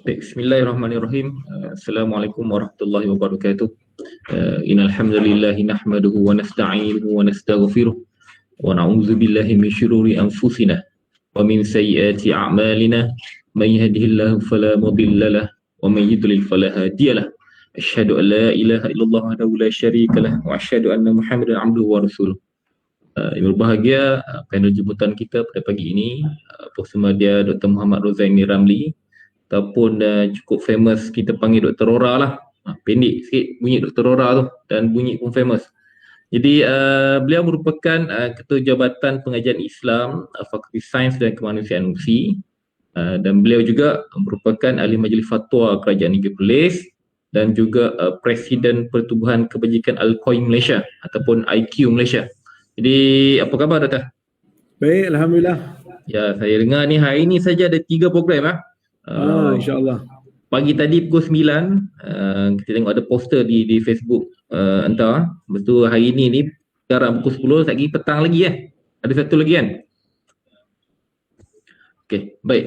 Bismillahirrahmanirrahim. Assalamualaikum warahmatullahi wabarakatuh. Innal hamdalillahi nahmaduhu wa nasta'inuhu wa nastaghfiruh wa na'udzu billahi min shururi anfusina wa min sayyiati a'malina. May yahdihillahu fala mudilla lahu wa may yudlil fala hadiya lahu. Asyhadu an la ilaha illallah wahdahu la syarika lahu wa asyhadu anna Muhammadan 'abduhu wa rasuluh. Yang berbahagia, panel jemputan kita pada pagi ini, Profesor Madya Dr. Muhammad Rozaini Ramli, ataupun cukup famous kita panggil Dr. Rora lah. Pendek sikit bunyi Dr. Rora tu dan bunyi pun famous. Jadi beliau merupakan Ketua Jabatan Pengajian Islam Fakulti Sains dan Kemanusiaan UPSI, dan beliau juga merupakan Ahli Majlis Fatwa Kerajaan Negeri Perlis dan juga Presiden Pertubuhan Kebajikan Al-Qaim Malaysia ataupun IQ Malaysia. Jadi apa khabar Doktor? Baik, Alhamdulillah. Ya, saya dengar ni hari ni saja ada 3 program InsyaAllah. Pagi tadi pukul 9 kita tengok ada poster di Facebook hantar. Lepas tu hari ni sekarang pukul 10, lagi petang lagi ada satu lagi kan. Okey, baik.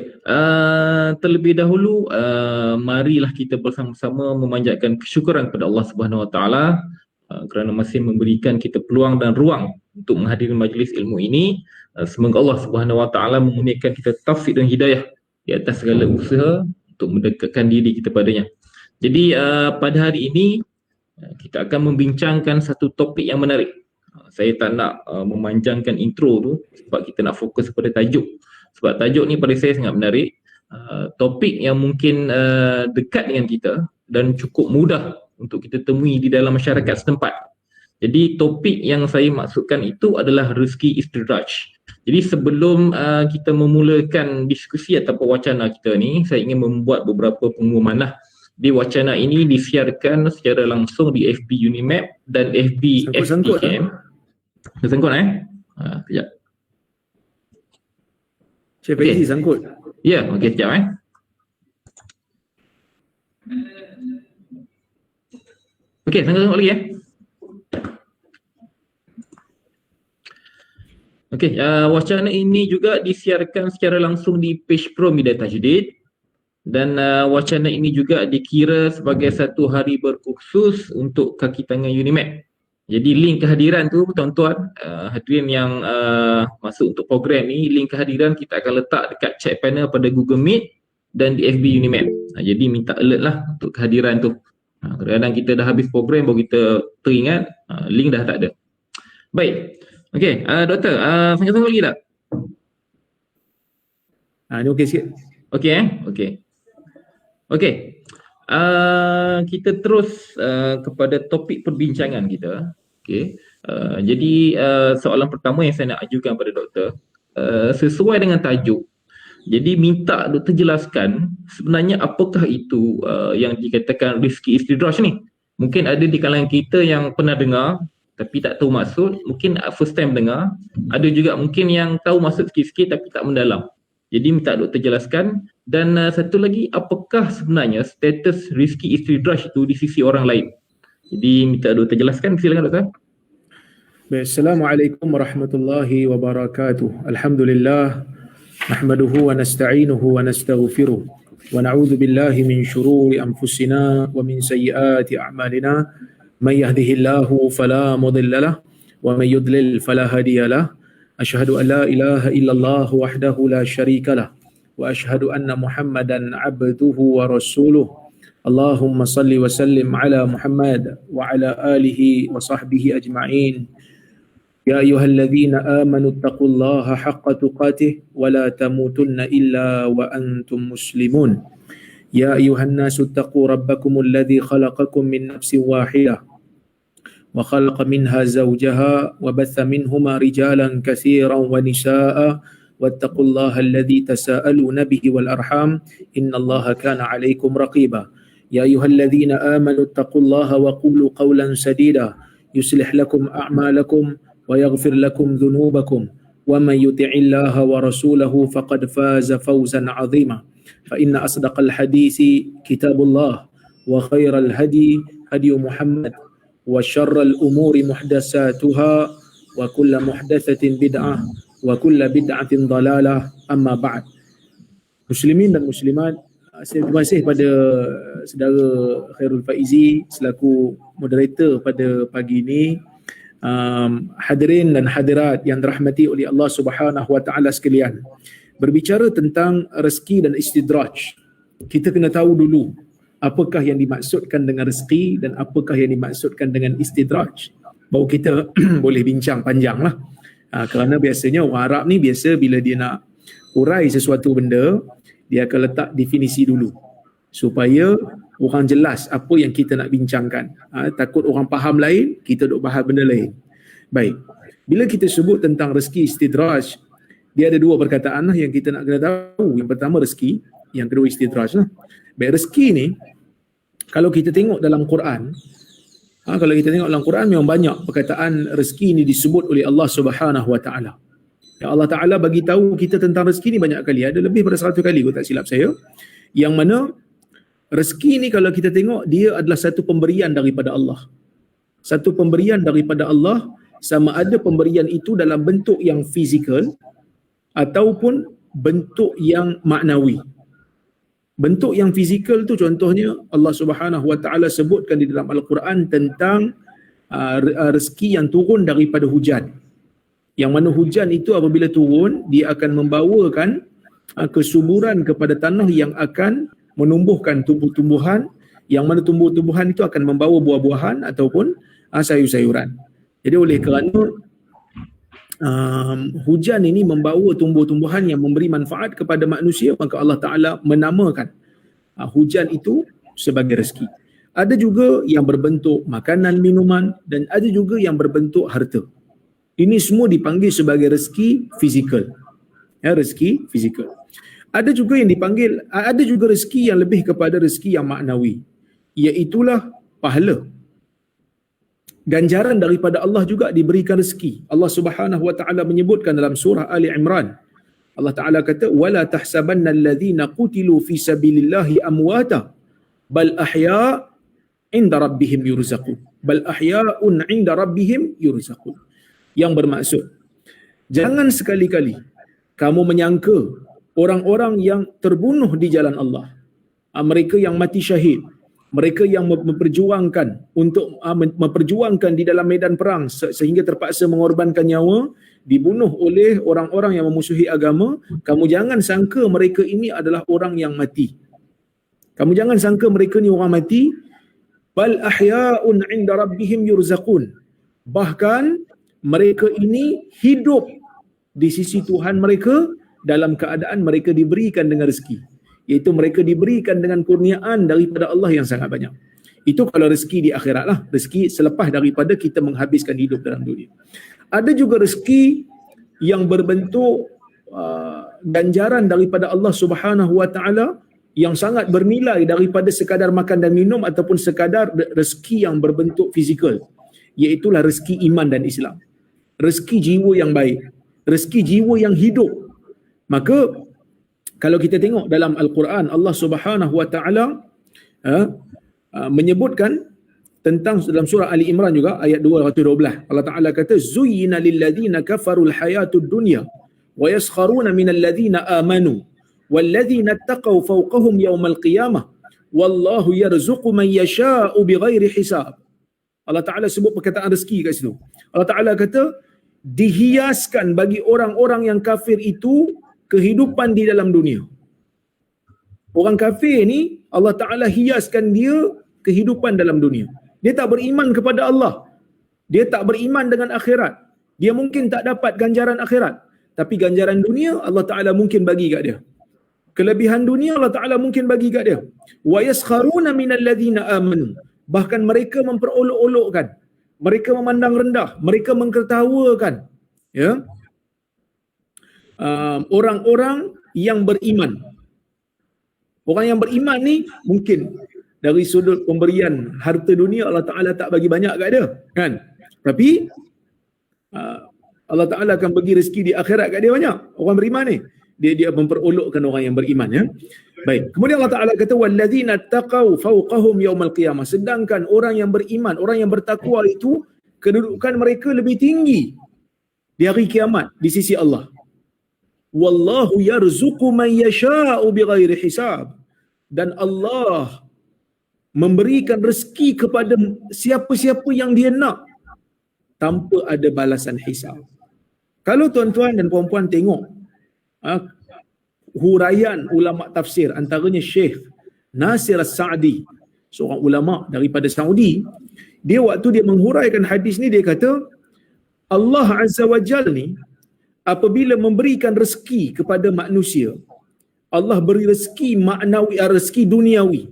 Terlebih dahulu marilah kita bersama-sama memanjatkan kesyukuran kepada Allah Subhanahu Wa Taala kerana masih memberikan kita peluang dan ruang untuk menghadiri majlis ilmu ini. Semoga Allah Subhanahu Wa Taala memurniakan kita taufik dan hidayah di atas segala usaha untuk mendekatkan diri kita padanya. Jadi pada hari ini kita akan membincangkan satu topik yang menarik. Saya tak nak memanjangkan intro tu sebab kita nak fokus pada tajuk. Sebab tajuk ni pada saya sangat menarik. Topik yang mungkin dekat dengan kita dan cukup mudah untuk kita temui di dalam masyarakat setempat. Jadi topik yang saya maksudkan itu adalah rezeki istidraj. Jadi sebelum kita memulakan diskusi ataupun wacana kita ni, saya ingin membuat beberapa pengumuman lah. Di wacana ini disiarkan secara langsung di FB Unimap dan FB FTKM. Sangkut sekejap. Cik Faizi sangkut. Ya, okey sekejap Okey, sangkut lagi Okey, wacana ini juga disiarkan secara langsung di page Pro Media Tajdid, dan wacana ini juga dikira sebagai satu hari berkhusus untuk kaki tangan Unimap. Jadi link kehadiran tu tuan-tuan hadirin yang masuk untuk program ni, link kehadiran kita akan letak dekat chat panel pada Google Meet dan di FB Unimap. Jadi minta alert lah untuk kehadiran tu. Kadang-kadang kita dah habis program baru kita teringat link dah tak ada. Baik. Okey, Doktor, sangka-sangka lagi tak? Ni okey sikit. Okey Okey. Kita terus kepada topik perbincangan kita. Okey. Jadi soalan pertama yang saya nak ajukan pada doktor, sesuai dengan tajuk. Jadi minta doktor jelaskan sebenarnya apakah itu yang dikatakan rezeki istidraj ni. Mungkin ada di kalangan kita yang pernah dengar tapi tak tahu maksud, mungkin first time dengar. Ada juga mungkin yang tahu maksud sikit-sikit tapi tak mendalam. Jadi minta doktor jelaskan. Dan satu lagi, apakah sebenarnya status rezeki istidraj itu di sisi orang lain? Jadi minta doktor jelaskan. Silakan doktor. Baik, Assalamualaikum warahmatullahi wabarakatuh. Alhamdulillah, nahmaduhu wa nasta'inuhu wa nastaghfiruh wa na'udzu billahi min syururi anfusina wa min sayyiati a'malina. Man yahdihillahu fala mudilla lahu wa man yudlil fala hadiya lahu. Asyhadu an la ilaha illallah wahdahu la syarika lahu wa asyhadu anna Muhammadan 'abduhu wa rasuluh. Allahumma salli wa sallim ala Muhammad wa ala alihi wa sahbihi ajma'in. Ya ayyuhalladzina amanu taqullaha haqqa tuqatih wa la tamutunna illa wa antum muslimun. Ya ayyuhan nasu taqu rabbakumul ladzi khalaqakum min nafsin wahidah wa khalaqa minha zawjaha wa batha minhuma rijalan katsiran wa nisaa'a wattaqullaha alladzi tasaaluna bihi wal arham innallaha kana 'alaikum raqiba. Ya ayyuhalladzina amanu taqullaha wa qulu qawlan sadida yuslih lakum a'malakum wa yaghfir lakum dhunubakum wa man yuti'illaha wa rasulahu faqad faza fawzan 'azima. Fa inna asdaqal hadisi kitabullah wa khairal hadi hadi Muhammad wa syarral umuri muhdatsatuha wa kullu muhdatsatin bid'ah wa kullu bid'atin dalalah, amma ba'd. Muslimin dan muslimat Terima kasih pada saudara Khairul Faizi selaku moderator pada pagi ini. Hadirin dan hadirat yang dirahmati oleh Allah Subhanahu Wa Taala sekalian. Berbicara tentang rezeki dan istidraj, kita kena tahu dulu apakah yang dimaksudkan dengan rezeki dan apakah yang dimaksudkan dengan istidraj. Baru kita boleh bincang panjang lah. Kerana biasanya orang Arab ni biasa bila dia nak urai sesuatu benda, dia akan letak definisi dulu supaya orang jelas apa yang kita nak bincangkan. Takut orang faham lain, kita duk bahas benda lain. Baik, bila kita sebut tentang rezeki istidraj, dia ada dua perkataan lah yang kita nak kena tahu. Yang pertama rezeki, yang kedua istidraj lah. Baik, rezeki ni kalau kita tengok dalam Quran, kalau kita tengok dalam Quran memang banyak perkataan rezeki ni disebut oleh Allah Subhanahu Wa Taala. Ya, Allah Taala bagi tahu kita tentang rezeki ni banyak kali, ada lebih daripada 100 kali kalau tak silap saya. Yang mana rezeki ni kalau kita tengok dia adalah satu pemberian daripada Allah. Satu pemberian daripada Allah, sama ada pemberian itu dalam bentuk yang fizikal ataupun bentuk yang maknawi. Bentuk yang fizikal tu contohnya Allah Subhanahu Wa Taala sebutkan di dalam Al-Quran tentang rezeki yang turun daripada hujan. Yang mana hujan itu apabila turun, dia akan membawakan kesuburan kepada tanah yang akan menumbuhkan tumbuh-tumbuhan, yang mana tumbuh-tumbuhan itu akan membawa buah-buahan ataupun sayur-sayuran. Jadi oleh kerana hujan ini membawa tumbuh-tumbuhan yang memberi manfaat kepada manusia, maka Allah Ta'ala menamakan hujan itu sebagai rezeki. Ada juga yang berbentuk makanan, minuman, dan ada juga yang berbentuk harta. Ini semua dipanggil sebagai rezeki fizikal. Ya, rezeki fizikal. Ada juga yang dipanggil, ada juga rezeki yang lebih kepada rezeki yang maknawi, iaitulah pahala. Ganjaran daripada Allah juga diberikan rezeki. Allah Subhanahu Wa Taala menyebutkan dalam surah Ali Imran. Allah Taala kata, "Wala tahsabanna alladhina qutilu fi sabilillahi amwata, bal ahya' inda rabbihim yurzaqun." Bal ahya'un 'inda rabbihim yurzaqun. Yang bermaksud, jangan sekali-kali kamu menyangka orang-orang yang terbunuh di jalan Allah, mereka yang mati syahid, mereka yang memperjuangkan di dalam medan perang sehingga terpaksa mengorbankan nyawa, dibunuh oleh orang-orang yang memusuhi agama, kamu jangan sangka mereka ini adalah orang yang mati. Kamu jangan sangka mereka ni orang mati. Bal ahya'un 'inda rabbihim yurzaqun. Bahkan mereka ini hidup di sisi Tuhan mereka dalam keadaan mereka diberikan dengan rezeki, iaitu mereka diberikan dengan kurniaan daripada Allah yang sangat banyak. Itu kalau rezeki di akhirat lah, rezeki selepas daripada kita menghabiskan hidup dalam dunia. Ada juga rezeki yang berbentuk ganjaran daripada Allah Subhanahu Wa Taala yang sangat bernilai daripada sekadar makan dan minum ataupun sekadar rezeki yang berbentuk fizikal, iaitulah rezeki iman dan Islam. Rezeki jiwa yang baik, rezeki jiwa yang hidup. Maka kalau kita tengok dalam Al-Quran, Allah Subhanahu Wa Taala menyebutkan tentang dalam surah Ali Imran juga ayat 212. Allah Taala kata, "Zuyyina lilladzina kafarul hayatud dunya wa yaskharuna minal ladzina amanu wal ladzina taqaw fawqahum yawmal qiyamah wallahu yarzuqu man yasha'u bighairi hisab." Allah Taala sebut perkataan rezeki kat situ. Allah Taala kata, dihiaskan bagi orang-orang yang kafir itu kehidupan di dalam dunia. Orang kafir ni Allah Ta'ala hiaskan dia kehidupan dalam dunia. Dia tak beriman kepada Allah. Dia tak beriman dengan akhirat. Dia mungkin tak dapat ganjaran akhirat. Tapi ganjaran dunia Allah Ta'ala mungkin bagi kat dia. Kelebihan dunia Allah Ta'ala mungkin bagi kat dia. Wa yaskharuna minal ladzina amanu. Bahkan mereka memperolok-olokkan. Mereka memandang rendah, mereka mengketawakan, ya, orang-orang yang beriman. Orang yang beriman ni mungkin dari sudut pemberian harta dunia Allah Ta'ala tak bagi banyak kat dia, kan? Tapi Allah Ta'ala akan bagi rezeki di akhirat kat dia banyak. Orang beriman ni, dia memperolokkan orang yang beriman, ya. Baik. Kemudian Allah Ta'ala kata, "Walladzina taqaw fawqahum yawmal qiyamah." Sedangkan orang yang beriman, orang yang bertakwa itu, kedudukan mereka lebih tinggi di hari kiamat di sisi Allah. Wallahu yarzuqu man yasha'u bighairi hisab. dan Allah memberikan rezeki kepada siapa-siapa yang dia nak tanpa ada balasan hisab. Kalau tuan-tuan dan puan-puan tengok huraian ulama tafsir, antaranya Syekh Nasir As-Sa'di, seorang ulama daripada Saudi, dia waktu dia menghuraikan hadis ni, dia kata Allah Azza wa Jal ni apabila memberikan rezeki kepada manusia, Allah beri rezeki maknawi, rezeki duniawi.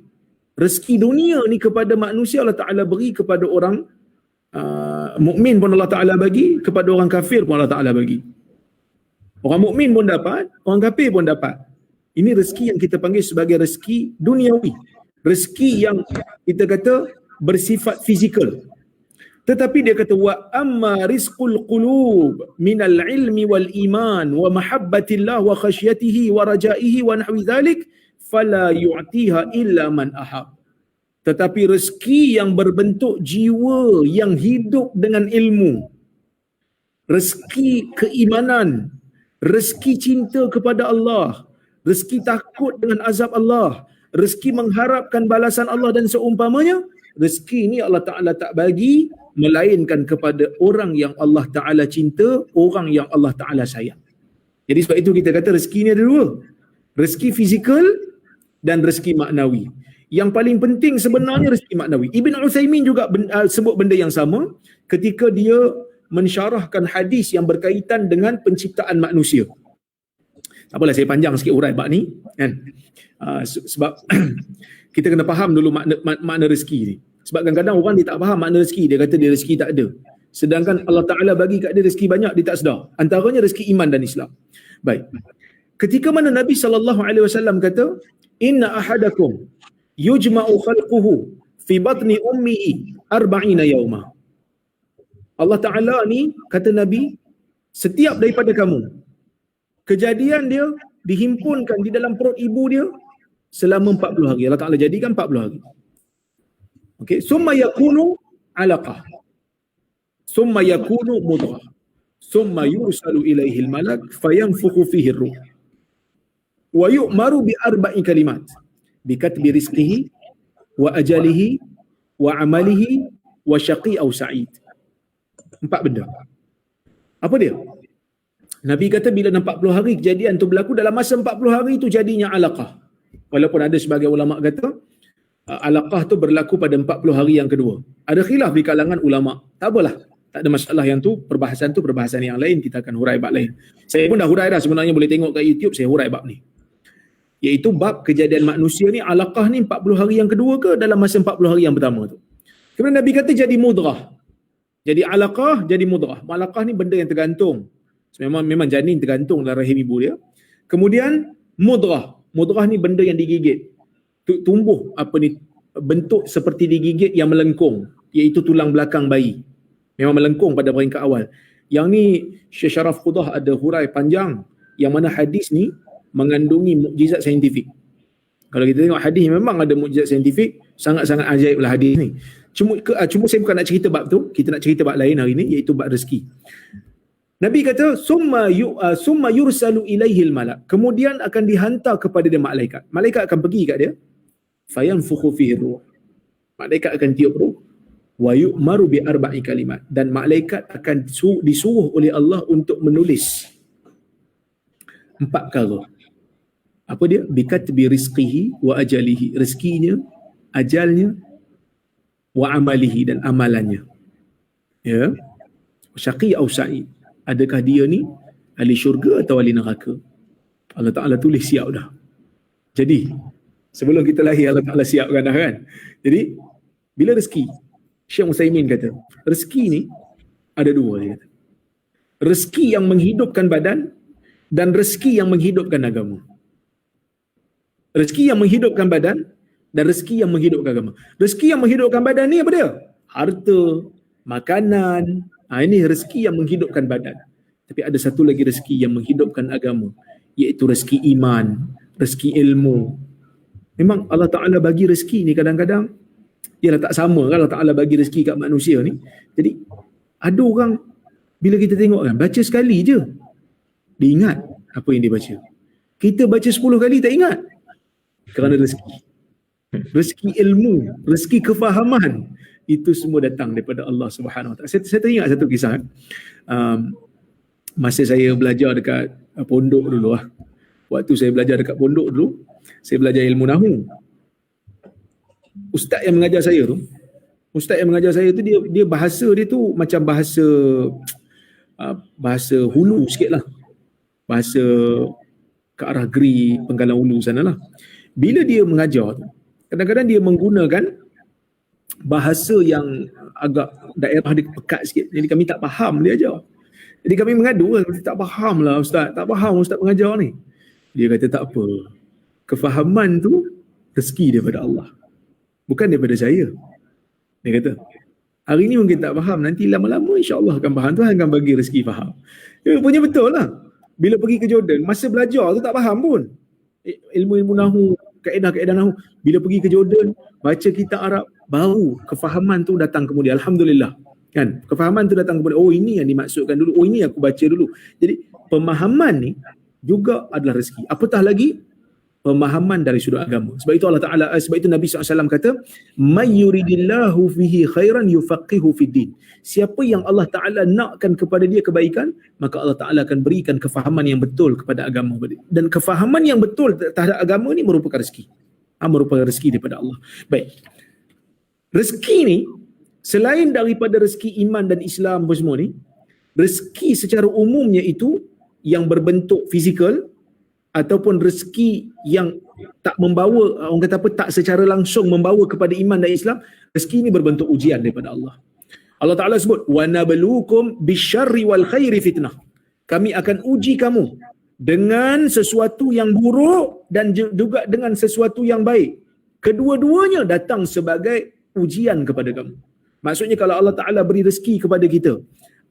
Rezeki dunia ni kepada manusia Allah Ta'ala beri kepada orang mukmin pun Allah Ta'ala bagi, kepada orang kafir pun Allah Ta'ala bagi. Orang mukmin pun dapat, orang kafir pun dapat. Ini rezeki yang kita panggil sebagai rezeki duniawi. Rezeki yang kita kata bersifat fizikal. Tetapi dia kata wa amma rizqul qulub minal ilmi wal iman wa mahabbatillah wa khasyatihi wa rajaihi wa nahwi dhalik fala yu'tiha illa man ahab. Tetapi rezeki yang berbentuk jiwa yang hidup dengan ilmu, rezeki keimanan, rezeki cinta kepada Allah, rezeki takut dengan azab Allah, rezeki mengharapkan balasan Allah dan seumpamanya, rezeki ni Allah Ta'ala tak bagi melainkan kepada orang yang Allah Ta'ala cinta, orang yang Allah Ta'ala sayang. Jadi sebab itu kita kata rezeki ni ada dua, rezeki fizikal dan rezeki maknawi. Yang paling penting sebenarnya rezeki maknawi. Ibn Uthaymin juga sebut benda yang sama ketika dia mensyarahkan hadis yang berkaitan dengan penciptaan manusia. Tak apalah, saya panjang sikit urai bab ni kan. Sebab kita kena faham dulu makna rezeki ni. Sebab kadang-kadang orang dia tak faham makna rezeki, dia kata dia rezeki tak ada. Sedangkan Allah Ta'ala bagi kat dia rezeki banyak, dia tak sedar. Antaranya rezeki iman dan Islam. Baik. Ketika mana Nabi SAW kata, inna ahadakum yujma'u khalquhu fi batni ummihi 40 yawma. Allah Ta'ala ni, kata Nabi, setiap daripada kamu, kejadian dia dihimpunkan di dalam perut ibu dia selama 40 hari. Allah Ta'ala jadikan 40 hari. Okey, summa yakunu alaqah, summa yakunu mudghah, summa yursalu ilaihi al-malak fayanfukhu fihi ar-ruh wa yu'maru bi arba'i kalimat bi katbi rizqihi wa ajalihi wa amalihi wa syaqi aw sa'id. 4 benda. Apa dia? Nabi kata bila 40 hari kejadian tu berlaku, dalam masa 40 hari tu jadinya alaqah. Walaupun ada sebagai ulama kata alaqah tu berlaku pada 40 hari yang kedua. Ada khilaf di kalangan ulama. Tak apalah, tak ada masalah yang tu, perbahasan yang lain, kita akan hurai bab lain. Saya pun dah hurai dah, sebenarnya boleh tengok kat YouTube, saya hurai bab ni. Iaitu bab kejadian manusia ni, alaqah ni 40 hari yang kedua ke dalam masa 40 hari yang pertama tu. Kemudian Nabi kata jadi mudrah. Jadi alaqah, jadi mudrah. Alaqah ni benda yang tergantung. Memang janin tergantung dalam rahim ibu dia. Kemudian mudrah. Mudrah ni benda yang digigit. Tumbuh apa ni, bentuk seperti digigit yang melengkung, iaitu tulang belakang bayi. Memang melengkung pada peringkat awal. Yang ni Syekh Syaraf Qudah ada hurai panjang yang mana hadis ni mengandungi mukjizat saintifik. Kalau kita tengok hadis memang ada mukjizat saintifik, sangat-sangat ajaib lah hadis ni. Cuma saya bukan nak cerita bab tu, kita nak cerita bab lain hari ni, iaitu bab rezeki. Nabi kata summa yursalu ilaihil malak, kemudian akan dihantar kepada dia malaikat. Malaikat akan pergi kat dia, fayanfukhu fihi ruh, malaikat akan tiup ruh, wa yu'maru bi arba'i kalimat, dan malaikat akan disuruh oleh Allah untuk menulis 4 perkara. Apa dia? Bi katbi rizqihi wa ajalihi, rezekinya, ajalnya, wa amalihi, dan amalannya. Ya. Syaqi au sa'id, adakah dia ni ahli syurga atau ahli neraka? Allah Ta'ala tulis siap dah. Jadi sebelum kita lahir Allah Ta'ala siapkan dah kan. Jadi bila rezeki, Syekh Utsaimin kata rezeki ni ada 2 dia kata. Rezeki yang menghidupkan badan dan rezeki yang menghidupkan agama. Rezeki yang menghidupkan badan dan rezeki yang menghidupkan agama. Rezeki yang menghidupkan badan ni apa dia? Harta, makanan. Ini rezeki yang menghidupkan badan. Tapi ada satu lagi rezeki yang menghidupkan agama, iaitu rezeki iman, rezeki ilmu. Memang Allah Ta'ala bagi rezeki ni kadang-kadang, ialah tak sama kan Allah Ta'ala bagi rezeki kat manusia ni. Jadi ada orang bila kita tengok kan, baca sekali je dia ingat apa yang dia baca. Kita baca 10 kali tak ingat kerana rezeki. rezeki ilmu, rezeki kefahaman, itu semua datang daripada Allah Subhanahu Wa Taala. Saya teringat satu kisah. Um, Masa saya belajar dekat pondok dulu lah. Waktu saya belajar dekat pondok dulu, saya belajar ilmu nahu. Ustaz yang mengajar saya tu, dia bahasa dia tu macam bahasa hulu sikit lah. Bahasa ke arah Geri, Penggalan Hulu sana lah. Bila dia mengajar tu, kadang-kadang dia menggunakan bahasa yang agak daerah dia pekat sikit. Jadi kami tak faham dia ajar. Jadi kami mengadu, tak faham lah Ustaz, tak faham Ustaz mengajar ni. Dia kata tak apa. Kefahaman tu rezeki daripada Allah. Bukan daripada saya. Dia kata, hari ni mungkin tak faham, nanti lama-lama insya-Allah akan faham. Tuhan akan bagi rezeki faham. Dia punya betul lah. Bila pergi ke Jordan, masa belajar tu tak faham pun. Ilmu-ilmu nahu, kaedah-kaedah nahu. Bila pergi ke Jordan, baca kitab Arab, baru kefahaman tu datang kemudian. Alhamdulillah. Kan? Kefahaman tu datang kemudian. Oh, ini yang dimaksudkan dulu. Oh, ini aku baca dulu. Jadi, pemahaman ni juga adalah rezeki. Apatah lagi pemahaman dari sudut agama. Sebab itu Allah Taala, sebab itu Nabi SAW kata, "May yuridillahu fihi khairan yufaqihu fid din." Siapa yang Allah Taala nakkan kepada dia kebaikan, maka Allah Taala akan berikan kefahaman yang betul kepada agama. Dan kefahaman yang betul terhadap agama ni merupakan rezeki. Merupakan rezeki daripada Allah. Baik. Rezeki ni selain daripada rezeki iman dan Islam apa semua ni, rezeki secara umumnya itu yang berbentuk fizikal ataupun rezeki yang tak membawa, orang kata apa, tak secara langsung membawa kepada iman dan Islam, rezeki ini berbentuk ujian daripada Allah. Allah Ta'ala sebut, وَنَبَلُوكُمْ بِالشَّرِّ وَالْخَيْرِ fitnah. Kami akan uji kamu dengan sesuatu yang buruk dan juga dengan sesuatu yang baik. Kedua-duanya datang sebagai ujian kepada kamu. Maksudnya kalau Allah Ta'ala beri rezeki kepada kita,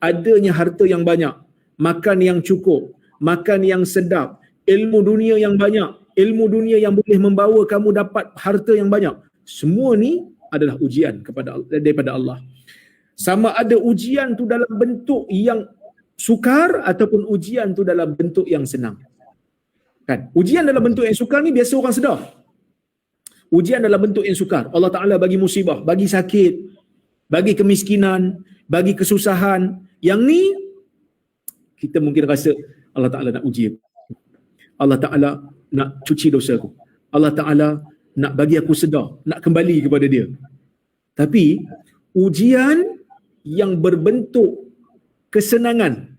adanya harta yang banyak, makan yang cukup, makan yang sedap, ilmu dunia yang banyak, ilmu dunia yang boleh membawa kamu dapat harta yang banyak, semua ni adalah ujian daripada Allah. Sama ada ujian tu dalam bentuk yang sukar ataupun ujian tu dalam bentuk yang senang. Kan? Ujian dalam bentuk yang sukar ni biasa orang sedar. Ujian dalam bentuk yang sukar, Allah Ta'ala bagi musibah, bagi sakit, bagi kemiskinan, bagi kesusahan. Yang ni kita mungkin rasa Allah Ta'ala nak uji aku. Allah Ta'ala nak cuci dosa aku. Allah Ta'ala nak bagi aku sedar, nak kembali kepada dia. Tapi ujian yang berbentuk kesenangan,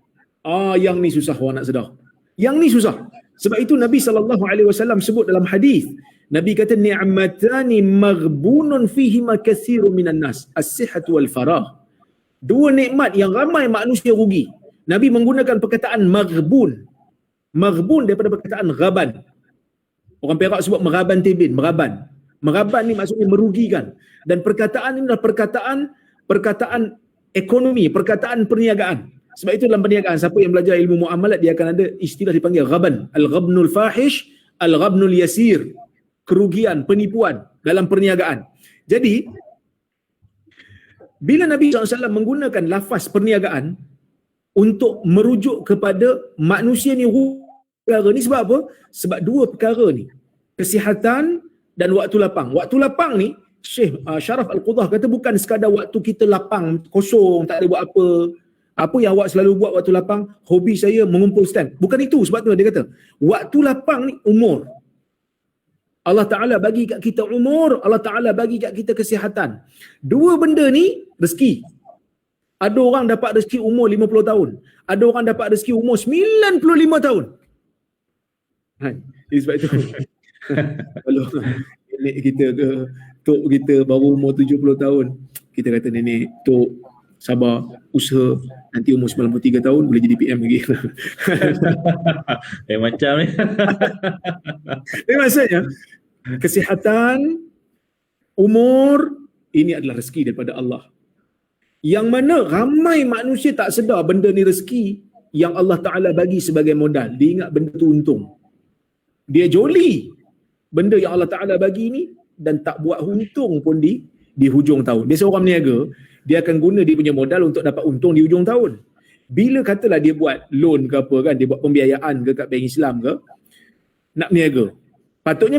yang ni susah orang nak sedar. Yang ni susah. Sebab itu Nabi SAW sebut dalam hadis, Nabi kata, ni'matani maghbunun fihima katsirun minan nas, as-sihhatu wal farah. Dua nikmat yang ramai manusia rugi. Nabi menggunakan perkataan maghbun. Maghbun daripada perkataan ghaban. Orang Perak sebut meraban tibin, meraban. Meraban ni maksudnya merugikan. Dan perkataan ini adalah perkataan ekonomi, perkataan perniagaan. Sebab itu dalam perniagaan, siapa yang belajar ilmu muamalat, dia akan ada istilah dipanggil ghaban. Al-ghabnul fahish, al-ghabnul yasir. Kerugian, penipuan dalam perniagaan. Jadi, bila Nabi SAW menggunakan lafaz perniagaan untuk merujuk kepada manusia ni perkara ni, sebab apa? Sebab dua perkara ni, kesihatan dan waktu lapang. Waktu lapang ni, Syekh Sharaf Al-Qudah kata bukan sekadar waktu kita lapang, kosong, tak ada buat apa. Apa yang awak selalu buat waktu lapang? Hobi saya mengumpul stamp. Bukan itu, sebab tu dia kata, waktu lapang ni umur. Allah Ta'ala bagi kat kita umur, Allah Ta'ala bagi kat kita kesihatan. Dua benda ni rezeki. Ada orang dapat rezeki umur 50 tahun. Ada orang dapat rezeki umur 95 tahun. Jadi sebab itu, kalau nenek kita ke tok kita baru umur 70 tahun, kita kata nenek, tok, sabar, usaha, nanti umur 93 tahun boleh jadi PM lagi. Macam ni. Jadi maksudnya, kesihatan, umur, ini adalah rezeki daripada Allah. Yang mana ramai manusia tak sedar benda ni rezeki yang Allah Ta'ala bagi sebagai modal. Dia ingat benda tu untung. Dia joli benda yang Allah Ta'ala bagi ni dan tak buat untung pun di hujung tahun. Biasa orang berniaga, dia akan guna dia punya modal untuk dapat untung di hujung tahun. Bila katalah dia buat loan ke apa kan, dia buat pembiayaan ke kat bank Islam ke, nak berniaga. Patutnya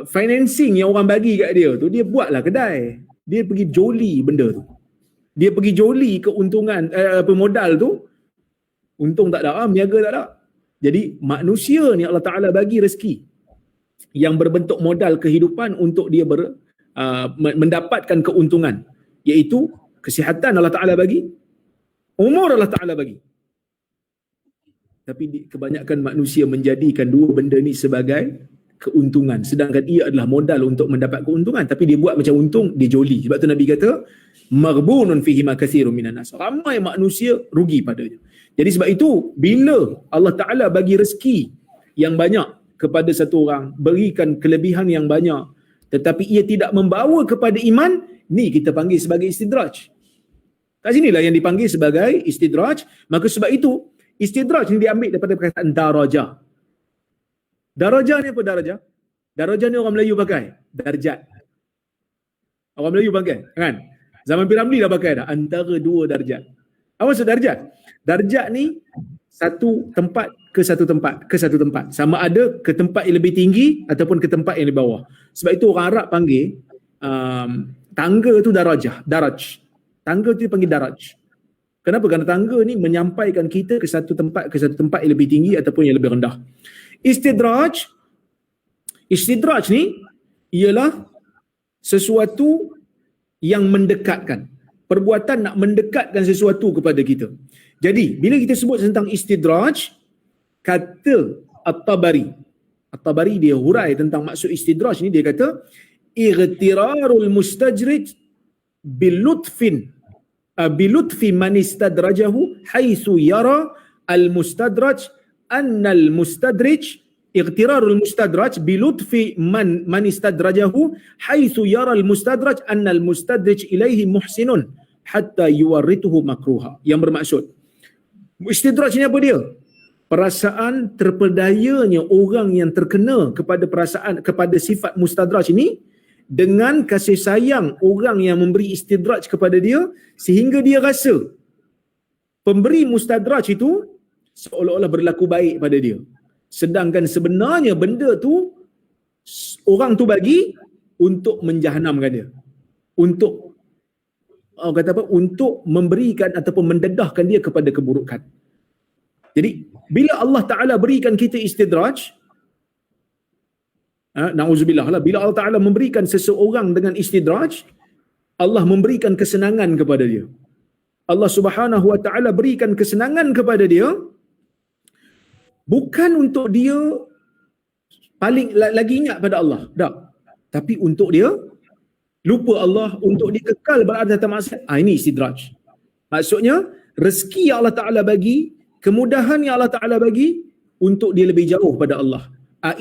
financing yang orang bagi kat dia tu, dia buatlah kedai. Dia pergi joli benda tu. Dia pergi joli keuntungan modal tu, untung tak ada, niaga tak ada. Jadi manusia ni Allah Ta'ala bagi rezeki yang berbentuk modal kehidupan untuk dia mendapatkan keuntungan, iaitu kesihatan Allah Ta'ala bagi, umur Allah Ta'ala bagi. Tapi kebanyakan manusia menjadikan dua benda ni sebagai keuntungan, sedangkan ia adalah modal untuk mendapat keuntungan, tapi dia buat macam untung, dia joli. Sebab tu Nabi kata maghbunun fihi ma katsirun minan nas, ramai manusia rugi padanya. Jadi sebab itu bila Allah Ta'ala bagi rezeki yang banyak kepada satu orang, berikan kelebihan yang banyak, tetapi ia tidak membawa kepada iman, ni kita panggil sebagai istidraj. Kat sinilah yang dipanggil sebagai istidraj. Maka sebab itu istidraj ni diambil daripada perkataan darajah. Darajah ni apa darajah? Darajah ni orang Melayu pakai darjat. Orang Melayu pakai, kan? Zaman Piramli dah pakai dah, antara dua darjat. Apa maksud darjat? Darjat ni satu tempat ke satu tempat ke satu tempat. Sama ada ke tempat yang lebih tinggi ataupun ke tempat yang di bawah. Sebab itu orang Arab panggil tangga tu darajah, daraj. Tangga tu dipanggil daraj. Kenapa? Kerana tangga ni menyampaikan kita ke satu tempat yang lebih tinggi ataupun yang lebih rendah. Istidraj ni ialah sesuatu yang mendekatkan. Perbuatan nak mendekatkan sesuatu kepada kita. Jadi, bila kita sebut tentang istidraj, kata At-Tabari dia hurai tentang maksud istidraj ni, dia kata igtirarul mustajrij bilutfi man istadrajahu haitsu yara al-mustadraj anna al-mustadrij igtirarul mustadraj bilutfi man istadrajahu haitsu yara al-mustadraj anna al-mustadrij ilaihi muhsinun hatta yuwarrituhu makruha. Yang bermaksud istidraj ni apa dia? Perasaan terpedayanya orang yang terkena kepada sifat mustadraj ini dengan kasih sayang orang yang memberi istidraj kepada dia, sehingga dia rasa pemberi mustadraj itu seolah-olah berlaku baik pada dia, sedangkan sebenarnya benda tu orang tu bagi untuk menjahanamkan dia, untuk untuk memberikan ataupun mendedahkan dia kepada keburukan. Jadi bila Allah Ta'ala berikan kita istidraj, na'udzubillah lah, bila Allah Ta'ala memberikan seseorang dengan istidraj, Allah memberikan kesenangan kepada dia. Allah Subhanahu Wa Ta'ala berikan kesenangan kepada dia bukan untuk dia paling lagi ingat pada Allah, tak, tapi untuk dia lupa Allah, untuk dia kekal berada dalam maksiat. Ini istidraj. Maksudnya rezeki yang Allah Ta'ala bagi, kemudahan yang Allah Ta'ala bagi untuk dia lebih jauh pada Allah.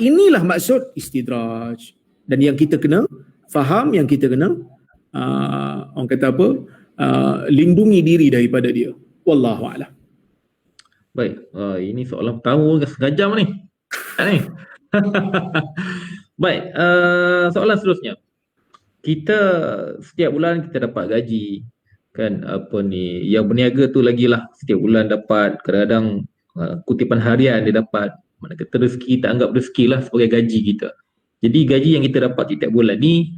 Inilah maksud istidraj. Dan yang kita kena faham, yang kita kena orang kata apa, lindungi diri daripada dia. Wallahu a'lam. Baik, ini soalan pertama sejam ni. Ni. Baik, soalan seterusnya. Kita setiap bulan kita dapat gaji, kan, apa ni, yang berniaga tu lagilah setiap bulan dapat, kadang-kadang kutipan harian dia dapat. Mana kata rezeki, tak anggap rezeki lah sebagai gaji kita. Jadi gaji yang kita dapat setiap bulan ni,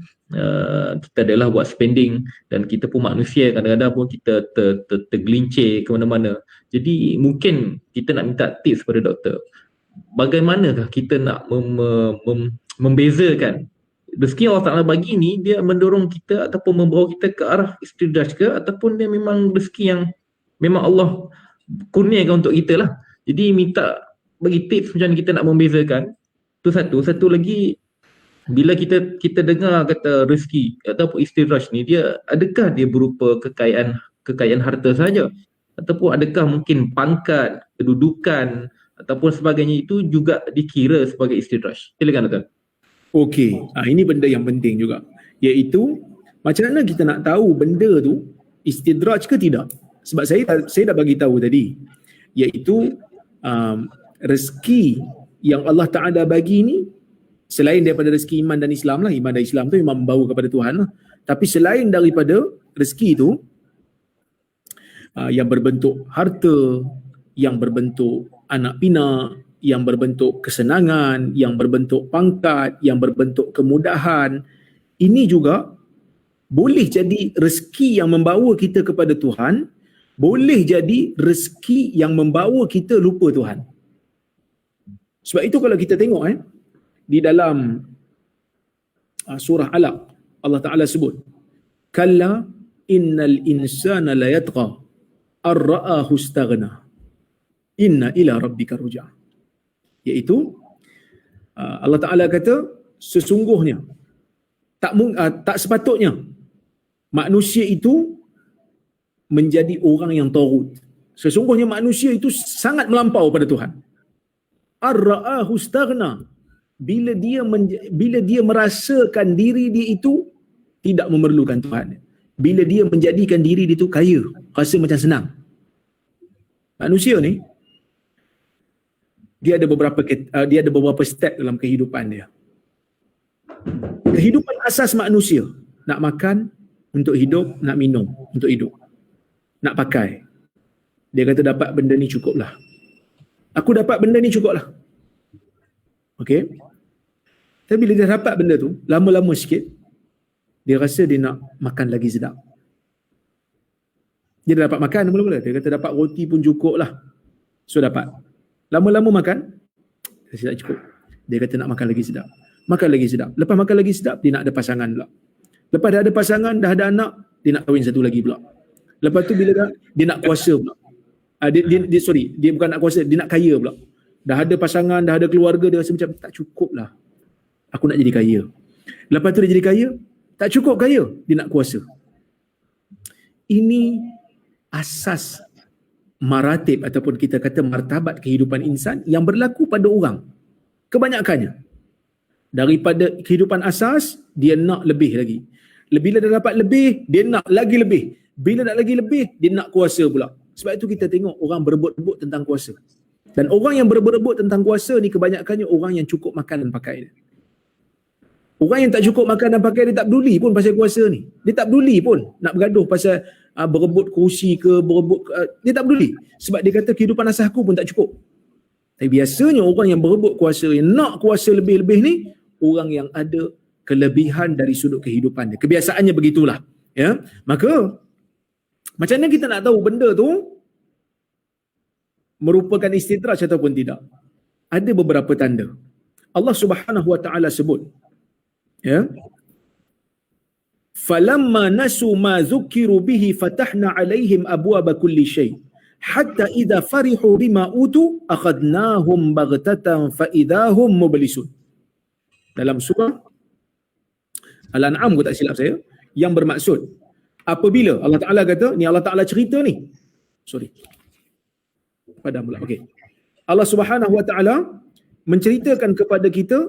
kita adalah buat spending, dan kita pun manusia, kadang-kadang pun kita tergelincir ke mana-mana. Jadi mungkin kita nak minta tips pada doktor, bagaimanakah kita nak membezakan rezeki Allah Ta'ala bagi ni, dia mendorong kita ataupun membawa kita ke arah istidraj ke, ataupun dia memang rezeki yang memang Allah kurniakan untuk kita lah. Jadi minta bagi tips macam mana kita nak membezakan. Tu satu lagi, bila kita dengar kata rezeki ataupun istidraj ni, dia adakah dia berupa kekayaan harta saja, ataupun adakah mungkin pangkat, kedudukan ataupun sebagainya itu juga dikira sebagai istidraj? Silakan Doktor. Okey, ini benda yang penting juga, iaitu macam mana kita nak tahu benda tu istidraj ke tidak. Sebab saya dah bagi tahu tadi, iaitu rezeki yang Allah Ta'ala bagi ni, selain daripada rezeki iman dan Islam lah, iman dan Islam tu memang membawa kepada Tuhan lah, tapi selain daripada rezeki tu yang berbentuk harta, yang berbentuk anak pinak, yang berbentuk kesenangan, yang berbentuk pangkat, yang berbentuk kemudahan, ini juga boleh jadi rezeki yang membawa kita kepada Tuhan, boleh jadi rezeki yang membawa kita lupa Tuhan. Sebab itu kalau kita tengok di dalam surah Alaq, Allah Ta'ala sebut, kalla innal insana la yatgha ar-ra'ahu istaghna inna ila rabbika ruj'a. Iaitu Allah Ta'ala kata sesungguhnya tak sepatutnya manusia itu menjadi orang yang taghut. Sesungguhnya manusia itu sangat melampau pada Tuhan. Ar-ra'ahu istaghna, bila dia merasakan diri dia itu tidak memerlukan Tuhan. Bila dia menjadikan diri dia itu kaya, rasa macam senang. Manusia ni dia ada beberapa step dalam kehidupan dia. Kehidupan asas manusia, nak makan untuk hidup, nak minum untuk hidup, nak pakai. Dia kata dapat benda ni cukuplah. Aku dapat benda ni cukuplah. Okey. Tapi bila dia dapat benda tu, lama-lama sikit dia rasa dia nak makan lagi sedap. Dia dah dapat makan mula-mula, dia kata dapat roti pun cukuplah. So dapat. Lama-lama makan, rasa tak cukup. Dia kata nak makan lagi sedap. Makan lagi sedap. Lepas makan lagi sedap, dia nak ada pasangan pula. Lepas dah ada pasangan, dah ada anak, dia nak kahwin satu lagi pula. Lepas tu bila dia nak kuasa pula. Dia bukan nak kuasa, dia nak kaya pula. Dah ada pasangan, dah ada keluarga, dia rasa macam tak cukup lah. Aku nak jadi kaya. Lepas tu dia jadi kaya, tak cukup kaya, dia nak kuasa. Ini asas maratib ataupun kita kata martabat kehidupan insan yang berlaku pada orang. Kebanyakannya. Daripada kehidupan asas, dia nak lebih lagi. Bila dah dapat lebih, dia nak lagi lebih. Bila nak lagi lebih, dia nak kuasa pula. Sebab itu kita tengok orang berebut-rebut tentang kuasa. Dan orang yang berebut-rebut tentang kuasa ni kebanyakannya orang yang cukup makan dan pakai dia. Orang yang tak cukup makan dan pakai, dia tak peduli pun pasal kuasa ni. Dia tak peduli pun nak bergaduh pasal berebut kerusi ke, dia tak peduli. Sebab dia kata kehidupan asas aku pun tak cukup. Tapi biasanya orang yang berebut kuasa, yang nak kuasa lebih-lebih ni, orang yang ada kelebihan dari sudut kehidupan dia. Kebiasaannya begitulah. Ya, maka macam mana kita nak tahu benda tu merupakan istidraj ataupun tidak? Ada beberapa tanda. Allah Subhanahu Wa Taala sebut, ya, falamma nasu ma zukiru bihi fatahna alaihim abwaaba kulli syai hatta idza farihu bima utu akhadnahum baghtatan fa idahum mublisun. Dalam surah Al-An'am, aku tak silap saya, yang bermaksud apabila Allah Ta'ala kata, ni Allah Ta'ala cerita ni. Padam pula. Okey. Allah Subhanahu Wa Ta'ala menceritakan kepada kita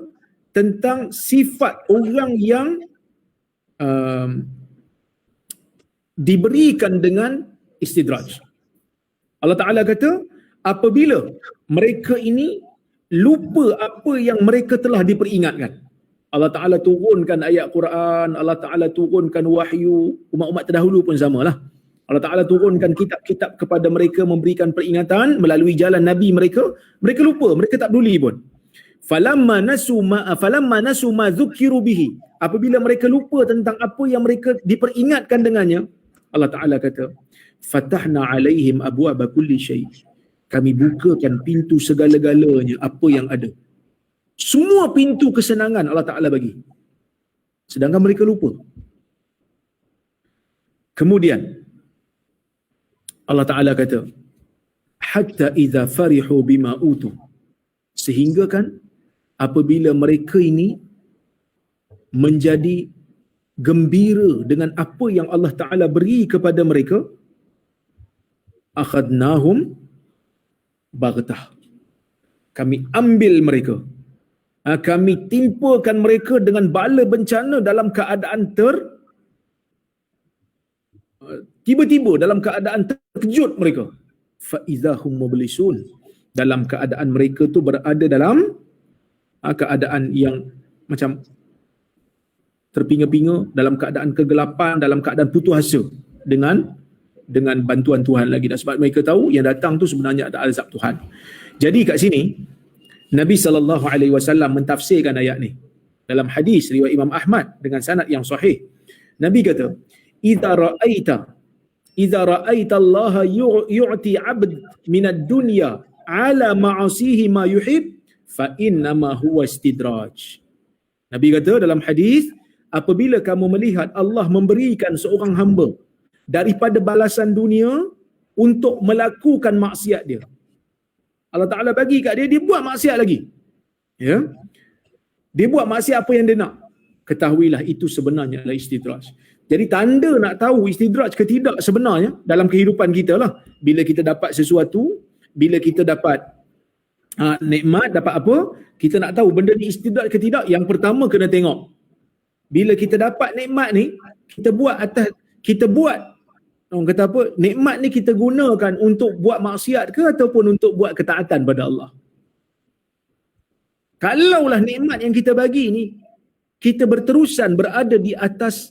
tentang sifat orang yang diberikan dengan istidraj. Allah Ta'ala kata, apabila mereka ini lupa apa yang mereka telah diperingatkan. Allah Ta'ala turunkan ayat Quran, Allah Ta'ala turunkan wahyu, umat-umat terdahulu pun samalah. Allah Ta'ala turunkan kitab-kitab kepada mereka, memberikan peringatan melalui jalan Nabi mereka, mereka lupa, mereka tak peduli pun. Falamma nasu ma zukiru bihi, apabila mereka lupa tentang apa yang mereka diperingatkan dengannya, Allah Ta'ala kata, fatahna alaihim abwaaba kulli syai, kami bukakan pintu segala-galanya apa yang ada. Semua pintu kesenangan Allah Ta'ala bagi. Sedangkan mereka lupa. Kemudian Allah Ta'ala kata, hatta idza farihu bima utu, sehingga kan apabila mereka ini menjadi gembira dengan apa yang Allah Ta'ala beri kepada mereka, akhadnahum baghtah, kami ambil mereka, kami timpakan mereka dengan bala bencana dalam keadaan tiba-tiba, dalam keadaan terkejut mereka. Fa idzahum mublisun, dalam keadaan mereka tu berada dalam keadaan yang macam terpinga-pinga, dalam keadaan kegelapan, dalam keadaan putus asa dengan bantuan Tuhan lagi. Dan sebab mereka tahu yang datang tu sebenarnya ada azab Tuhan. Jadi kat sini Nabi SAW mentafsirkan ayat ni dalam hadis riwayat Imam Ahmad dengan sanad yang sahih. Nabi kata, idza ra'aita Allah yu'ti 'abd min ad-dunya 'ala ma'asihi ma yuhib fa inna ma huwa istidraj. Nabi kata dalam hadis, apabila kamu melihat Allah memberikan seorang hamba daripada balasan dunia untuk melakukan maksiat dia, Allah Ta'ala bagi kat dia, dia buat maksiat lagi. Ya, dia buat maksiat apa yang dia nak. Ketahuilah itu sebenarnya adalah istidraj. Jadi tanda nak tahu istidraj ke tidak sebenarnya dalam kehidupan kita lah. Bila kita dapat sesuatu, bila kita dapat nikmat, dapat apa, kita nak tahu benda ni istidraj ke tidak. Yang pertama kena tengok, bila kita dapat nikmat ni, kita buat orang kata apa, nikmat ni kita gunakan untuk buat maksiat ke ataupun untuk buat ketaatan pada Allah. Kalaulah nikmat yang kita bagi ni kita berterusan berada di atas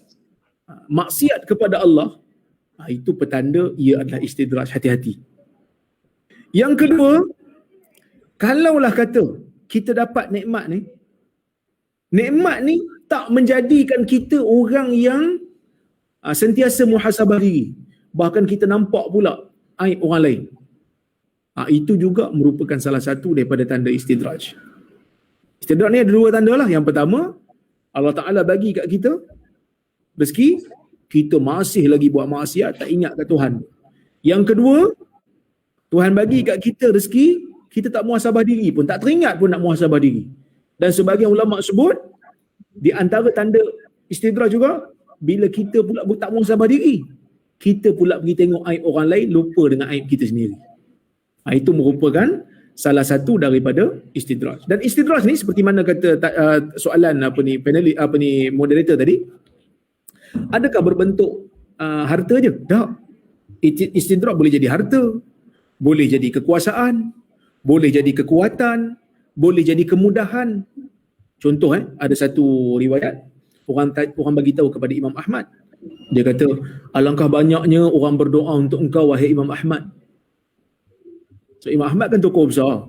maksiat kepada Allah, itu petanda ia adalah istidraj. Hati-hati. Yang kedua, kalaulah kata kita dapat nikmat ni tak menjadikan kita orang yang sentiasa muhasabah diri, bahkan kita nampak pula aib orang lain, itu juga merupakan salah satu daripada tanda istidraj. Istidraj ni ada dua tanda lah. Yang pertama, Allah Ta'ala bagi kat kita rezeki, kita masih lagi buat maksiat, tak ingat kat Tuhan. Yang kedua, Tuhan bagi kat kita rezeki, kita tak muhasabah diri pun, tak teringat pun nak muhasabah diri. Dan sebagian ulama sebut, di antara tanda istidraj juga, bila kita pula tak muhasabah diri, kita pula pergi tengok aib orang lain, lupa dengan aib kita sendiri. Itu merupakan salah satu daripada istidraj. Dan istidraj ni seperti mana kata soalan moderator tadi, adakah berbentuk harta je? Tak. Istidraj boleh jadi harta, boleh jadi kekuasaan, boleh jadi kekuatan, boleh jadi kemudahan. Contoh, ada satu riwayat, orang bagi tahu kepada Imam Ahmad. Dia kata, alangkah banyaknya orang berdoa untuk engkau wahai Imam Ahmad. So Imam Ahmad kan tokoh besar.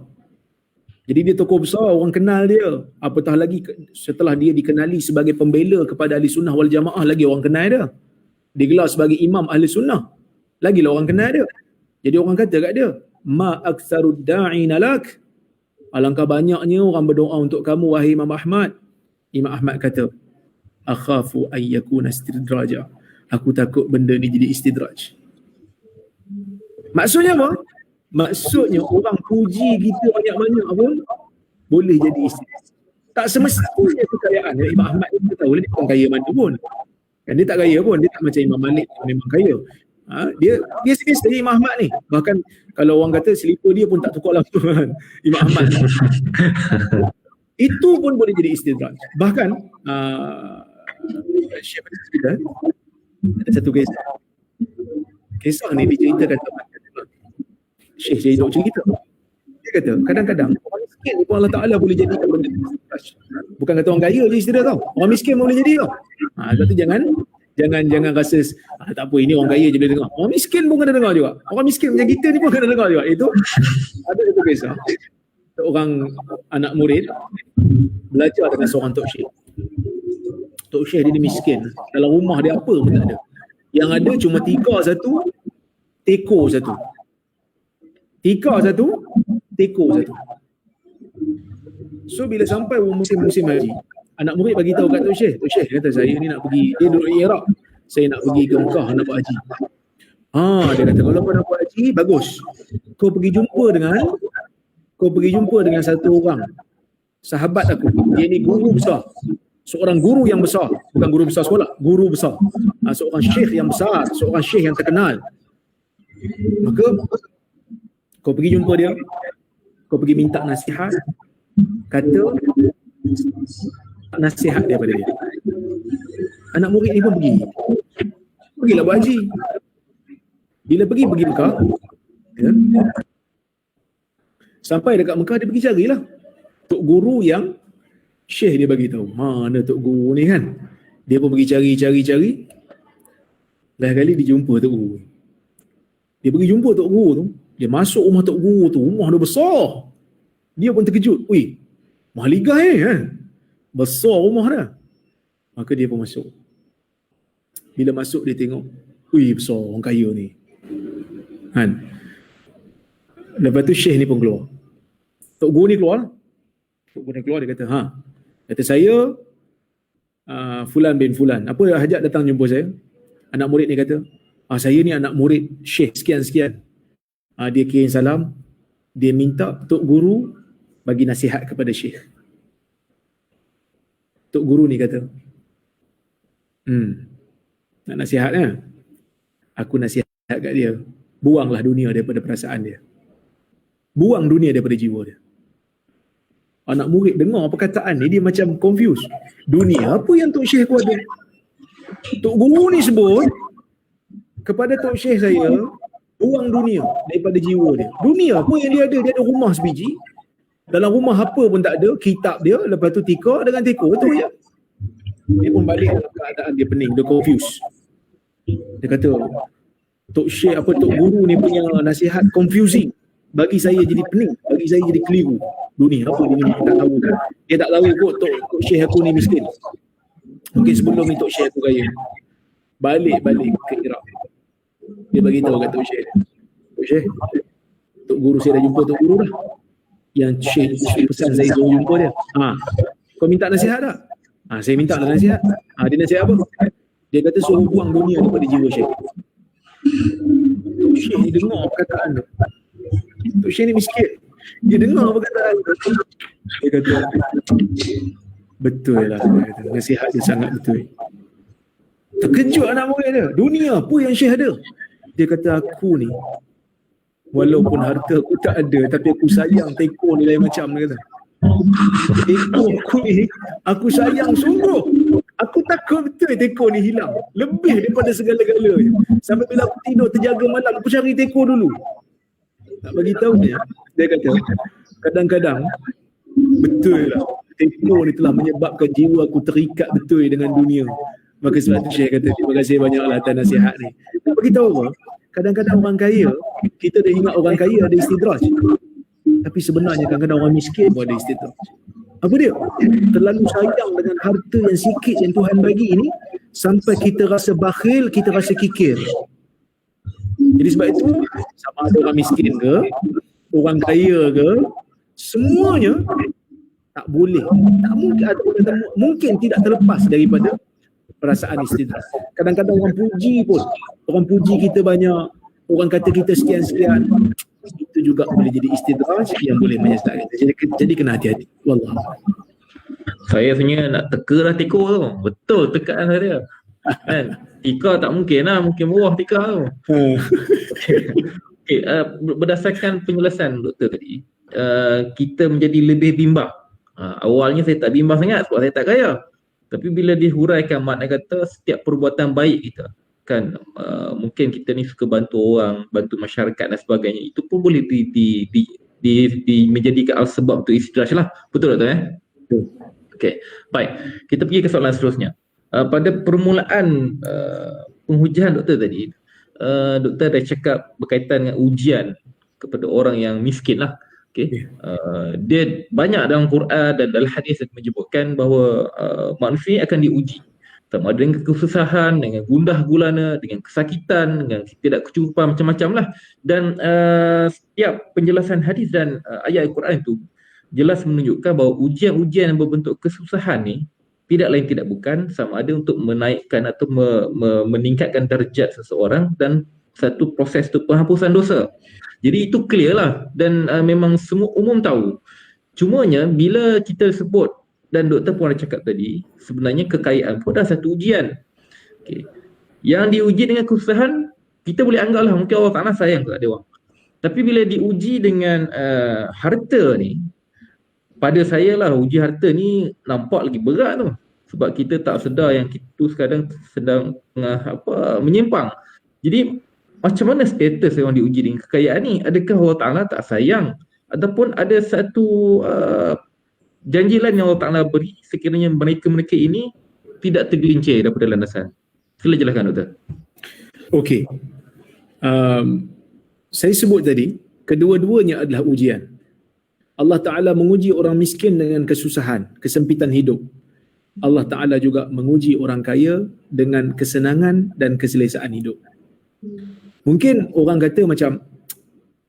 Jadi dia tokoh besar, orang kenal dia. Apatah lagi setelah dia dikenali sebagai pembela kepada ahli sunnah wal jamaah, lagi orang kenal dia. Digelar sebagai imam ahli sunnah, lagi lah orang kenal dia. Jadi orang kata kat dia, ma aktsarud da'ina lak, alangkah banyaknya orang berdoa untuk kamu wahai Imam Ahmad. Imam Ahmad kata, akhafu ay yakuna istidraja, aku takut benda ni jadi istidraj. Maksudnya apa? Maksudnya orang puji kita banyak-banyak pun boleh jadi istidraj. Tak semestinya kekayaan. Imam Ahmad kita tahu dia bukan kaya mana pun. Kan dia tak kaya pun, dia tak macam Imam Malik yang memang kaya. Dia biasa-biasa Imam Ahmad ni. Bahkan kalau orang kata selipar dia pun tak tukar lampu kan. Imam Ahmad. Itu pun boleh jadi istidraj. Bahkan Syekh kita ada satu kisah ni diceritakan teman Syekh Zaidul cerita. Dia kata kadang-kadang orang miskin pun Allah Ta'ala boleh jadikan benda istidraj. Bukan kata orang kaya je istidraj tau, orang miskin pun boleh jadi tau. Lepas tu jangan rasa tak apa, ini orang kaya je boleh dengar, orang miskin pun kena dengar juga. Orang miskin macam kita ni pun kena dengar juga. Itu ada satu kisah, seorang anak murid belajar dengan seorang Tok Syekh. Tok Syekh dia miskin, dalam rumah dia apa pun tak ada. Yang ada cuma tikar satu, teko satu. Tikar satu, teko satu. So bila sampai musim haji, anak murid bagi tahu kat Tok Syekh, Tok Syekh kata saya ni nak pergi, dia duduk di Iraq, saya nak pergi ke Mekah nak buat haji. Dia kata kalau kau nak buat haji, bagus. Kau pergi jumpa dengan satu orang sahabat aku. Dia ni guru besar. Seorang guru yang besar, bukan guru besar sekolah, guru besar. Seorang syekh yang besar, seorang syekh yang terkenal. Maka kau pergi jumpa dia, kau pergi minta nasihat, kata nasihat daripada dia. Anak murid ni pun pergilah buat haji. Bila pergi Mekah, ya, sampai dekat Mekah dia pergi carilah tok guru yang syekh dia bagi tahu. Mana tok guru ni kan? Dia pun pergi cari. Last kali dia jumpa tok guru. Dia pergi jumpa tok guru tu, dia masuk rumah tok guru tu, rumah dia besar. Dia pun terkejut. Ui, mahligai kan? Besar rumah dia. Maka dia pun masuk. Bila masuk dia tengok, ui besar orang kaya ni. Kan? Lepas tu Syekh ni pun keluar. Tok Guru ni keluar. Tok Guru ni keluar, dia kata, kata saya Fulan bin Fulan. Apa hajat datang jumpa saya? Anak murid ni kata, saya ni anak murid Syekh sekian-sekian. Dia kirim salam. Dia minta Tok Guru bagi nasihat kepada Syekh. Tok Guru ni kata, nak nasihat kan? Aku nasihat kat dia, buanglah dunia daripada perasaan dia. Buang dunia daripada jiwa dia. Anak murid dengar perkataan ni, dia macam confused. Dunia apa yang Tok Syekh aku ada? Tok Guru ni sebut kepada Tok Syekh saya, buang dunia daripada jiwa dia. Dunia apa yang dia ada? Dia ada rumah sebiji. Dalam rumah apa pun tak ada, kitab dia, lepas tu tikar dengan teko tu je. Dia pun balik dalam keadaan dia pening, dia confused. Dia kata, Tok Syekh Tok Guru ni punya nasihat confusing. Bagi saya jadi pening, bagi saya jadi keliru. Dunia apa dia ni, tak tahu kan. Dia tak tahu kot Tok Syekh aku ni miskin. Mungkin sebelum ni Tok Syekh aku kaya. Balik ke Iraq. Dia bagi tahu kat Tok Syekh. Tok Syekh, Tok Guru saya dah jumpa Tok Guru dah. Yang Syekh pesan saya suruh jumpa dia. Kau minta nasihat tak? Saya minta lah nasihat. Dia nasihat apa? Dia kata suruh buang dunia daripada jiwa Syekh. Tok Syekh ni dengar perkataan tu. Tok Syekh ni miskin. Dia dengar perkataan tu. Dia kata, betul lah. Dia kata, nasihat dia sangat betul. Terkejut anak murid dia. Dunia apa yang Syekh ada? Dia kata, aku ni walaupun harta aku tak ada, tapi aku sayang teko ni lain macam, dia kata. Teko aku ni, aku sayang sungguh. Aku takut betul teko ni hilang. Lebih daripada segala-galanya. Sampai bila aku tidur terjaga malam, aku cari teko dulu. Tak bagi tahu dia kata, kadang-kadang betul lah, teko ni telah menyebabkan jiwa aku terikat betul dengan dunia. Maka sebab tu Syekh kata, terima kasih banyaklah atas nasihat ni. Tak bagi tahu apa? Kadang-kadang orang kaya, kita dah ingat orang kaya ada istidraj. Tapi sebenarnya kadang-kadang orang miskin pun ada istidraj. Apa dia? Terlalu sayang dengan harta yang sikit yang Tuhan bagi ini, sampai kita rasa bakhil, kita rasa kikir. Jadi sebab itu, sama ada orang miskin ke, orang kaya ke, semuanya tak boleh. Tak mungkin, mungkin tidak terlepas daripada perasaan istidraj. Kadang-kadang orang puji kita banyak, orang kata kita sekian-sekian, itu juga boleh jadi istidraj yang boleh menyesatkan kita. Jadi kena hati-hati. Wallah. Saya sebenarnya nak teka lah teko tu. Betul tekaan saya. Kan? Tika tak mungkin lah, mungkin bawah tika tu. Okay, berdasarkan penjelasan doktor tadi, kita menjadi lebih bimbang. Awalnya saya tak bimbang sangat sebab saya tak kaya. Tapi bila dihuraikan, makna kata setiap perbuatan baik kita, kan, mungkin kita ni suka bantu orang, bantu masyarakat dan sebagainya, itu pun boleh menjadikan sebab untuk istidraj lah. Betul tak? Okey, baik. Kita pergi ke soalan seterusnya. Pada permulaan penghujaan doktor tadi, doktor dah cakap berkaitan dengan ujian kepada orang yang miskin lah. Okay. Dia banyak dalam Quran dan dalam hadis yang menyebutkan bahawa manusia akan diuji, sama ada dengan kesusahan, dengan gundah gulana, dengan kesakitan, dengan tidak kecukupan, macam-macam lah. Dan setiap penjelasan hadis dan ayat Al-Quran itu jelas menunjukkan bahawa ujian-ujian yang berbentuk kesusahan ni tidak lain tidak bukan sama ada untuk menaikkan atau meningkatkan darjat seseorang dan satu proses tu penghapusan dosa. Jadi itu clear lah dan memang semua umum tahu. Cumanya bila kita sebut, dan doktor pun ada cakap tadi, sebenarnya kekayaan pun dah satu ujian. Okay. Yang diuji dengan kesusahan, kita boleh anggaplah mungkin Allah Ta'ala sayang kepada dia orang. Tapi bila diuji dengan harta ni, pada saya lah uji harta ni nampak lagi berat tu. Sebab kita tak sedar yang kita tu sekarang sedang menyimpang. Jadi macam mana status orang diuji dengan kekayaan ni? Adakah Allah Ta'ala tak sayang? Ataupun ada satu janji lain yang Allah Ta'ala beri sekiranya mereka-mereka ini tidak tergelincir daripada landasan? Sila jelaskan doktor. Okey. Saya sebut tadi, kedua-duanya adalah ujian. Allah Ta'ala menguji orang miskin dengan kesusahan, kesempitan hidup. Allah Ta'ala juga menguji orang kaya dengan kesenangan dan keselesaan hidup. Mungkin orang kata macam,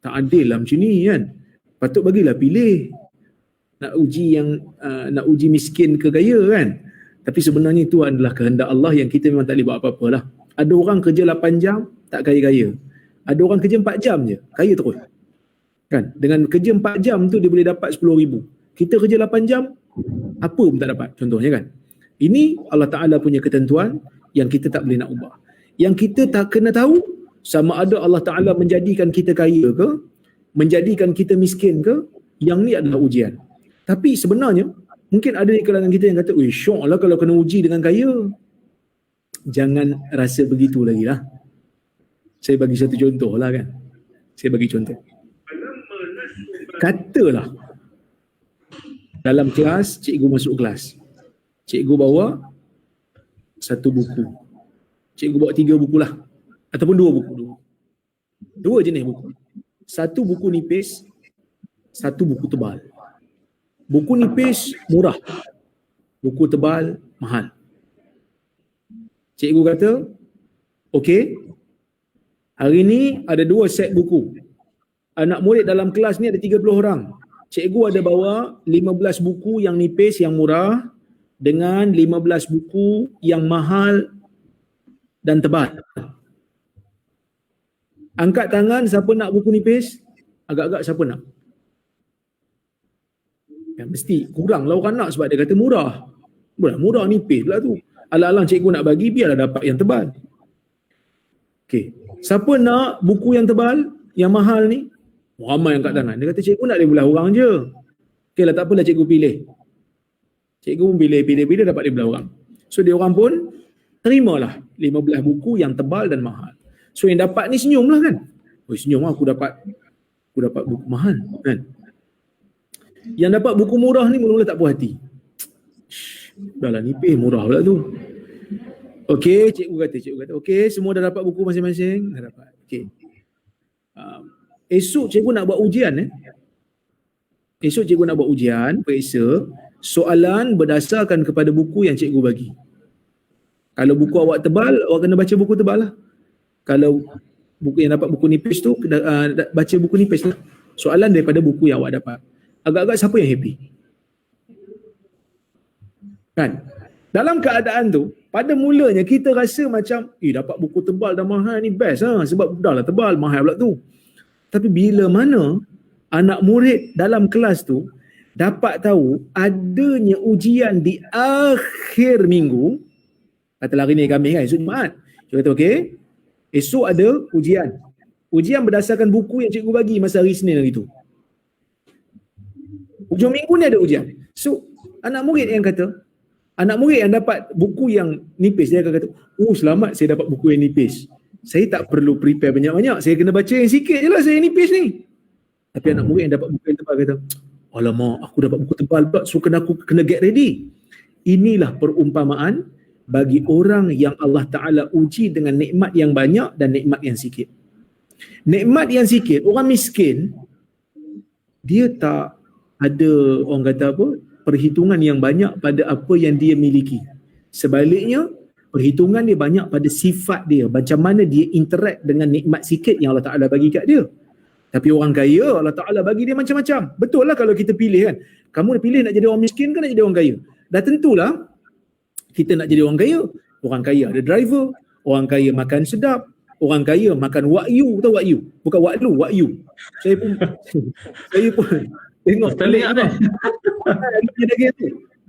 tak adil lah macam ni kan. Patut bagilah pilih. Nak uji miskin ke kaya kan. Tapi sebenarnya itu adalah kehendak Allah yang kita memang tak boleh buat apa-apa lah. Ada orang kerja 8 jam, tak kaya-kaya. Ada orang kerja 4 jam je, kaya terus. Kan? Dengan kerja 4 jam tu dia boleh dapat 10,000. Kita kerja 8 jam, apa pun tak dapat. Contohnya kan. Ini Allah Ta'ala punya ketentuan yang kita tak boleh nak ubah. Yang kita tak kena tahu, sama ada Allah Ta'ala menjadikan kita kaya ke, menjadikan kita miskin ke, yang ni adalah ujian. Tapi sebenarnya, mungkin ada di kalangan kita yang kata, syok lah kalau kena uji dengan kaya. Jangan rasa begitu lagi lah. Saya bagi satu contoh lah kan. Saya bagi contoh. Katalah, dalam kelas, cikgu masuk kelas. Cikgu bawa satu buku. Cikgu bawa 3 buku lah. Ataupun 2 buku. 2 jenis buku. Satu buku nipis, satu buku tebal. Buku nipis murah. Buku tebal mahal. Cikgu kata, okey, hari ni ada 2 set buku. Anak murid dalam kelas ni ada 30 orang. Cikgu ada bawa 15 buku yang nipis, yang murah, dengan 15 buku yang mahal dan tebal. Angkat tangan siapa nak buku nipis? Agak-agak siapa nak? Ya, mesti kurang lah orang nak sebab dia kata murah. Murah nipis pula tu. Alang-alang cikgu nak bagi, biarlah dapat yang tebal. Okey. Siapa nak buku yang tebal, yang mahal ni? Ramai angkat tangan. Dia kata cikgu nak dia belah orang je. Okey lah, tak apalah cikgu pilih. Cikgu pun pilih dapat dia belah orang. So dia orang pun terimalah 15 buku yang tebal dan mahal. So yang dapat ni senyum lah kan. Senyum lah, aku dapat buku mahal kan. Yang dapat buku murah ni mula-mula tak puas hati. Dah lah nipis, murah pula tu. Okey, cikgu kata, okey, semua dah dapat buku masing-masing? Dah dapat. Okey. Esok cikgu nak buat ujian Esok cikgu nak buat ujian, periksa, soalan berdasarkan kepada buku yang cikgu bagi. Kalau buku awak tebal, awak kena baca buku tebal lah. Kalau buku yang dapat buku nipis tu, baca buku nipis lah. Soalan daripada buku yang awak dapat. Agak-agak siapa yang happy? Kan? Dalam keadaan tu, pada mulanya kita rasa macam, dapat buku tebal dan mahal ni best lah. Sebab dah lah tebal, mahal pula tu. Tapi bila mana anak murid dalam kelas tu dapat tahu adanya ujian di akhir minggu, katalah hari ni Khamis kan, esok Jumaat. Dia kata okey, esok ada ujian. Ujian berdasarkan buku yang cikgu bagi masa hari Senin hari tu. Hujung minggu ni ada ujian. So, anak murid yang dapat buku yang nipis, dia akan kata, selamat saya dapat buku yang nipis. Saya tak perlu prepare banyak-banyak. Saya kena baca yang sikit je lah saya nipis ni. Tapi anak murid yang dapat buku yang tebal kata, alamak, aku dapat buku tebal pula, so aku kena get ready. Inilah perumpamaan bagi orang yang Allah Ta'ala uji dengan nikmat yang banyak dan nikmat yang sikit. Nikmat yang sikit, orang miskin, dia tak ada, orang kata apa, perhitungan yang banyak pada apa yang dia miliki. Sebaliknya, perhitungan dia banyak pada sifat dia, macam mana dia interact dengan nikmat sikit yang Allah Ta'ala bagi kat dia. Tapi orang kaya, Allah Ta'ala bagi dia macam-macam. Betul lah kalau kita pilih kan. Kamu nak pilih nak jadi orang miskin ke nak jadi orang kaya? Dah tentulah kita nak jadi orang kaya. Orang kaya ada driver, orang kaya makan sedap, orang kaya makan wagyu. Tahu wagyu? Bukan waklu, wagyu. Saya pun tengok telik apa?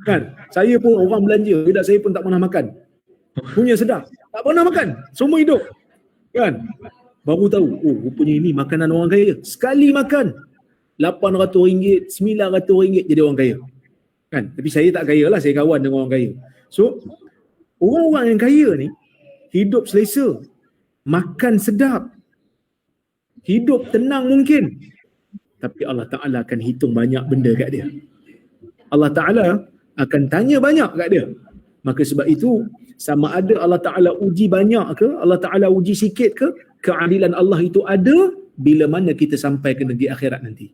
Kan? Saya pun orang belanja, budak saya pun tak pernah makan. Punya sedap. Tak pernah makan. Semua hidup. Kan? Baru tahu, rupanya ini makanan orang kaya. Sekali makan, RM800, RM900 jadi orang kaya. Kan? Tapi saya tak kaya lah, saya kawan dengan orang kaya. So, orang-orang yang kaya ni, hidup selesa, makan sedap, hidup tenang mungkin. Tapi Allah Ta'ala akan hitung banyak benda kat dia. Allah Ta'ala akan tanya banyak kat dia. Maka sebab itu, sama ada Allah Ta'ala uji banyak ke, Allah Ta'ala uji sikit ke, keadilan Allah itu ada bila mana kita sampai ke negeri akhirat nanti.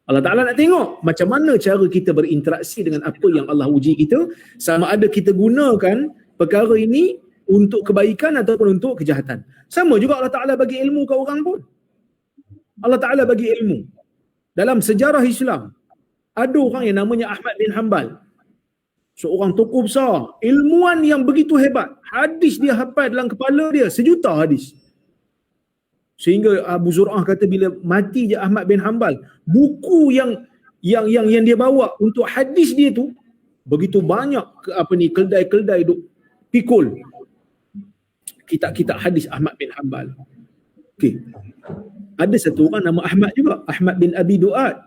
Allah Ta'ala nak tengok macam mana cara kita berinteraksi dengan apa yang Allah uji kita, sama ada kita gunakan perkara ini untuk kebaikan ataupun untuk kejahatan. Sama juga Allah Ta'ala bagi ilmu ke orang pun. Allah Ta'ala bagi ilmu. Dalam sejarah Islam, ada orang yang namanya Ahmad bin Hanbal. Seorang tokoh besar, ilmuwan yang begitu hebat. Hadis dia hafal dalam kepala dia, 1 juta hadis. Sehingga Abu Zur'ah kata bila mati je Ahmad bin Hanbal, buku yang dia bawa untuk hadis dia tu begitu banyak keldai-keldai duk pikul kitab-kitab hadis Ahmad bin Hanbal. Okey. Ada satu orang nama Ahmad juga, Ahmad bin Abi Du'ad.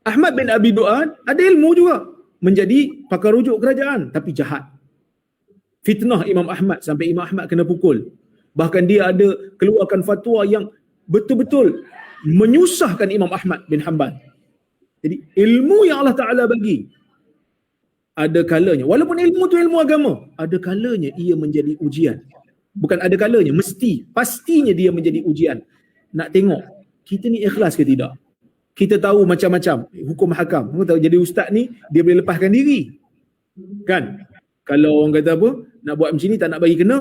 Ahmad bin Abi Du'ad ada ilmu juga, menjadi pakar rujuk kerajaan tapi jahat. Fitnah Imam Ahmad sampai Imam Ahmad kena pukul. Bahkan dia ada keluarkan fatwa yang betul-betul menyusahkan Imam Ahmad bin Hanbal. Jadi ilmu yang Allah Ta'ala bagi, ada kalanya, walaupun ilmu tu ilmu agama, ada kalanya ia menjadi ujian. Bukan ada kalanya, pastinya dia menjadi ujian. Nak tengok kita ni ikhlas ke tidak. Kita tahu macam-macam hukum hakam. Kita tahu jadi ustaz ni dia boleh lepaskan diri. Kan? Kalau orang kata apa, nak buat macam ni tak nak bagi kena,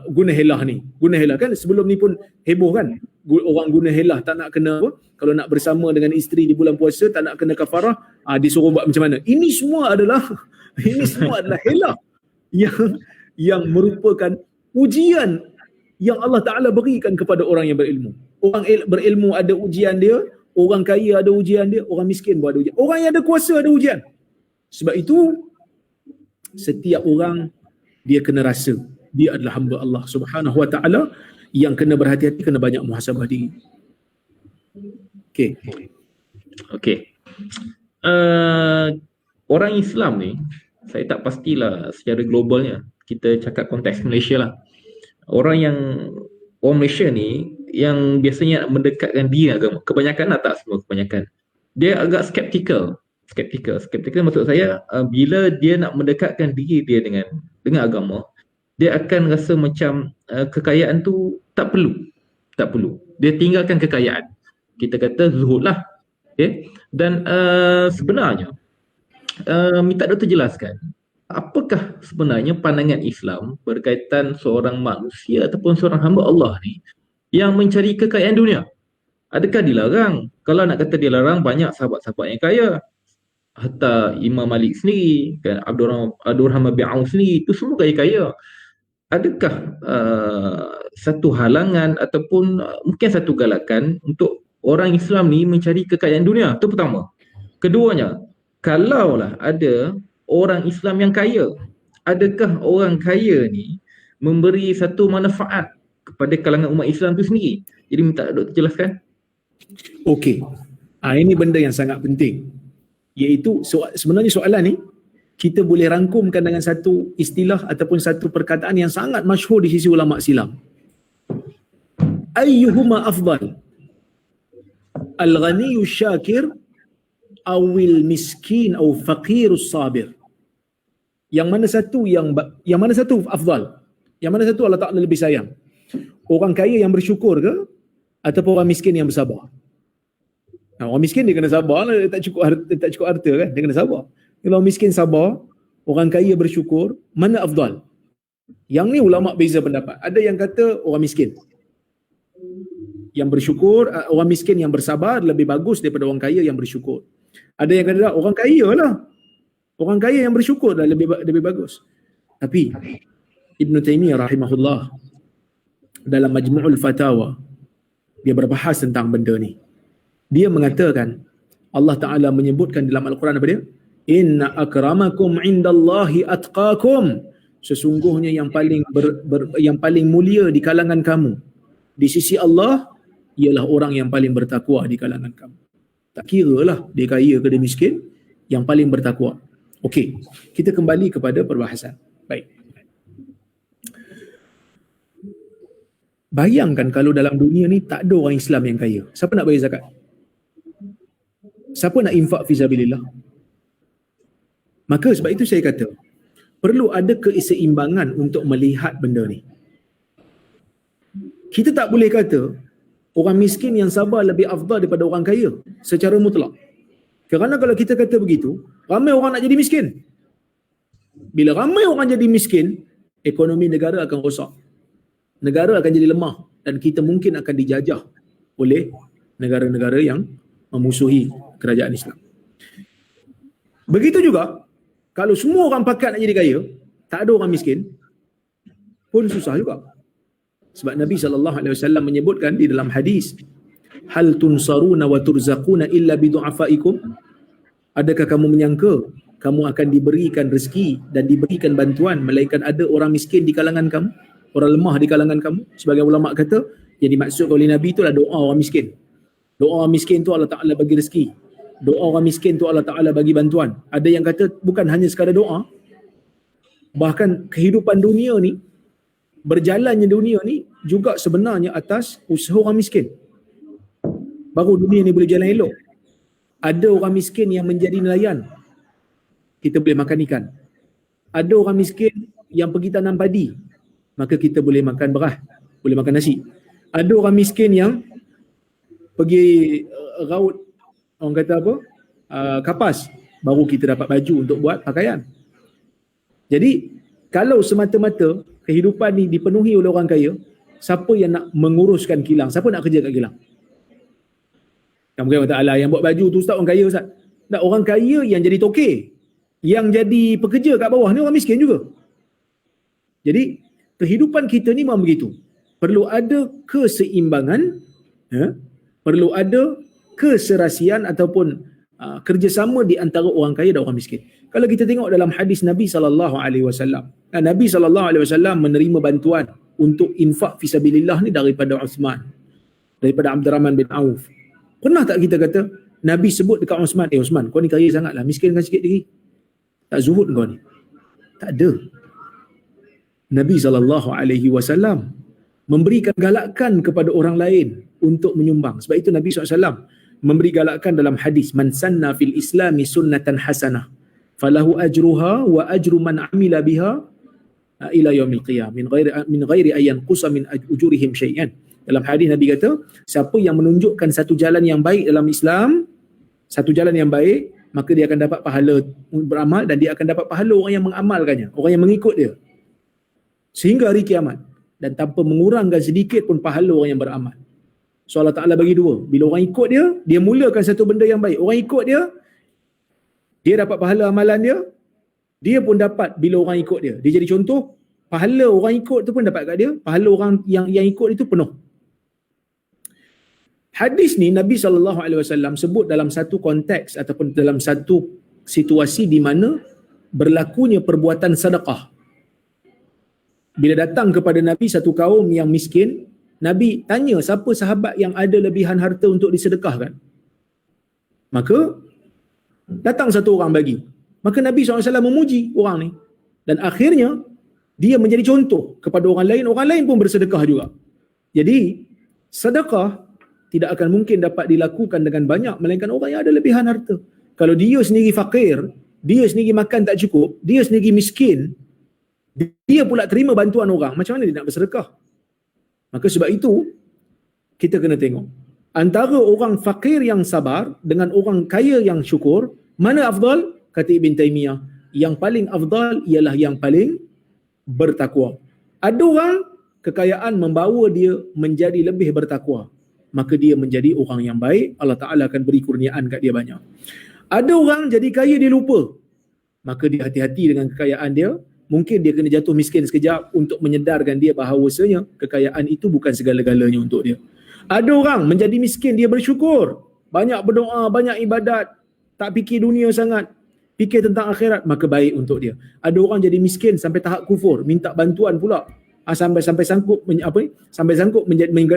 guna helah ni. Guna helah kan, sebelum ni pun heboh kan. Orang guna helah tak nak kena apa, kalau nak bersama dengan isteri di bulan puasa tak nak kena kafarah, disuruh buat macam mana. Ini semua adalah helah yang merupakan ujian yang Allah Ta'ala berikan kepada orang yang berilmu. Orang berilmu ada ujian dia, orang kaya ada ujian dia, orang miskin pun ada ujian. Orang yang ada kuasa ada ujian. Sebab itu setiap orang dia kena rasa dia adalah hamba Allah Subhanahu Wa Ta'ala, yang kena berhati-hati, kena banyak muhasabah diri. Okey. Orang Islam ni, saya tak pastilah secara globalnya. Kita cakap konteks Malaysia lah. Orang Malaysia ni yang biasanya nak mendekatkan dia agama, kebanyakan lah, tak semua, kebanyakan, dia agak skeptikal maksud saya, bila dia nak mendekatkan diri dia dengan agama, dia akan rasa macam kekayaan tu tak perlu, dia tinggalkan kekayaan, kita kata zuhud lah. Okay? Dan sebenarnya minta Dr. jelaskan apakah sebenarnya pandangan Islam berkaitan seorang manusia ataupun seorang hamba Allah ni yang mencari kekayaan dunia. Adakah dilarang? Kalau nak kata dilarang, banyak sahabat-sahabat yang kaya. Hatta Imam Malik sendiri, kan, Abdurrahman bin Auf sendiri, itu semua kaya-kaya. Adakah satu halangan ataupun mungkin satu galakan untuk orang Islam ni mencari kekayaan dunia? Itu pertama. Keduanya, kalaulah ada orang Islam yang kaya, adakah orang kaya ni memberi satu manfaat kepada kalangan umat Islam tu sendiri? Jadi minta Dr. jelaskan. Okey. Ini benda yang sangat penting. Iaitu sebenarnya soalan ni kita boleh rangkumkan dengan satu istilah ataupun satu perkataan yang sangat masyhur di sisi ulama silam. Ayyuhuma afdal? Al-ghaniyyu syakir awil miskin aw faqirus sabir. Yang mana satu afdal? Yang mana satu Allah Ta'ala lebih sayang? Orang kaya yang bersyukur ke ataupun orang miskin yang bersabar? Orang miskin dia kena sabar lah, dia tak cukup harta kan, dia kena sabar. Kalau orang miskin sabar, orang kaya bersyukur, mana afdal? Yang ni ulama beza pendapat. Ada yang kata orang miskin yang bersyukur, orang miskin yang bersabar lebih bagus daripada orang kaya yang bersyukur. Ada yang kata orang kaya lah, orang kaya yang bersyukur dah lebih bagus. Tapi Ibn Taymiyah rahimahullah dalam Majmu'ul Fatawa dia berbahas tentang benda ni. Dia mengatakan, Allah Ta'ala menyebutkan dalam Al-Quran apa dia? Inna akramakum indallahi atqakum. Sesungguhnya yang paling mulia di kalangan kamu di sisi Allah ialah orang yang paling bertakwa di kalangan kamu. Tak kira lah dia kaya ke dia miskin, yang paling bertakwa. Okey, kita kembali kepada perbahasan. Baik. Bayangkan kalau dalam dunia ni tak ada orang Islam yang kaya. Siapa nak bayar zakat? Siapa nak infak fisabilillah? Maka sebab itu saya kata, perlu ada keseimbangan untuk melihat benda ni. Kita tak boleh kata orang miskin yang sabar lebih afdal daripada orang kaya secara mutlak. Kerana kalau kita kata begitu, ramai orang nak jadi miskin. Bila ramai orang jadi miskin, ekonomi negara akan rosak. Negara akan jadi lemah dan kita mungkin akan dijajah oleh negara-negara yang memusuhi kerajaan Islam. Begitu juga, kalau semua orang pakat nak jadi kaya, tak ada orang miskin, pun susah juga. Sebab Nabi SAW menyebutkan di dalam hadis, hal tunsaruna wa turzaquna illa bidu'afaikum? Adakah kamu menyangka kamu akan diberikan rezeki dan diberikan bantuan melainkan ada orang miskin di kalangan kamu, orang lemah di kalangan kamu? Sebagai ulama kata, yang dimaksud oleh Nabi itulah doa orang miskin. Doa orang miskin tu Allah Ta'ala bagi rezeki. Doa orang miskin tu Allah Ta'ala bagi bantuan. Ada yang kata bukan hanya sekadar doa, bahkan kehidupan dunia ni, berjalannya dunia ni juga sebenarnya atas usaha orang miskin. Baru dunia ni boleh jalan elok. Ada orang miskin yang menjadi nelayan, kita boleh makan ikan. Ada orang miskin yang pergi tanam padi, maka kita boleh makan beras, boleh makan nasi. Ada orang miskin yang pergi raut, orang kata apa, kapas, baru kita dapat baju untuk buat pakaian. Jadi kalau semata-mata kehidupan ni dipenuhi oleh orang kaya, siapa yang nak menguruskan kilang? Siapa nak kerja kat kilang? Yang mungkin kata, alah yang buat baju tu ustaz orang kaya ustaz. Tak, orang kaya yang jadi tokek, yang jadi pekerja kat bawah ni orang miskin juga. Jadi kehidupan kita ni memang begitu. Perlu ada keseimbangan, perlu ada keserasian ataupun kerjasama di antara orang kaya dan orang miskin. Kalau kita tengok dalam hadis Nabi SAW, Nabi SAW menerima bantuan untuk infak fisabilillah ni daripada Uthman, daripada Abdurrahman bin Auf. Pernah tak kita kata Nabi sebut dekat Uthman, Uthman kau ni kaya sangat lah, miskinkan sikit lagi, tak zuhud kau ni? Tak ada. Nabi SAW memberikan galakan kepada orang lain untuk menyumbang. Sebab itu Nabi SAW memberi galakan dalam hadis, man sanna fil islami sunnatan hasanah falahu ajruha wa ajru man amila biha ila yaumil qiyam min ghairi ayyan qusa min ujurihim syai'an. Dalam hadis Nabi kata, siapa yang menunjukkan satu jalan yang baik dalam Islam, satu jalan yang baik, maka dia akan dapat pahala beramal dan dia akan dapat pahala orang yang mengamalkannya, orang yang mengikut dia sehingga hari kiamat, dan tanpa mengurangkan sedikit pun pahala orang yang beramal. So Allah Ta'ala bagi dua. Bila orang ikut dia, dia mulakan satu benda yang baik. Orang ikut dia, dia dapat pahala amalan dia, dia pun dapat bila orang ikut dia. Dia jadi contoh, pahala orang ikut tu pun dapat kat dia, pahala orang yang ikut itu penuh. Hadis ni Nabi SAW sebut dalam satu konteks ataupun dalam satu situasi di mana berlakunya perbuatan sedekah. Bila datang kepada Nabi satu kaum yang miskin, Nabi tanya siapa sahabat yang ada lebihan harta untuk disedekahkan. Maka datang satu orang bagi. Maka Nabi SAW memuji orang ni. Dan akhirnya dia menjadi contoh kepada orang lain pun bersedekah juga. Jadi sedekah tidak akan mungkin dapat dilakukan dengan banyak melainkan orang yang ada lebihan harta. Kalau dia sendiri fakir, dia sendiri makan tak cukup, dia sendiri miskin, dia pula terima bantuan orang, macam mana dia nak bersedekah? Maka sebab itu kita kena tengok antara orang fakir yang sabar dengan orang kaya yang syukur, mana afdal? Kata Ibn Taymiyah, yang paling afdal ialah yang paling bertakwa. Ada orang kekayaan membawa dia menjadi lebih bertakwa, maka dia menjadi orang yang baik, Allah Ta'ala akan beri kurniaan kat dia banyak. Ada orang jadi kaya dia lupa, maka dia hati-hati dengan kekayaan dia. Mungkin dia kena jatuh miskin sekejap untuk menyedarkan dia bahawasanya kekayaan itu bukan segala-galanya untuk dia. Ada orang menjadi miskin, dia bersyukur, banyak berdoa, banyak ibadat, tak fikir dunia sangat, fikir tentang akhirat, maka baik untuk dia. Ada orang jadi miskin sampai tahap kufur, minta bantuan pula, sampai sanggup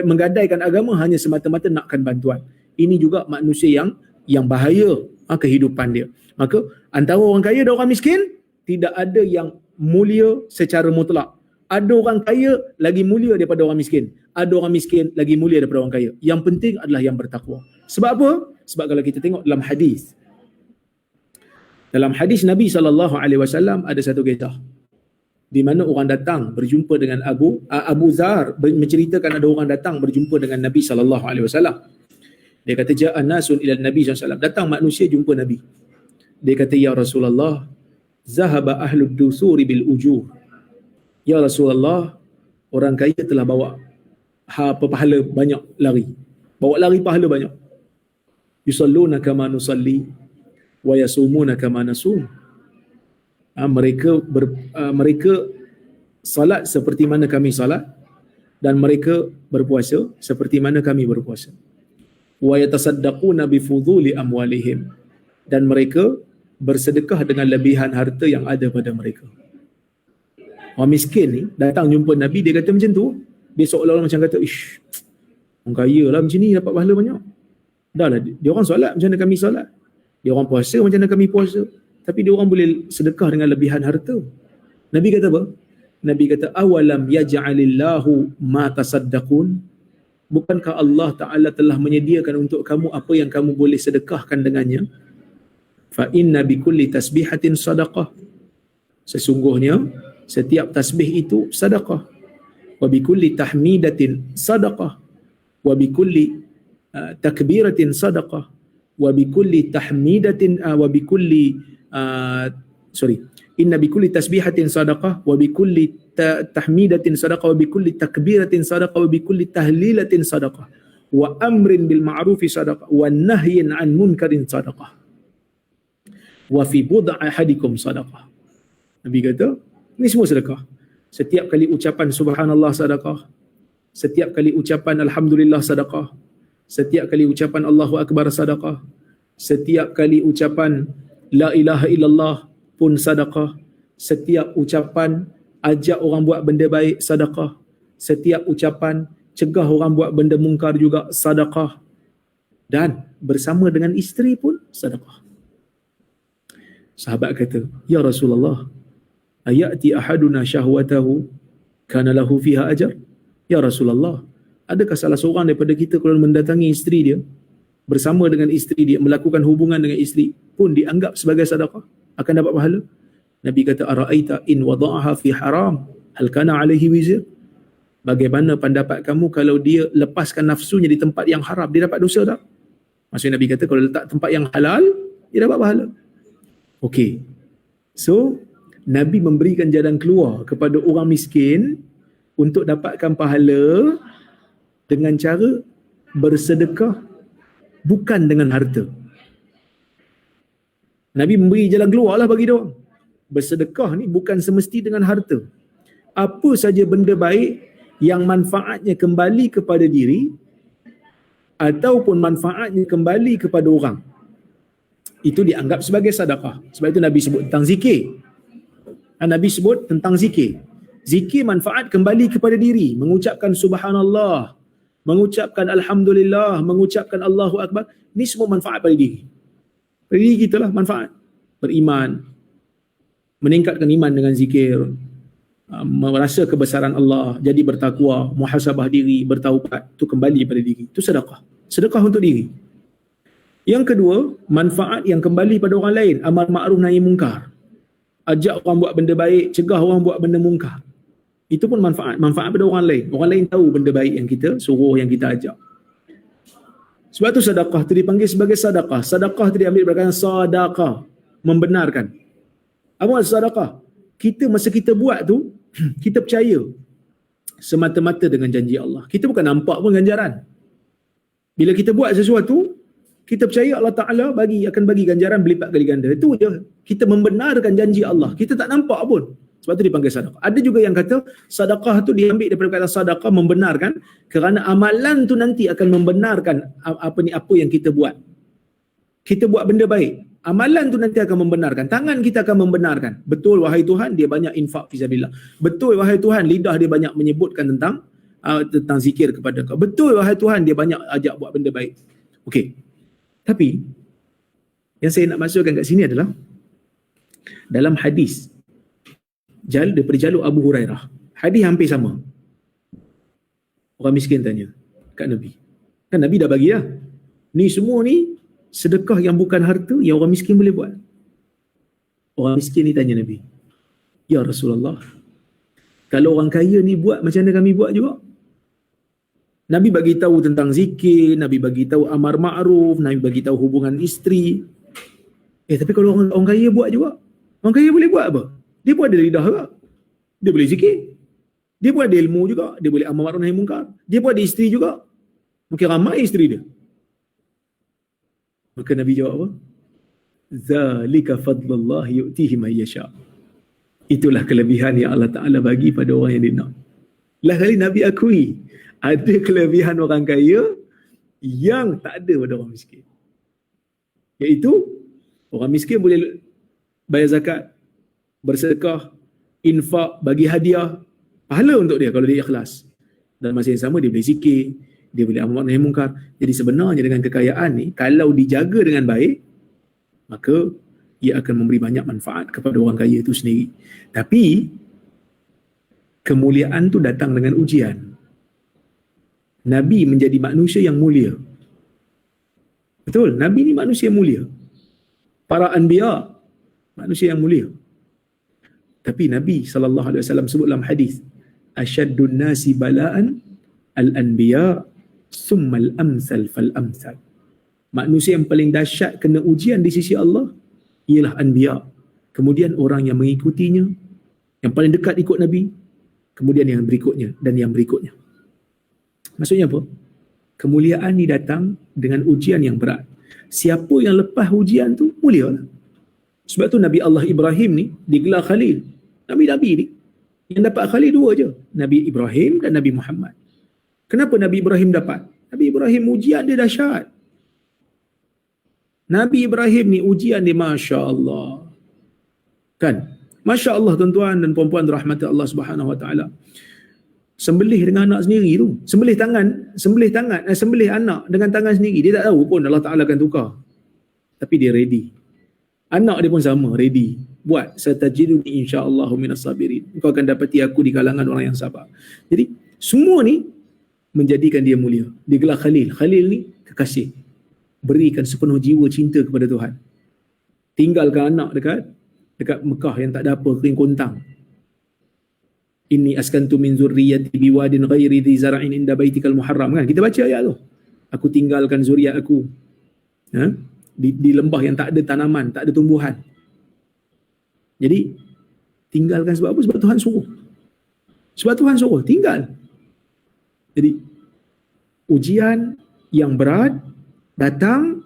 menggadaikan agama hanya semata-mata nakkan bantuan. Ini juga manusia yang bahaya kehidupan dia. Maka antara orang kaya dan orang miskin tidak ada yang mulia secara mutlak. Ada orang kaya lagi mulia daripada orang miskin, ada orang miskin lagi mulia daripada orang kaya. Yang penting adalah yang bertakwa. Sebab apa? Sebab kalau kita tengok dalam hadis Nabi SAW ada satu kisah. di mana orang datang berjumpa dengan Abu Zar menceritakan ada orang datang berjumpa dengan Nabi sallallahu alaihi wasallam. Dia kata ja'an nasun ila Nabi sallallahu alaihi wasallam, datang manusia jumpa Nabi. Dia kata ya Rasulullah, zahaba ahlud dusuri bil ujur. Ya Rasulullah, orang kaya telah bawa pahala banyak lari. Bawa lari pahala banyak. Yusalluna kama nusalli wa yasumuna kama nasum. Mereka salat seperti mana kami salat, dan mereka berpuasa seperti mana kami berpuasa. Wa yatasaddaquna bi fuduli amwalihim, dan mereka bersedekah dengan lebihan harta yang ada pada mereka. Orang miskin ni datang jumpa Nabi, dia kata macam tu, dia seolah-olah macam kata, ish, orang kaya lah macam ni dapat pahala banyak. Dah lah, dia orang solat macam mana kami solat, dia orang puasa macam mana kami puasa, tapi dia orang boleh sedekah dengan lebihan harta. Nabi kata apa? Nabi kata, awalam yaj'alillahu ma tasaddaqun, bukankah Allah Ta'ala telah menyediakan untuk kamu apa yang kamu boleh sedekahkan dengannya? Fa inna bikulli tasbihatin sadaqah, sesungguhnya setiap tasbih itu sedekah. Wa bikulli tahmidatin sadaqah, wa bikulli takbiratin sadaqah, wa bikulli tahmidatin wa bikulli inna bikulli tasbihatin sadaqah, wa bikulli tahmidatin sadaqah, wa bikulli takbiratin sadaqah, wa bikulli tahlilatin sadaqah, wa amrin bil ma'rufi sadaqah, wa nahyin an munkarin sadaqah, wa fi bud'a ahadikum sadaqah. Nabi kata, ini semua sedekah. Setiap kali ucapan subhanallah sedekah, setiap kali ucapan alhamdulillah sedekah, setiap kali ucapan Allahu akbar sedekah, setiap kali ucapan la ilaha illallah pun sedekah, setiap ucapan ajak orang buat benda baik sedekah, setiap ucapan cegah orang buat benda mungkar juga sedekah, dan bersama dengan isteri pun sedekah. Sahabat kata, ya Rasulullah, ayati ahaduna syahwatahu kana lahu fiha ajar? Ya Rasulullah, adakah salah seorang daripada kita kalau mendatangi isteri dia, bersama dengan isteri dia, melakukan hubungan dengan isteri pun dianggap sebagai sedekah, akan dapat pahala? Nabi kata, ara'aita in wada'aha fi haram hal kana alaihi wizr? Bagaimana pendapat kamu kalau dia lepaskan nafsunya di tempat yang haram, dia dapat dosa tak? Maksudnya Nabi kata kalau letak tempat yang halal, dia dapat pahala. Okey. So Nabi memberikan jalan keluar kepada orang miskin untuk dapatkan pahala dengan cara bersedekah bukan dengan harta. Nabi memberi jalan keluar lah bagi dia orang. Bersedekah ni bukan semesti dengan harta. Apa saja benda baik yang manfaatnya kembali kepada diri ataupun manfaatnya kembali kepada orang, itu dianggap sebagai sedekah. Sebab itu Nabi sebut tentang zikir. Nabi sebut tentang zikir. Zikir manfaat kembali kepada diri. Mengucapkan subhanallah, mengucapkan alhamdulillah, mengucapkan Allahu akbar. Ni semua manfaat pada diri. Pada diri kita lah manfaat. Beriman, meningkatkan iman dengan zikir, merasa kebesaran Allah, jadi bertakwa, muhasabah diri, bertaubat, itu kembali pada diri. Itu sedekah. Sedekah untuk diri. Yang kedua, manfaat yang kembali pada orang lain, amal ma'ruf nahi mungkar. Ajak orang buat benda baik, cegah orang buat benda mungkar. Itu pun manfaat pada orang lain. Orang lain tahu benda baik yang kita suruh, yang kita ajak. Sebab tu sedekah tu dipanggil sebagai sedekah. Sedekah tu diambil daripada sadaqah, membenarkan. Apa maksud sedekah? Kita masa kita buat tu, kita percaya semata-mata dengan janji Allah. Kita bukan nampak pun ganjaran. Bila kita buat sesuatu, kita percaya Allah Ta'ala akan bagi ganjaran berlipat kali ganda. Itu je. Kita membenarkan janji Allah. Kita tak nampak pun. Sebab tu dipanggil sedekah. Ada juga yang kata sedekah tu diambil daripada kata sedekah, membenarkan, kerana amalan tu nanti akan membenarkan apa yang kita buat. Kita buat benda baik, amalan tu nanti akan membenarkan. Tangan kita akan membenarkan. Betul wahai Tuhan, dia banyak infak fisabilillah. Betul wahai Tuhan, lidah dia banyak menyebutkan tentang zikir kepada kau. Betul wahai Tuhan, dia banyak ajak buat benda baik. Okey. Tapi yang saya nak masukkan kat sini adalah dalam hadis daripada jalur Abu Hurairah. Hadis hampir sama. Orang miskin tanya kat Nabi. Kan Nabi dah bagi dah. Ni semua ni sedekah yang bukan harta yang orang miskin boleh buat. Orang miskin ni tanya Nabi, ya Rasulullah, Kalau orang kaya ni buat macam mana kami buat juga. Nabi bagi tahu tentang zikir, Nabi bagi tahu amar ma'ruf, Nabi bagi tahu hubungan isteri. Tapi kalau orang kaya buat juga, orang kaya boleh buat apa? Dia pun ada lidah juga. Dia boleh zikir. Dia pun ada ilmu juga. Dia boleh amar ma'ruf nahi munkar. Dia pun ada isteri juga. Mungkin ramai isteri dia. Maka Nabi jawab apa? Zalika fadlullah yu'tihi man yasha. Itulah kelebihan yang Allah Ta'ala bagi pada orang yang dia nak. Lah kali Nabi akui ada kelebihan orang kaya yang tak ada pada orang miskin. Iaitu orang miskin boleh bayar zakat, bersedekah, infak, bagi hadiah, pahala untuk dia kalau dia ikhlas. Dan masa yang sama dia boleh zikir, dia boleh amar nahi munkar. Jadi sebenarnya dengan kekayaan ni, kalau dijaga dengan baik, maka ia akan memberi banyak manfaat kepada orang kaya itu sendiri. Tapi kemuliaan tu datang dengan ujian. Nabi menjadi manusia yang mulia. Betul, Nabi ni manusia yang mulia. Para anbiya manusia yang mulia. Tapi Nabi SAW sebut dalam hadis, asyaddun nasi bala'an al-anbiya summal amsal fal amsal. Manusia yang paling dahsyat kena ujian di sisi Allah ialah anbiya. Kemudian orang yang mengikutinya, yang paling dekat ikut Nabi, kemudian yang berikutnya dan yang berikutnya. Maksudnya apa? Kemuliaan ni datang dengan ujian yang berat. Siapa yang lepas ujian tu, mulia lah. Sebab tu Nabi Allah Ibrahim ni digelar Khalil. Nabi-Nabi ni yang dapat Khalil dua je. Nabi Ibrahim dan Nabi Muhammad. Kenapa Nabi Ibrahim dapat? Nabi Ibrahim ujian dia dahsyat. Nabi Ibrahim ni ujian dia Masya Allah. Kan? Masya Allah tuan-tuan dan puan-puan rahmati Allah Subhanahu Wa Taala. Sembelih dengan anak sendiri tu. Sembelih anak dengan tangan sendiri. Dia tak tahu pun Allah Ta'ala akan tukar. Tapi dia ready. Anak dia pun sama, ready. Buat. Satajiduni insya'Allahu minas sabirin. Kau akan dapati aku di kalangan orang yang sabar. Jadi, semua ni menjadikan dia mulia. Dia gelar Khalil. Khalil ni kekasih. Berikan sepenuh jiwa cinta kepada Tuhan. Tinggalkan anak dekat Mekah yang tak ada apa, kering kontang. Inni askantu min zurriyyati biwadin ghairi dhi zara'in inda baitikal muharram, kan? Kita baca ayat tu. Aku tinggalkan zuriat aku di lembah yang tak ada tanaman, tak ada tumbuhan. Jadi tinggalkan sebab apa? Sebab Tuhan suruh. Sebab Tuhan suruh, tinggal. Jadi ujian yang berat datang,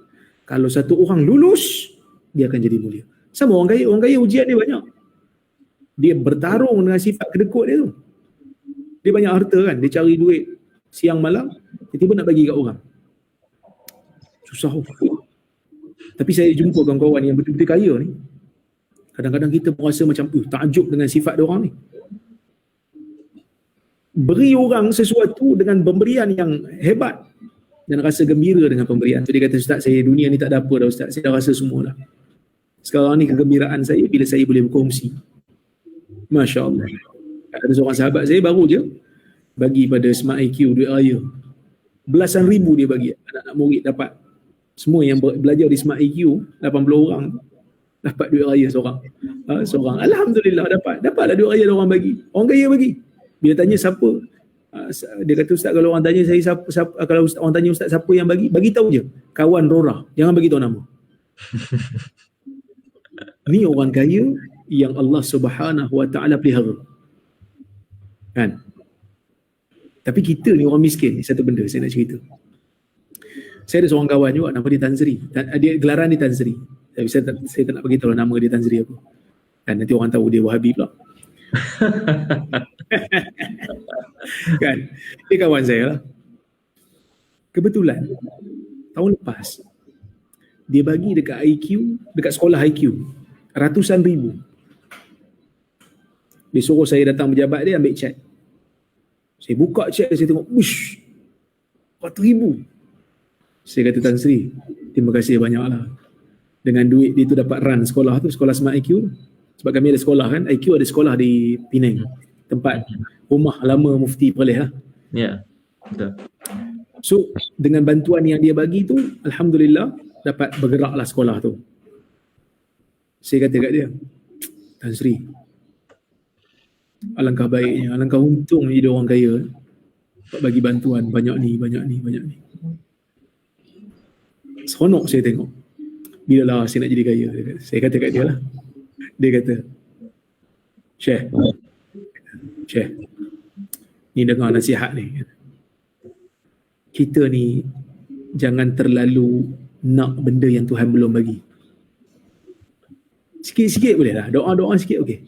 kalau satu orang lulus, dia akan jadi mulia. Sama orang kaya ujian dia banyak. Dia bertarung dengan sifat kedekut dia tu. Dia banyak harta kan, dia cari duit siang malam, tiba-tiba nak bagi kat orang. Susah. Tapi saya jumpa kawan-kawan yang betul-betul kaya ni, kadang-kadang kita merasa macam takjub dengan sifat dia orang ni. Beri orang sesuatu dengan pemberian yang hebat dan rasa gembira dengan pemberian tu. Dia kata, Ustaz, saya dunia ni tak ada apa dah Ustaz, saya dah rasa semua dah. Sekarang ni kegembiraan saya bila saya boleh berkongsi. Masya Allah. Ada seorang sahabat saya baru je bagi pada Smart IQ duit raya. Belasan ribu dia bagi. Anak-anak murid dapat. Semua yang belajar di Smart IQ, 80 orang dapat duit raya seorang. Seorang. Alhamdulillah dapat. Dapatlah duit raya orang bagi. Orang kaya bagi. Bila tanya siapa, dia kata, Ustaz, kalau orang tanya saya siapa, kalau orang tanya Ustaz siapa yang bagi tahu je. Kawan Rora. Jangan bagi tahu nama. Ni orang kaya yang Allah Subhanahu Wa Taala pelihara. Kan? Tapi kita ni orang miskin, satu benda saya nak cerita. Saya ada seorang kawan juga, nama dia Tan Sri. Dia gelaran dia Tan Sri. Tapi saya tak nak bagi tahu nama dia Tan Sri apa. Dan nanti orang tahu dia Wahabi pula. Kan? Dia kawan saya lah. Kebetulan tahun lepas dia bagi dekat IQ, dekat sekolah IQ, ratusan ribu. Dia suruh saya datang pejabat dia ambil cek. Saya buka cek, saya tengok, ush, 4,000. Saya kata, Tan Sri, terima kasih banyaklah. Dengan duit dia tu dapat run sekolah tu, sekolah Smart IQ. Sebab kami ada sekolah kan, IQ ada sekolah di Penang. Tempat rumah lama Mufti Perlis lah. Ya, betul. So, dengan bantuan yang dia bagi tu, Alhamdulillah, dapat bergeraklah sekolah tu. Saya kata kat dia, Tan Sri, Alangkah baiknya, alangkah untung jadi orang kaya. Dapat bagi bantuan banyak ni. Seronok saya tengok. Bila lah saya nak jadi kaya. Saya kata kat dia lah. Dia kata, Syekh, ni dengar nasihat ni. Kita ni jangan terlalu nak benda yang Tuhan belum bagi. Sikit-sikit boleh lah. Doa-doa sikit okey.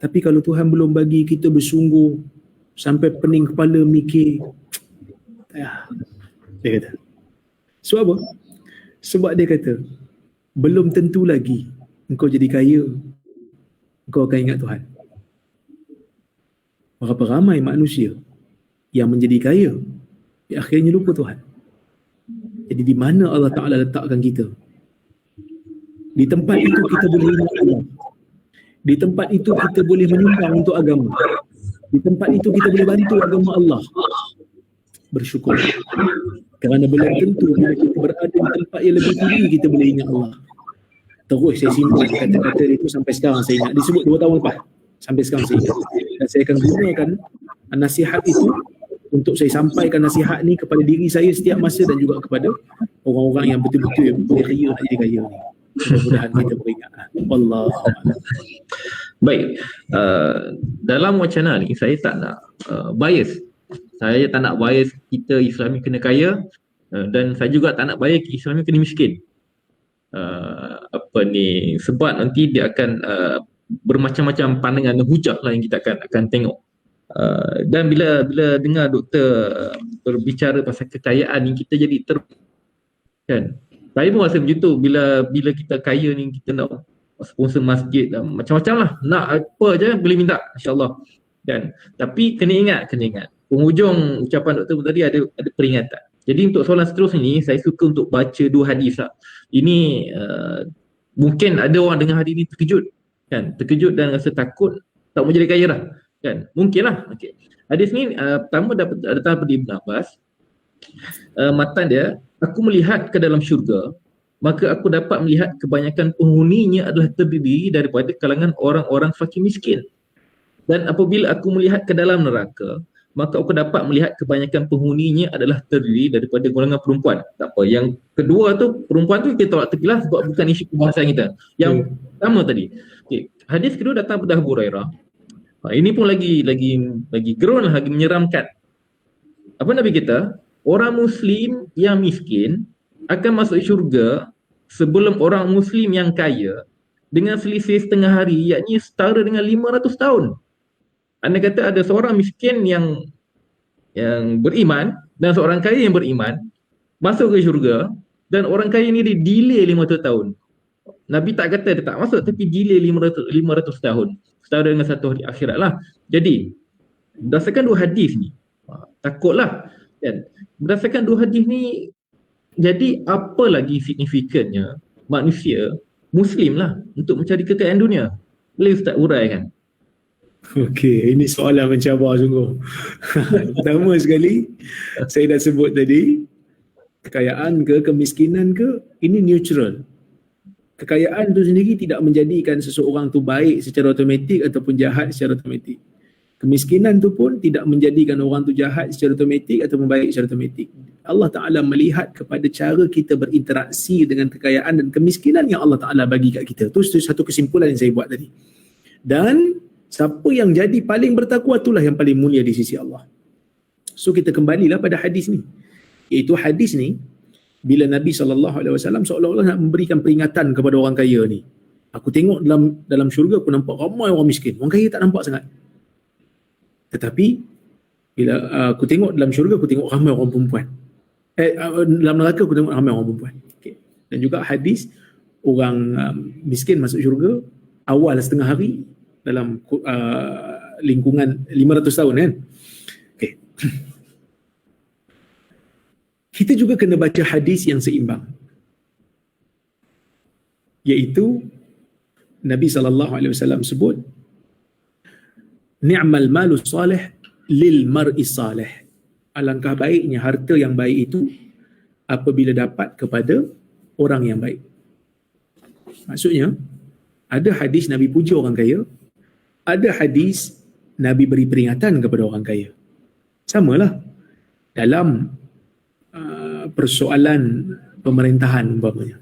Tapi kalau Tuhan belum bagi, kita bersungguh sampai pening kepala mikir. Dia kata. Sebab apa? Sebab dia kata, belum tentu lagi engkau jadi kaya, engkau akan ingat Tuhan. Berapa ramai manusia yang menjadi kaya, di akhirnya lupa Tuhan. Jadi di mana Allah Ta'ala letakkan kita? Di tempat itu kita boleh ingat Allah. Di tempat itu kita boleh menyumbang untuk agama. Di tempat itu kita boleh bantu agama Allah. Bersyukur. Kerana belum tentu bila kita berada di tempat yang lebih tinggi kita boleh ingat Allah. Terus saya simpan kata-kata itu sampai sekarang saya ingat. Disebut 2 tahun lepas. Sampai sekarang saya ingat. Dan saya akan gunakan nasihat itu untuk saya sampaikan nasihat ni kepada diri saya setiap masa dan juga kepada orang-orang yang betul-betul yang boleh kaya nak jadi kaya ni. Mudah-mudahan kita beringat. Wallah. Baik, dalam wacana ni saya tak nak bias. Saya tak nak bias kita Islami kena kaya, dan saya juga tak nak bias Islami kena miskin. Sebab nanti dia akan bermacam-macam pandangan dan hujah lah yang kita akan tengok. Dan bila dengar doktor berbicara pasal kekayaan ni, kita jadi kan. Saya pun rasa macam tu, bila kita kaya ni, kita nak sponsor masjid, macam-macam lah, nak apa je boleh minta, insyaAllah. Dan tapi kena ingat penghujung ucapan doktor tadi ada peringatan. Jadi untuk soalan seterusnya ni, saya suka untuk baca 2 hadis lah. Ini mungkin ada orang dengar hadis ni terkejut dan rasa takut tak mau jadi kaya lah, kan? Mungkin lah. Okay. Hadis ni pertama datang daripada Ibn Abbas. Matan dia, aku melihat ke dalam syurga, maka aku dapat melihat kebanyakan penghuninya adalah terdiri daripada kalangan orang-orang fakir miskin. Dan apabila aku melihat ke dalam neraka, maka aku dapat melihat kebanyakan penghuninya adalah terdiri daripada golongan perempuan. Tak apa, yang kedua tu, perempuan tu kita tolak tepilah sebab bukan isu pembahasan kita. Yang pertama tadi. Okay. Hadis kedua datang daripada Abu Hurairah. Ini pun lagi gerun, lagi menyeramkan. Apa Nabi kita? Orang Muslim yang miskin akan masuk syurga sebelum orang Muslim yang kaya dengan selisih setengah hari, yakni setara dengan 500 tahun. Anda kata ada seorang miskin yang beriman dan seorang kaya yang beriman masuk ke syurga, dan orang kaya ni dia delay 500 tahun. Nabi tak kata dia tak masuk, tapi delay 500 tahun. Setara dengan satu hari akhirat lah. Jadi, berdasarkan 2 hadis ni, takutlah. Dan berdasarkan 2 hadis ni, jadi apa lagi signifikannya manusia Muslim lah untuk mencari kekayaan dunia? Boleh Ustaz uraikan? Okey, ini soalan mencabar sungguh. Pertama sekali, saya dah sebut tadi, kekayaan ke kemiskinan ke, ini neutral. Kekayaan tu sendiri tidak menjadikan seseorang tu baik secara automatik ataupun jahat secara automatik. Kemiskinan tu pun tidak menjadikan orang tu jahat secara automatik ataupun baik secara automatik. Allah Ta'ala melihat kepada cara kita berinteraksi dengan kekayaan dan kemiskinan yang Allah Ta'ala bagi kat kita. Itu satu kesimpulan yang saya buat tadi. Dan siapa yang jadi paling bertakwa, itulah yang paling mulia di sisi Allah. So kita kembalilah pada hadis ni. Iaitu hadis ni, bila Nabi SAW seolah-olah nak memberikan peringatan kepada orang kaya ni. Aku tengok dalam syurga, aku nampak ramai orang miskin. Orang kaya tak nampak sangat. Tetapi bila aku tengok dalam syurga, aku tengok ramai orang perempuan. Dalam neraka aku tengok ramai orang perempuan. Okay. Dan juga hadis orang miskin masuk syurga awal setengah hari dalam lingkungan 500 tahun kan. Okay. Kita juga kena baca hadis yang seimbang. Iaitu Nabi SAW sebut, ni'mal malu salih lil mar'i salih. Alangkah baiknya harta yang baik itu apabila dapat kepada orang yang baik. Maksudnya, ada hadis Nabi puja orang kaya, ada hadis Nabi beri peringatan kepada orang kaya. Samalah dalam persoalan pemerintahan umpamanya.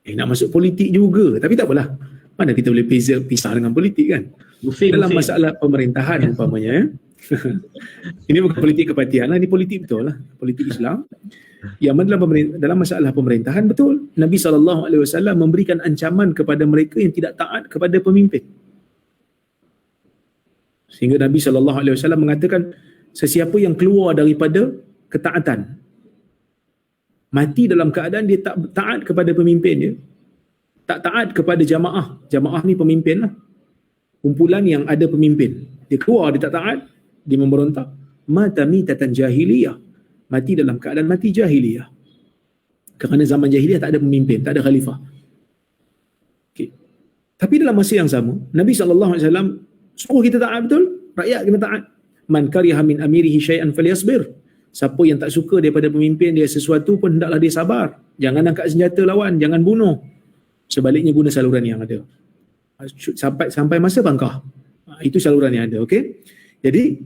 Nak masuk politik juga, tapi tak apalah. Mana kita boleh pisah dengan politik kan? Dalam masalah pemerintahan umpamanya. Ini bukan politik kepatihan lah, ini politik betul lah. Politik Islam. Yang mana dalam masalah pemerintahan betul, Nabi SAW memberikan ancaman kepada mereka yang tidak taat kepada pemimpin. Sehingga Nabi SAW mengatakan, sesiapa yang keluar daripada ketaatan, mati dalam keadaan dia tak taat kepada pemimpin dia, tak taat kepada jamaah. Jamaah ni pemimpin lah. Kumpulan yang ada pemimpin. Dia keluar, dia tak taat, dia memberontak. Mata mitatan jahiliyah. Mati dalam keadaan mati jahiliyah. Kerana zaman jahiliyah tak ada pemimpin, tak ada khalifah. Okay. Tapi dalam masa yang sama, Nabi SAW suruh kita taat betul, rakyat kena taat. Man kariha min amirihi syai'an falyasbir. Siapa yang tak suka daripada pemimpin dia sesuatu pun hendaklah dia sabar. Jangan angkat senjata lawan, jangan bunuh. Sebaliknya guna saluran yang ada. Sampai masa bangkah. Itu saluran yang ada, okey? Jadi,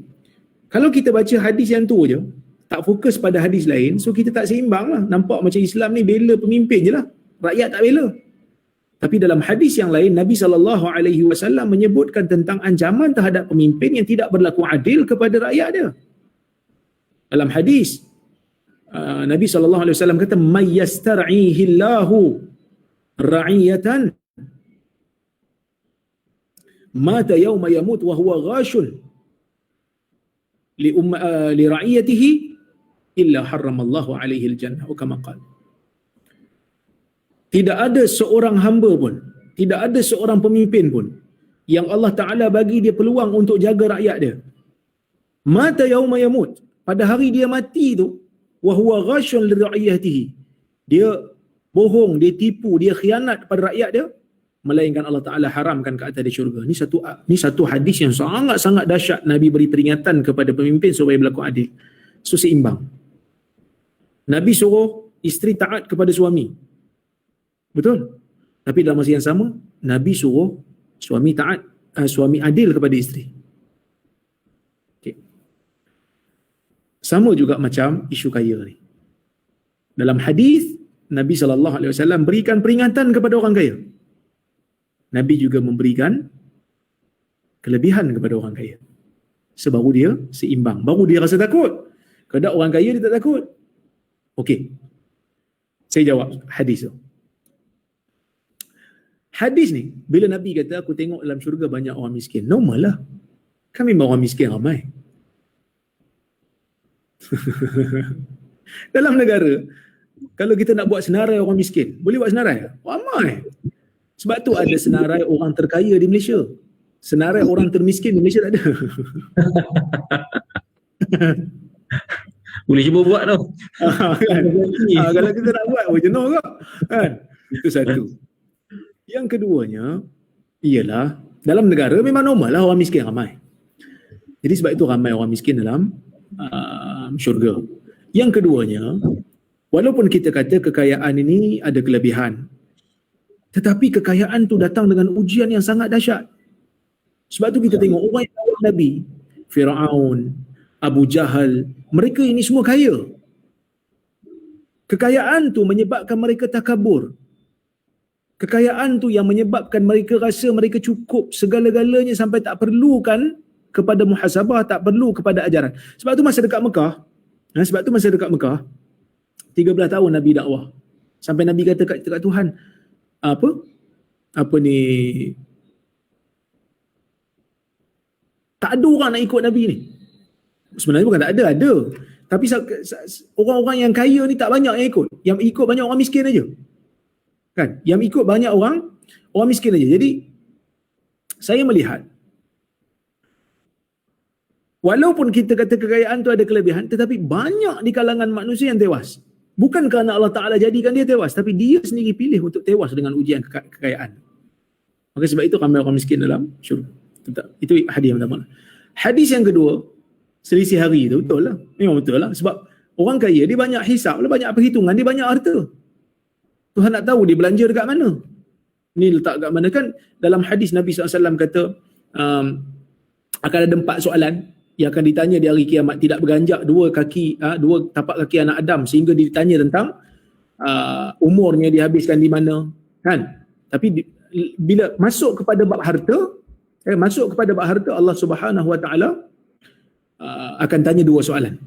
kalau kita baca hadis yang tu je, tak fokus pada hadis lain, so kita tak seimbang lah. Nampak macam Islam ni bela pemimpin je lah. Rakyat tak bela. Tapi dalam hadis yang lain, Nabi SAW menyebutkan tentang ancaman terhadap pemimpin yang tidak berlaku adil kepada rakyat dia. Dalam hadis, Nabi SAW kata, "May yastar'ihillahu ra'iyatan mata yawma yamut wa huwa ghashun li ra'iyatihi illa harramallahu alaihi al-jannah." Kama qala. Tidak ada seorang hamba pun, tidak ada seorang pemimpin pun yang Allah Ta'ala bagi dia peluang untuk jaga rakyat dia. Mata yauma yamut, pada hari dia mati tu, wa huwa ghashun li ra'iyatihi, dia bohong, dia tipu, dia khianat pada rakyat dia, melainkan Allah Ta'ala haramkan ke atas dia syurga. Ni satu hadis yang sangat-sangat dahsyat. Nabi beri peringatan kepada pemimpin supaya berlaku adil. So seimbang. Nabi suruh isteri taat kepada suami. Betul? Tapi dalam masa yang sama, Nabi suruh suami taat, suami adil kepada isteri. Okay. Sama juga macam isu kaya ni. Dalam hadis, Nabi SAW berikan peringatan kepada orang kaya. Nabi juga memberikan kelebihan kepada orang kaya. Sebaru dia seimbang. Baru dia rasa takut. Kalau orang kaya dia tak takut. Okey. Saya jawab hadis tu. Hadis ni, bila Nabi kata, aku tengok dalam syurga banyak orang miskin. Normal lah. Kami memang orang miskin ramai. Dalam negara, kalau kita nak buat senarai orang miskin, boleh buat senarai? Ramai. Sebab tu ada senarai orang terkaya di Malaysia. Senarai orang termiskin di Malaysia tak ada. Boleh cuba buat tau. Kan? Kalau kita nak buat, jenuh ke? Kan? Itu satu. Yang keduanya, ialah dalam negara memang normal lah orang miskin ramai. Jadi sebab itu ramai orang miskin dalam syurga. Yang keduanya, walaupun kita kata kekayaan ini ada kelebihan, tetapi kekayaan tu datang dengan ujian yang sangat dahsyat. Sebab tu kita tengok orang yang lawan Nabi, Firaun, Abu Jahal, mereka ini semua kaya. Kekayaan tu menyebabkan mereka takabur. Kekayaan tu yang menyebabkan mereka rasa mereka cukup segala-galanya sampai tak perlukan kepada muhasabah, tak perlu kepada ajaran. Sebab tu masa dekat Mekah, 13 tahun Nabi dakwah. Sampai Nabi kata kat Tuhan, apa ni, tak ada orang nak ikut Nabi ni. Sebenarnya bukan tak ada, ada. Tapi orang-orang yang kaya ni tak banyak yang ikut. Yang ikut banyak orang miskin aja. Kan? Yang ikut banyak orang miskin aja. Jadi saya melihat, walaupun kita kata kekayaan tu ada kelebihan, tetapi banyak di kalangan manusia yang tewas. Bukan kerana Allah Ta'ala jadikan dia tewas, tapi dia sendiri pilih untuk tewas dengan ujian kekayaan. Maka sebab itu ramai orang miskin dalam syurga. Itu hadis yang pertama. Hadis yang kedua, selisih hari tu betul lah. Memang betul lah. Sebab orang kaya dia banyak hisap, banyak perhitungan, dia banyak harta. Tuhan nak tahu dia belanja dekat mana. Ni letak dekat mana kan. Dalam hadis Nabi SAW kata, akan ada 4 soalan yang akan ditanya di hari kiamat. Tidak beranjak dua tapak kaki anak Adam sehingga ditanya tentang umurnya dihabiskan di mana, kan? Tapi bila masuk kepada bab harta, Allah Subhanahu Wa Taala akan tanya 2 soalan.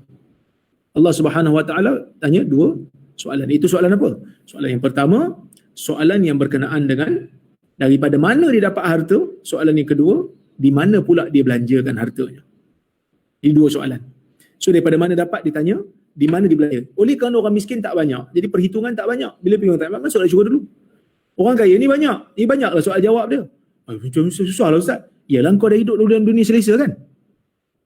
Allah Subhanahu Wa Taala tanya 2 soalan. Itu soalan apa? Soalan yang pertama, soalan yang berkenaan dengan daripada mana dia dapat harta. Soalan yang kedua, di mana pula dia belanjakan hartanya. Ini 2 soalan. So daripada mana dapat ditanya, di mana dibelanja. Oleh kerana orang miskin tak banyak, jadi perhitungan tak banyak. Bila perhitungan tak banyak, masuklah syurga dulu. Orang kaya ni banyak. Ni banyaklah soal jawab dia. Macam susah lah Ustaz. Yalah kau dah hidup dalam dunia selesa kan?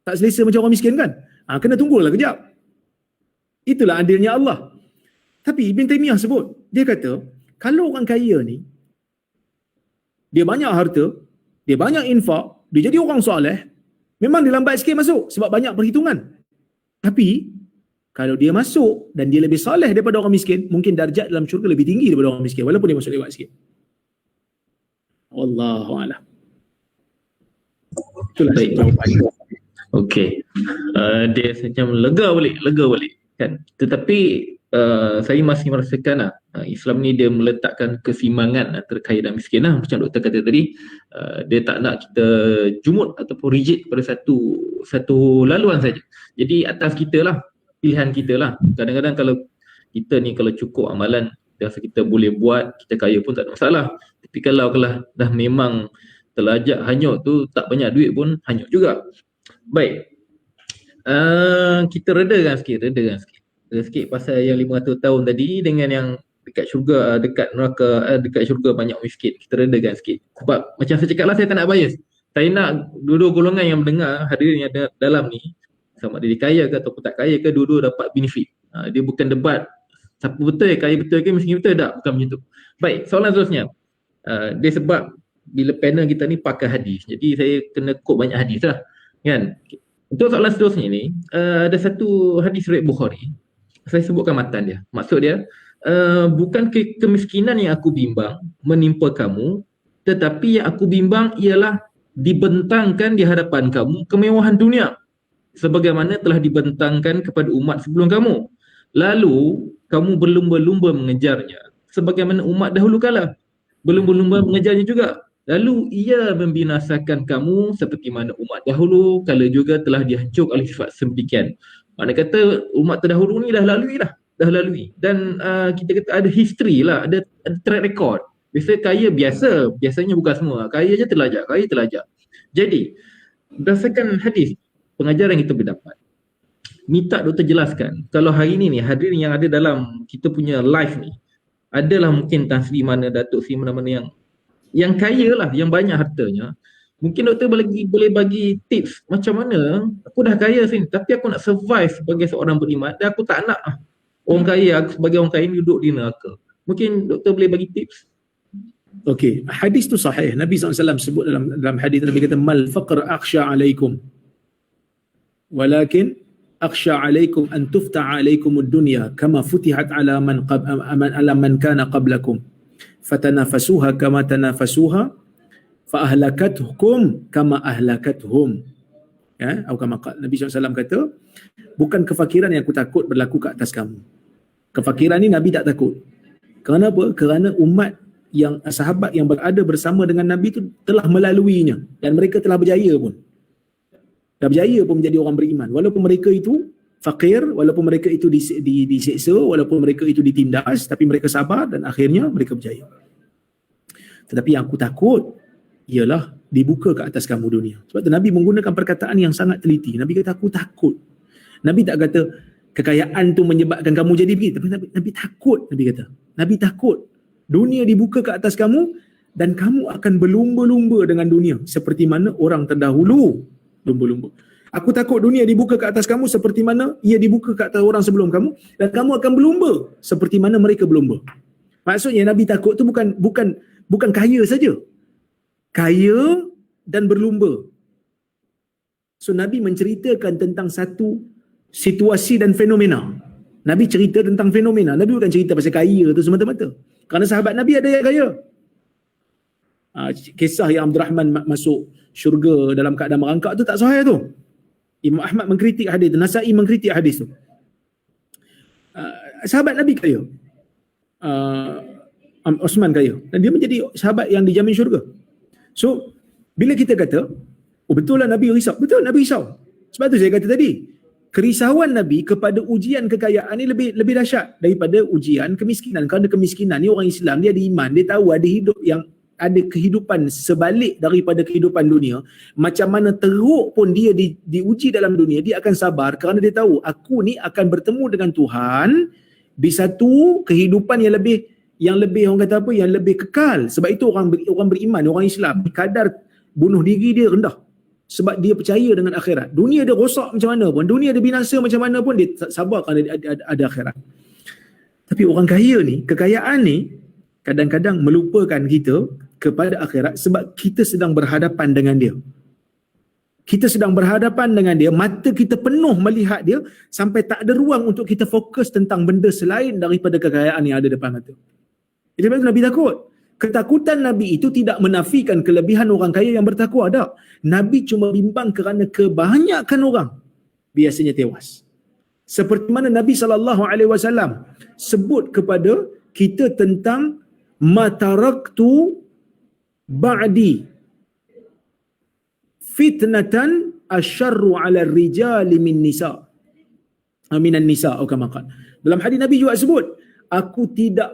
Tak selesa macam orang miskin kan? Kena tunggulah kejap. Itulah adilnya Allah. Tapi Ibn Taymiyah sebut, dia kata, kalau orang kaya ni, dia banyak harta, dia banyak infak, dia jadi orang soleh, memang dia lambat sikit masuk sebab banyak perhitungan. Tapi kalau dia masuk dan dia lebih soleh daripada orang miskin, mungkin darjat dalam syurga lebih tinggi daripada orang miskin walaupun dia masuk lewat sikit. Wallahu a'lam. Itulah jawapan. Okey. Dia macam lega balik kan. Tetapi saya masih merasakan Islam ni dia meletakkan keseimbangan antara kaya dan miskin macam doktor kata tadi. Dia tak nak kita jumud ataupun rigid pada satu laluan saja. Jadi atas kita lah, pilihan kita lah. Kadang-kadang kalau kita ni kalau cukup amalan, rasa kita boleh buat, kita kaya pun tak ada masalah. Tapi kalau dah memang terlajak hanyut tu, tak banyak duit pun hanyut juga. Baik. Kita redakan sikit pasal yang 500 tahun tadi dengan yang dekat syurga, dekat neraka, dekat syurga banyak miskin. Kita redakan sikit. Sebab macam saya cakap lah, saya tak nak bias. Saya nak dua-dua golongan yang mendengar, hadirin yang ada dalam ni, sama ada dia kaya ke ataupun tak kaya ke, dua-dua dapat benefit. Dia bukan debat siapa betul, kaya betul ke, miskin betul, tak, bukan macam tu. Baik, soalan seterusnya. Dia sebab bila panel kita ni pakai hadis, jadi saya kena quote banyak hadis lah, kan. Untuk soalan seterusnya ni, ada satu hadis riwayat Bukhari. Saya sebutkan matan dia. Maksud dia, bukan kemiskinan yang aku bimbang menimpa kamu, tetapi yang aku bimbang ialah dibentangkan di hadapan kamu kemewahan dunia sebagaimana telah dibentangkan kepada umat sebelum kamu. Lalu kamu berlumba-lumba mengejarnya sebagaimana umat dahulu kala berlumba-lumba mengejarnya juga. Lalu ia membinasakan kamu seperti mana umat dahulu kala juga telah dihancurkan oleh sifat sedemikian. Makna kata umat terdahulu ni dah lalui. Dan kita kata ada history lah, ada track record. Biasanya bukan semua. Kaya je terlajak. Jadi, berdasarkan hadis, pengajaran kita berdapat. Minta doktor jelaskan, kalau hari ni hadirin yang ada dalam kita punya live ni, adalah mungkin Tan Sri mana, Datuk Sri mana-mana yang kaya lah, yang banyak hartanya. Mungkin doktor boleh bagi tips macam mana aku dah kaya sini tapi aku nak survive sebagai seorang beriman dan aku tak nak orang kaya, aku sebagai orang kaya duduk di neraka. Mungkin doktor boleh bagi tips. Okey, hadis tu sahih. Nabi SAW sebut dalam hadis, Nabi kata mal faqr akhsha alaikum walakin akhsha alaikum an tufta'a alaikum ad-dunya kama futihat ala man kana qablakum fatanafasuha kama tanafasuha fa ahlakathukum kama ahlakathum. Atau kama Nabi SAW kata, bukan kefakiran yang aku takut berlaku ke atas kamu. Kefakiran ni Nabi tak takut. Kerana apa? Kerana umat yang sahabat yang berada bersama dengan Nabi tu telah melaluinya dan mereka telah berjaya pun. Dah berjaya pun menjadi orang beriman. Walaupun mereka itu fakir, walaupun mereka itu diseksa, walaupun mereka itu ditindas, tapi mereka sabar dan akhirnya mereka berjaya. Tetapi yang aku takut ialah dibuka ke atas kamu dunia. Sebab tu Nabi menggunakan perkataan yang sangat teliti. Nabi kata aku takut. Nabi tak kata kekayaan tu menyebabkan kamu jadi begitu. Tapi Nabi takut. Nabi kata, Nabi takut dunia dibuka ke atas kamu dan kamu akan berlumba-lumba dengan dunia seperti mana orang terdahulu lumba-lumba. Aku takut dunia dibuka ke atas kamu seperti mana ia dibuka ke atas orang sebelum kamu dan kamu akan berlumba seperti mana mereka berlumba. Maksudnya Nabi takut tu bukan kaya saja. Kaya dan berlumba. So Nabi menceritakan tentang satu situasi dan fenomena. Nabi cerita tentang fenomena. Nabi bukan cerita pasal kaya tu semata-mata. Kerana sahabat Nabi ada yang kaya. Kisah yang Abdul Rahman masuk syurga dalam keadaan merangkak tu tak sahih tu. Imam Ahmad mengkritik hadis tu, Nasa'i mengkritik hadis tu. Sahabat Nabi kaya, Osman kaya, dan dia menjadi sahabat yang dijamin syurga. So bila kita kata betul lah Nabi risau, betul Nabi risau. Sebab tu saya kata tadi, kerisauan Nabi kepada ujian kekayaan ni lebih dahsyat daripada ujian kemiskinan. Kerana kemiskinan ni orang Islam, dia ada iman, dia tahu ada hidup yang ada kehidupan sebalik daripada kehidupan dunia. Macam mana teruk pun dia diuji dalam dunia, dia akan sabar kerana dia tahu aku ni akan bertemu dengan Tuhan di satu kehidupan yang lebih orang kata apa, yang lebih kekal. Sebab itu orang beriman, orang Islam, kadar bunuh diri dia rendah. Sebab dia percaya dengan akhirat. Dunia dia rosak macam mana pun, dunia dia binasa macam mana pun, dia sabar kerana ada akhirat. Tapi orang kaya ni, kekayaan ni kadang-kadang melupakan kita kepada akhirat sebab kita sedang berhadapan dengan dia. Kita sedang berhadapan dengan dia, mata kita penuh melihat dia sampai tak ada ruang untuk kita fokus tentang benda selain daripada kekayaan yang ada depan mata. Jadi sebab itu Nabi takut. Ketakutan Nabi itu tidak menafikan kelebihan orang kaya yang bertakwa, tak. Nabi cuma bimbang kerana kebanyakan orang biasanya tewas. Seperti mana Nabi SAW sebut kepada kita tentang mataraktu ba'di fitnatan asyarru 'ala rijali minan nisa atau kama qala. Dalam hadis Nabi juga sebut, aku tidak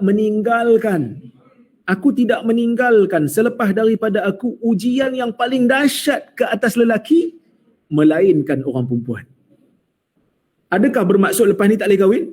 meninggalkan selepas daripada aku ujian yang paling dahsyat ke atas lelaki melainkan orang perempuan. Adakah bermaksud lepas ni tak boleh kahwin?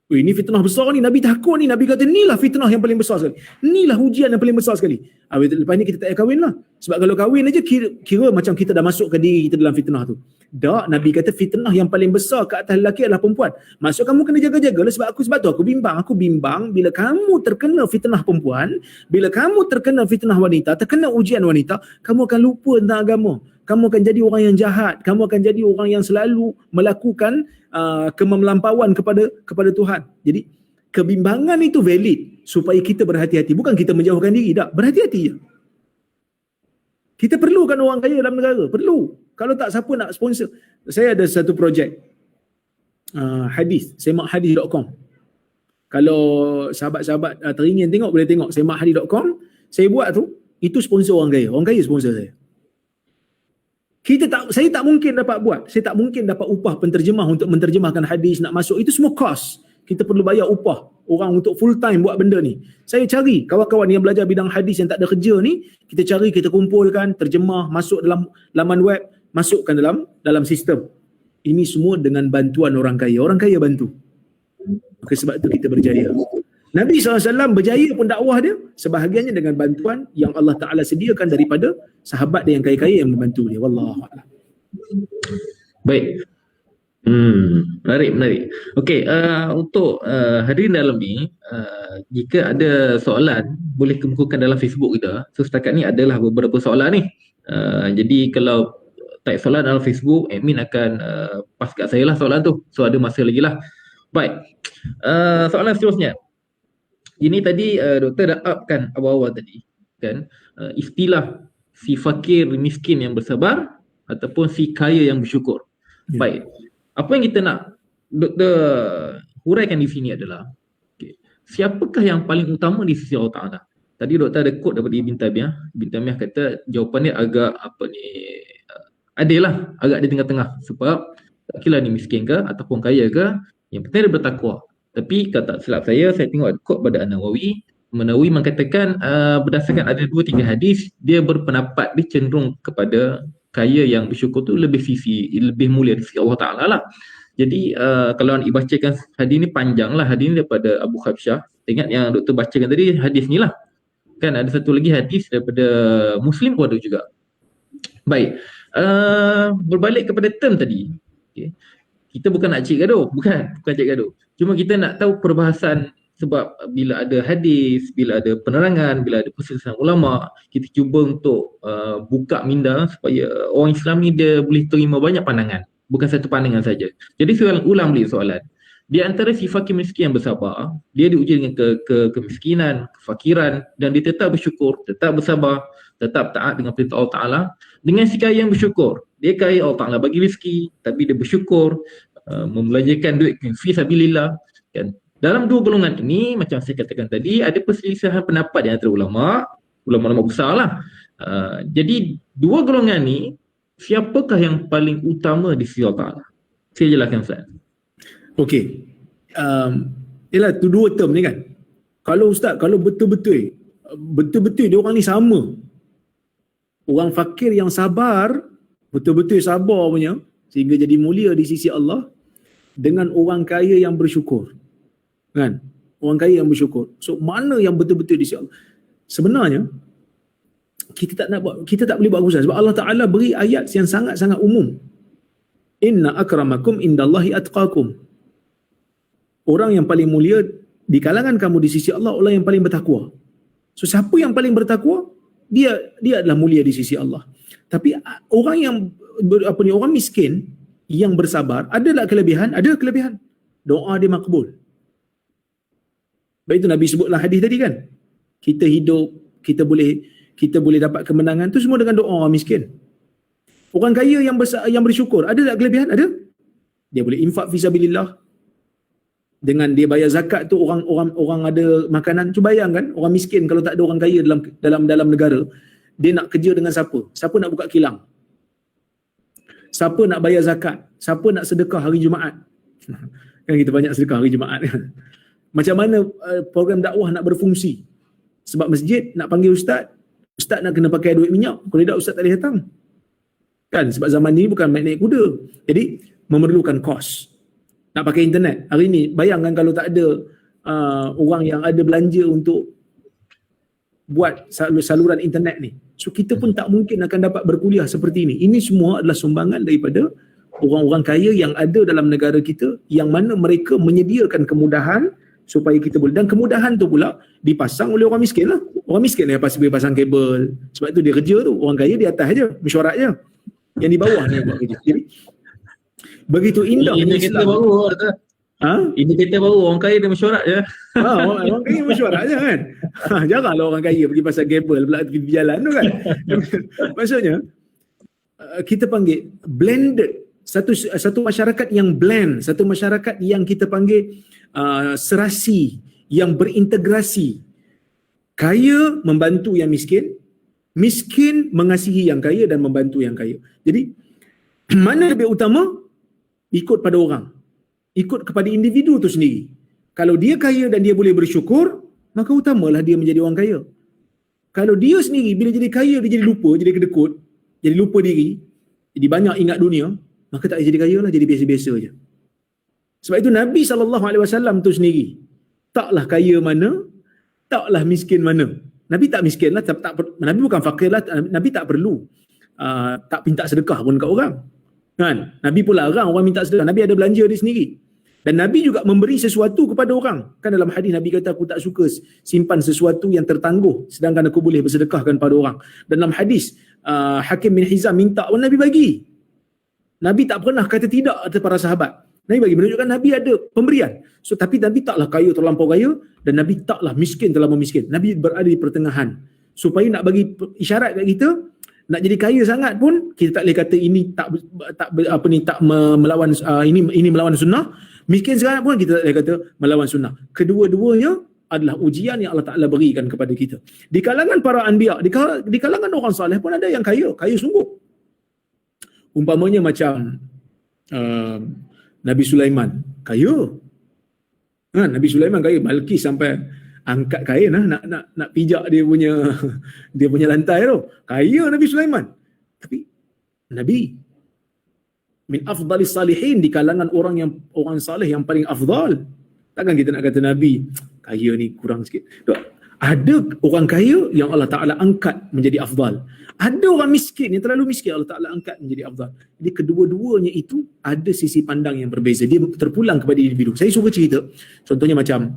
Ini fitnah besar ni, Nabi takut ni. Nabi kata inilah fitnah yang paling besar sekali, inilah ujian yang paling besar sekali. Lepas ni kita tak payah kahwin lah. Sebab kalau kahwin aja kira macam kita dah masukkan diri kita dalam fitnah tu. Tak, Nabi kata fitnah yang paling besar ke atas lelaki adalah perempuan. Maksud kamu kena jaga-jaga lah. Sebab tu aku bimbang bila kamu terkena fitnah perempuan, bila kamu terkena fitnah wanita, terkena ujian wanita, kamu akan lupa tentang agama. Kamu akan jadi orang yang jahat, kamu akan jadi orang yang selalu melakukan kemelampauan kepada Tuhan. Jadi kebimbangan itu valid supaya kita berhati-hati, bukan kita menjauhkan diri, tak, berhati-hati je. Kita perlukan orang kaya dalam negara, perlu. Kalau tak, siapa nak sponsor? Saya ada satu projek hadis, semakhadis.com. Kalau sahabat-sahabat teringin tengok, boleh tengok semakhadis.com. Saya buat tu, itu sponsor orang kaya sponsor saya. Saya tak mungkin dapat buat. Saya tak mungkin dapat upah penterjemah untuk menterjemahkan hadis, nak masuk. Itu semua kos. Kita perlu bayar upah orang untuk full time buat benda ni. Saya cari kawan-kawan yang belajar bidang hadis yang tak ada kerja ni, kita cari, kita kumpulkan, terjemah, masuk dalam laman web, masukkan dalam sistem. Ini semua dengan bantuan orang kaya. Orang kaya bantu. Maka sebab itu kita berjaya. Nabi SAW berjaya pun dakwah dia sebahagiannya dengan bantuan yang Allah Ta'ala sediakan daripada sahabat dia yang kaya-kaya yang membantu dia. Wallahualam. Baik. Menarik. Okey, untuk hadirin dalam ni, jika ada soalan boleh kemukakan dalam Facebook kita. So setakat ni adalah beberapa soalan ni. Jadi kalau type soalan dalam Facebook, admin akan pass kat saya lah soalan tu. So ada masa lagi lah. Baik. Soalan seterusnya. Ini tadi doktor dah upkan awal-awal tadi kan, istilah si fakir miskin yang bersabar ataupun si kaya yang bersyukur. Baik. Apa yang kita nak doktor huraikan di sini adalah, siapakah yang paling utama di sisi Allah Ta'ala? Tadi doktor ada quote daripada Ibn Taymiyah. Ibn Taymiyah kata jawapan dia agak adil lah, agak di tengah-tengah. Sebab tak kira ni miskin ke ataupun kaya ke, yang penting dia bertakwa. Tapi kata silap saya tengok ada quote pada An-Nawawi. Nawawi mengatakan berdasarkan ada 2-3 hadis, dia berpendapat dia cenderung kepada kaya yang bersyukur tu lebih mulia di sisi Allah Ta'ala lah. Jadi kalau nak dibacakan hadis ni panjang lah. Hadis ni daripada Abu Khabsyah. Ingat yang doktor bacakan tadi hadis ni lah. Kan ada satu lagi hadis daripada Muslim pun ada juga. Baik. Berbalik kepada term tadi. Okay. Kita bukan nak cik gaduh. Bukan cik gaduh. Cuma kita nak tahu perbahasan, sebab bila ada hadis, bila ada penerangan, bila ada perselisihan ulama, kita cuba untuk buka minda supaya orang Islam ni dia boleh terima banyak pandangan, bukan satu pandangan saja. Jadi saya ulang balik soalan. Di antara si fakir miskin yang bersabar, dia diuji dengan kemiskinan, kefakiran, dan dia tetap bersyukur, tetap bersabar. tetap taat dengan perintah Allah Ta'ala, dengan sikap yang bersyukur. Dia kaya, Allah Ta'ala bagi rezeki, tapi dia bersyukur, membelanjakan duit fi sabilillah, kan. Dalam dua golongan ini, macam saya katakan tadi, ada perselisihan pendapat di antara ulama-ulama besar lah. Jadi dua golongan ni, siapakah yang paling utama di sisi Allah Ta'ala? Saya jelaskan Ustaz. Okey. Yalah, tu dua term ni kan. Kalau Ustaz, kalau betul-betul dia orang ni sama. Orang fakir yang sabar, betul-betul sabar punya, sehingga jadi mulia di sisi Allah, dengan orang kaya yang bersyukur. Kan? Orang kaya yang bersyukur. So, mana yang betul-betul di sisi Allah? Sebenarnya, kita tak boleh buat keputusan. Sebab Allah Ta'ala beri ayat yang sangat-sangat umum. Inna akramakum indallahi atqakum. Orang yang paling mulia di kalangan kamu di sisi Allah, orang yang paling bertakwa. So siapa yang paling bertakwa, dia adalah mulia di sisi Allah. Tapi orang yang orang miskin yang bersabar, adalah kelebihan, ada kelebihan. Doa dia makbul. Baik itu Nabi sebutlah hadis tadi kan. Kita hidup, kita boleh dapat kemenangan tu semua dengan doa orang miskin. Orang kaya yang bersyukur, ada tak kelebihan? Ada. Dia boleh infak fi sabilillah. Dengan dia bayar zakat tu, orang ada makanan. Cuba bayangkan orang miskin kalau tak ada orang kaya dalam negara, dia nak kerja dengan siapa? Siapa nak buka kilang? Siapa nak bayar zakat? Siapa nak sedekah hari Jumaat? Kan kita banyak sedekah hari Jumaat kan. Macam mana program dakwah nak berfungsi? Sebab masjid nak panggil ustaz nak kena pakai duit minyak. Kalau tidak ustaz tak boleh datang. Kan sebab zaman ni bukan naik kuda. Jadi memerlukan kos. Nak pakai internet. Hari ni bayangkan kalau tak ada orang yang ada belanja untuk buat saluran internet ni. So kita pun tak mungkin akan dapat berkuliah seperti ini. Ini semua adalah sumbangan daripada orang-orang kaya yang ada dalam negara kita, yang mana mereka menyediakan kemudahan supaya kita boleh. Dan kemudahan tu pula dipasang oleh orang miskin lah. Orang miskin yang pasti boleh pasang kabel. Sebab tu dia kerja tu. Orang kaya di atas je, mesyuarat je. Yang di bawah ni buat kerja. Jadi begitu indah ini kita baru ini kita baru orang kaya dia mesyuarat je. Orang kaya mesyuarat je kan. Jaranglah orang kaya pergi pasal kabel pula pergi jalan tu kan. Maksudnya kita panggil blended, satu masyarakat yang blend, satu masyarakat yang kita panggil serasi, yang berintegrasi. Kaya membantu yang miskin, miskin mengasihi yang kaya dan membantu yang kaya. Jadi mana lebih utama? Ikut pada orang, ikut kepada individu tu sendiri. Kalau dia kaya dan dia boleh bersyukur, maka utamalah dia menjadi orang kaya. Kalau dia sendiri bila jadi kaya dia jadi lupa, jadi kedekut, jadi lupa diri, jadi banyak ingat dunia, maka tak jadi kaya lah, jadi biasa-biasa je. Sebab itu Nabi SAW tu sendiri taklah kaya mana, taklah miskin mana. Nabi tak miskin lah, Nabi bukan fakir lah, Nabi tak perlu tak minta sedekah pun kat orang. Kan? Nabi pun larang orang minta sedekah. Nabi ada belanja dia sendiri. Dan Nabi juga memberi sesuatu kepada orang. Kan dalam hadis Nabi kata, aku tak suka simpan sesuatu yang tertangguh, sedangkan aku boleh bersedekahkan pada orang. Dan dalam hadis Hakim bin Hizam minta pun Nabi bagi. Nabi tak pernah kata tidak atas para sahabat. Nabi bagi, menunjukkan Nabi ada pemberian. So tapi Nabi taklah kaya terlampau kaya, dan Nabi taklah miskin terlampau miskin. Nabi berada di pertengahan. Supaya nak bagi isyarat kat kita, nak jadi kaya sangat pun kita tak boleh kata ini tak melawan ini melawan sunnah. Miskin sangat pun kita tak boleh kata melawan sunnah. Kedua-duanya adalah ujian yang Allah Ta'ala berikan kepada kita. Di kalangan para anbiya, di kalangan orang soleh pun ada yang kaya sungguh. Umpamanya macam Nabi Sulaiman, kaya. Nabi Sulaiman kaya, Balqis sampai angkat kain nak pijak dia punya lantai tu. Kaya Nabi Sulaiman. Tapi Nabi min afdalis salihin, di kalangan orang saleh yang paling afdal. Takkan kita nak kata Nabi kaya ni kurang sikit. Ada orang kaya yang Allah Ta'ala angkat menjadi afdal. Ada orang miskin yang terlalu miskin, Allah Ta'ala angkat menjadi afdal. Jadi kedua-duanya itu ada sisi pandang yang berbeza. Dia terpulang kepada individu. Saya suka cerita. Contohnya macam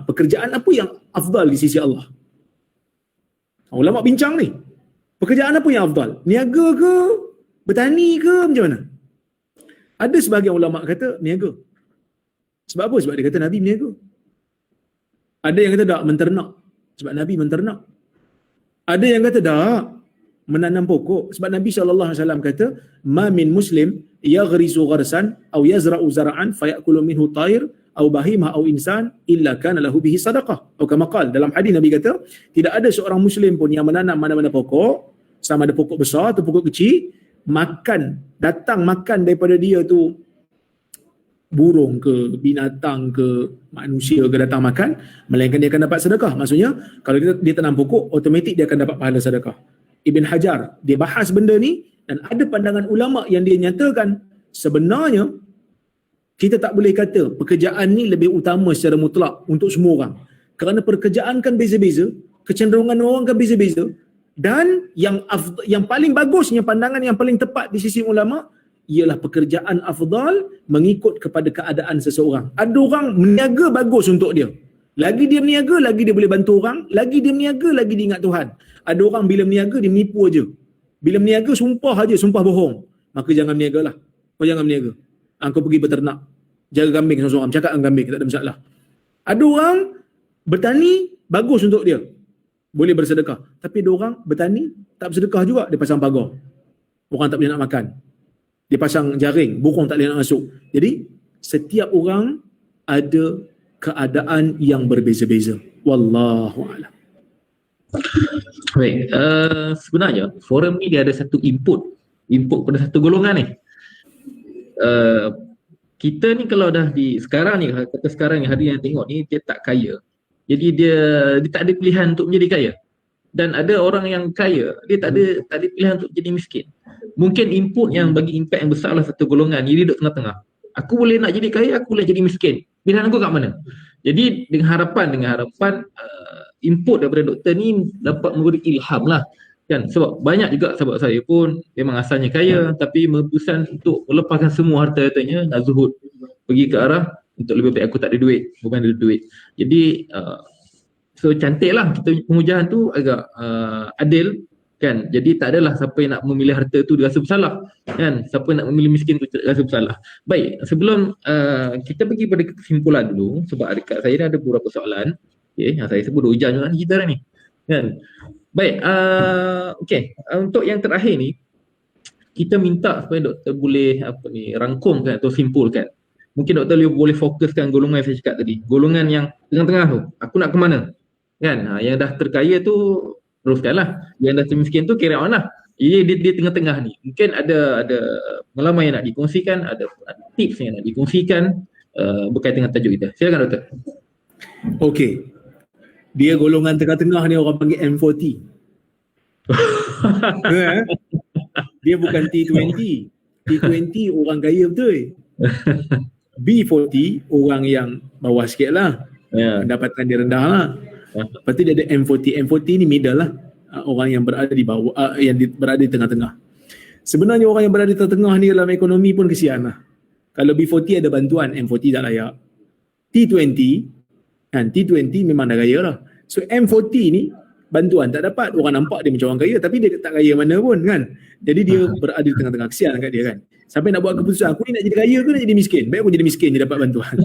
pekerjaan apa yang afdal di sisi Allah? Ulama bincang ni. Pekerjaan apa yang afdal? Niaga ke? Bertani ke? Macam mana? Ada sebahagian ulama kata niaga. Sebab apa? Sebab dia kata Nabi berniaga. Ada yang kata tak, menternak. Sebab Nabi menternak. Ada yang kata tak, menanam pokok. Sebab Nabi SAW kata, ma min muslim yaghrisu gharsan aw yazra'u zara'an fayakulu minhu tair aw bahimah aw insan illa kana lahu bihi sadaqah. Atau kama qala, dalam hadis Nabi kata, tidak ada seorang muslim pun yang menanam mana-mana pokok, sama ada pokok besar atau pokok kecil, datang makan daripada dia tu burung ke, binatang ke, manusia ke datang makan, melainkan dia akan dapat sedekah. Maksudnya, kalau dia tanam pokok, automatik dia akan dapat pahala sedekah. Ibn Hajar, dia bahas benda ni, dan ada pandangan ulama yang dia nyatakan, sebenarnya, kita tak boleh kata pekerjaan ni lebih utama secara mutlak untuk semua orang. Kerana pekerjaan kan beza-beza, kecenderungan orang kan beza-beza, dan yang paling bagusnya, pandangan yang paling tepat di sisi ulama, ialah pekerjaan afdal mengikut kepada keadaan seseorang. Ada orang meniaga bagus untuk dia. Lagi dia meniaga, lagi dia boleh bantu orang. Lagi dia meniaga, lagi dia ingat Tuhan. Ada orang bila meniaga, dia menipu aja. Bila meniaga, sumpah aja, sumpah bohong. Maka jangan meniaga lah. Kau jangan meniaga. Kau pergi berternak. Jaga kambing seorang-seorang. Cakap dengan kambing, tak ada masalah. Ada orang bertani, bagus untuk dia. Boleh bersedekah. Tapi ada orang bertani, tak bersedekah juga. Dia pasang pagar. Orang tak boleh nak makan. Dia pasang jaring, burung tak boleh nak masuk. Jadi, setiap orang ada keadaan yang berbeza-beza. Wallahu'alam. Baik, sebenarnya forum ni dia ada satu input pada satu golongan ni. Kita ni kalau dah sekarang ni, kata sekarang ni, hari yang tengok ni, dia tak kaya. Jadi dia tak ada pilihan untuk menjadi kaya. Dan ada orang yang kaya, dia tak ada pilihan untuk jadi miskin. Mungkin input yang bagi impact yang besar lah satu golongan, dia duduk tengah-tengah. Aku boleh nak jadi kaya, aku boleh jadi miskin. Pilihan aku kat mana? Jadi dengan harapan input daripada doktor ni dapat memberi ilham lah. Kan? Sebab banyak juga sahabat saya pun memang asalnya kaya, tapi memutuskan untuk melepaskan semua harta-hartanya, nak zuhud. Pergi ke arah untuk lebih baik aku tak ada duit, bukan ada duit. Jadi so cantik lah kita pengujahan tu agak adil kan. Jadi tak adalah siapa yang nak memilih harta tu dia rasa bersalah kan, siapa yang nak memilih miskin tu rasa bersalah. Baik, sebelum kita pergi pada kesimpulan dulu, sebab dekat saya ni ada beberapa soalan yang saya sebut hujan juga ni kita ni kan. Baik, untuk yang terakhir ni kita minta supaya doktor boleh rangkumkan atau simpulkan. Mungkin doktor boleh fokuskan golongan yang saya cakap tadi, golongan yang tengah-tengah tu, aku nak ke mana kan. Yang dah terkaya tu teruskanlah, yang dah termiskin tu carry on lah. Jadi dia tengah-tengah ni. Mungkin ada pengalaman yang nak dikongsikan, ada tips yang nak dikongsikan berkaitan dengan tajuk kita. Silakan doktor. Okey. Dia golongan tengah-tengah ni orang panggil M40. Dia bukan T20. T20 orang kaya betul. B40 orang yang bawah sikit lah. Pendapatan dia rendah lah. Lepas tu dia ada M40. M40 ni middle lah. Orang yang berada di bawah, berada di tengah-tengah. Sebenarnya orang yang berada di tengah-tengah ni dalam ekonomi pun kesian lah. Kalau B40 ada bantuan, M40 tak layak. T20 kan, T20 memang dah kaya lah. So M40 ni bantuan tak dapat. Orang nampak dia macam orang kaya, tapi dia tak kaya mana pun kan. Jadi dia berada di tengah-tengah. Kesian kat dia kan. Sampai nak buat keputusan, aku ni nak jadi kaya ke nak jadi miskin? Baik aku jadi miskin je dapat bantuan.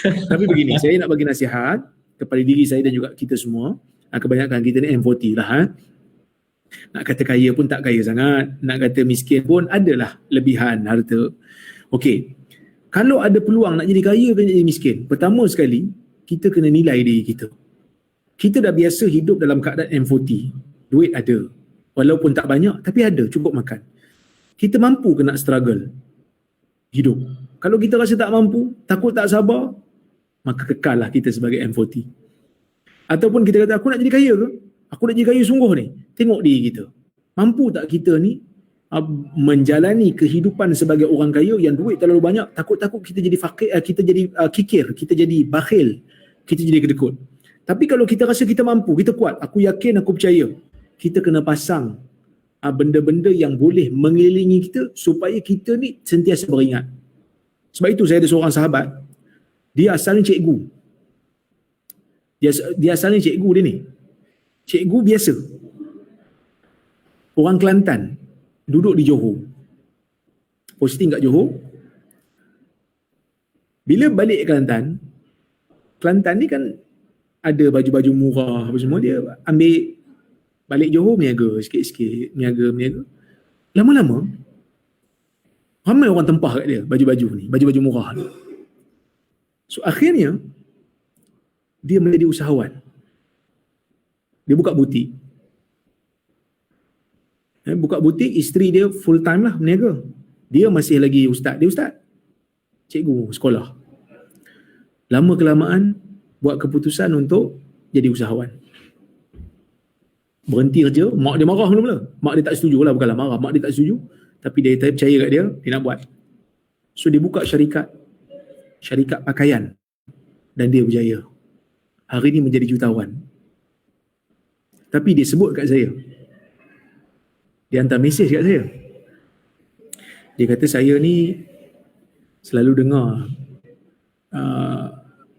Tapi begini, saya nak bagi nasihat kepada diri saya dan juga kita semua. Kebanyakan kita ni M40 lah. Nak kata kaya pun tak kaya sangat, nak kata miskin pun adalah lebihan harta. Okey, kalau ada peluang nak jadi kaya ke nak jadi miskin, pertama sekali kita kena nilai diri kita. Kita dah biasa hidup dalam keadaan M40, duit ada, walaupun tak banyak tapi ada, cukup makan. Kita mampu ke nak struggle hidup? Kalau kita rasa tak mampu, takut tak sabar, maka kekallah kita sebagai M40. Ataupun kita kata aku nak jadi kaya ke? Aku nak jadi kaya sungguh ni. Tengok diri kita. Mampu tak kita ni menjalani kehidupan sebagai orang kaya yang duit terlalu banyak, takut-takut kita jadi fakir, kita jadi kikir, kita jadi bakhil, kita jadi kedekut. Tapi kalau kita rasa kita mampu, kita kuat, aku yakin, aku percaya, kita kena pasang benda-benda yang boleh mengelilingi kita supaya kita ni sentiasa beringat. Sebab itu saya ada seorang sahabat, dia asalnya cikgu. Dia asalnya cikgu dia ni. Cikgu biasa. Orang Kelantan, duduk di Johor. Posting kat Johor. Bila balik Kelantan, Kelantan ni kan ada baju-baju murah apa semua, dia ambil Balik Johor berniaga sikit-sikit, berniaga. Lama-lama ramai orang tempah kat dia baju-baju ni, baju-baju murah ni. So akhirnya dia menjadi usahawan. Dia buka butik. Buka butik, isteri dia full time lah berniaga. Dia masih lagi ustaz. Dia ustaz, cikgu sekolah. Lama kelamaan buat keputusan untuk jadi usahawan. Berhenti kerja, mak dia marah mula-mula. Mak dia tak setuju lah, bukanlah marah, mak dia tak setuju. Tapi dia percaya kat dia nak buat. So dia buka syarikat pakaian dan dia berjaya. Hari ni menjadi jutawan. Tapi dia sebut kat saya. Dia hantar mesej kat saya. Dia kata, saya ni selalu dengar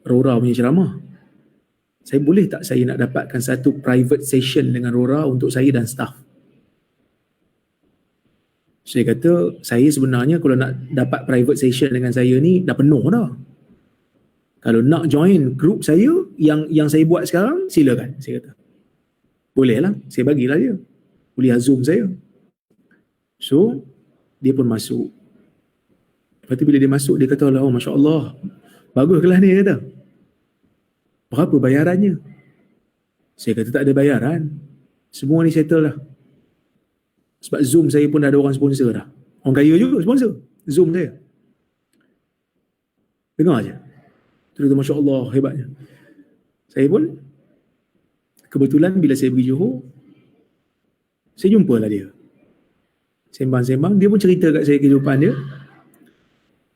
Rora punya ceramah. Saya boleh tak saya nak dapatkan satu private session dengan Rora untuk saya dan staff? Saya kata, saya sebenarnya kalau nak dapat private session dengan saya ni dah penuh dah. Kalau nak join group saya yang saya buat sekarang, silakan. Saya kata, boleh lah, saya bagilah dia kuliah Zoom saya. So dia pun masuk. Lepas tu bila dia masuk, dia kata, oh Masya Allah, bagus kelas ni. Dia kata, berapa bayarannya? Saya kata, tak ada bayaran, semua ni settle lah. Sebab Zoom saya pun dah ada orang sponsor dah. Orang kaya juga sponsor Zoom saya. Dengar je. Terus Masya Allah, hebatnya. Saya pun kebetulan bila saya pergi Johor, saya jumpa lah dia. Sembang-sembang, dia pun cerita kat saya kehidupan dia.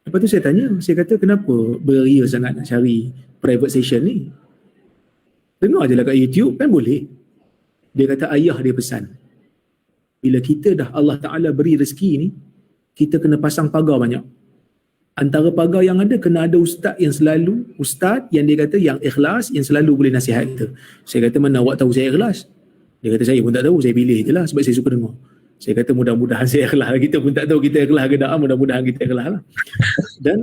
Lepas tu saya tanya, saya kata, kenapa beria sangat nak cari private session ni? Dengar je lah kat YouTube, kan boleh. Dia kata, ayah dia pesan, bila kita dah Allah Ta'ala beri rezeki ni, kita kena pasang pagar banyak. Antara pagar yang ada, kena ada ustaz yang dia kata yang ikhlas, yang selalu boleh nasihat kita. Saya kata, mana awak tahu saya ikhlas? Dia kata, saya pun tak tahu, saya pilih je lah sebab saya suka dengar. Saya kata, mudah-mudahan saya ikhlas. Kita pun tak tahu kita ikhlas ke tak, mudah-mudahan kita ikhlas lah. Dan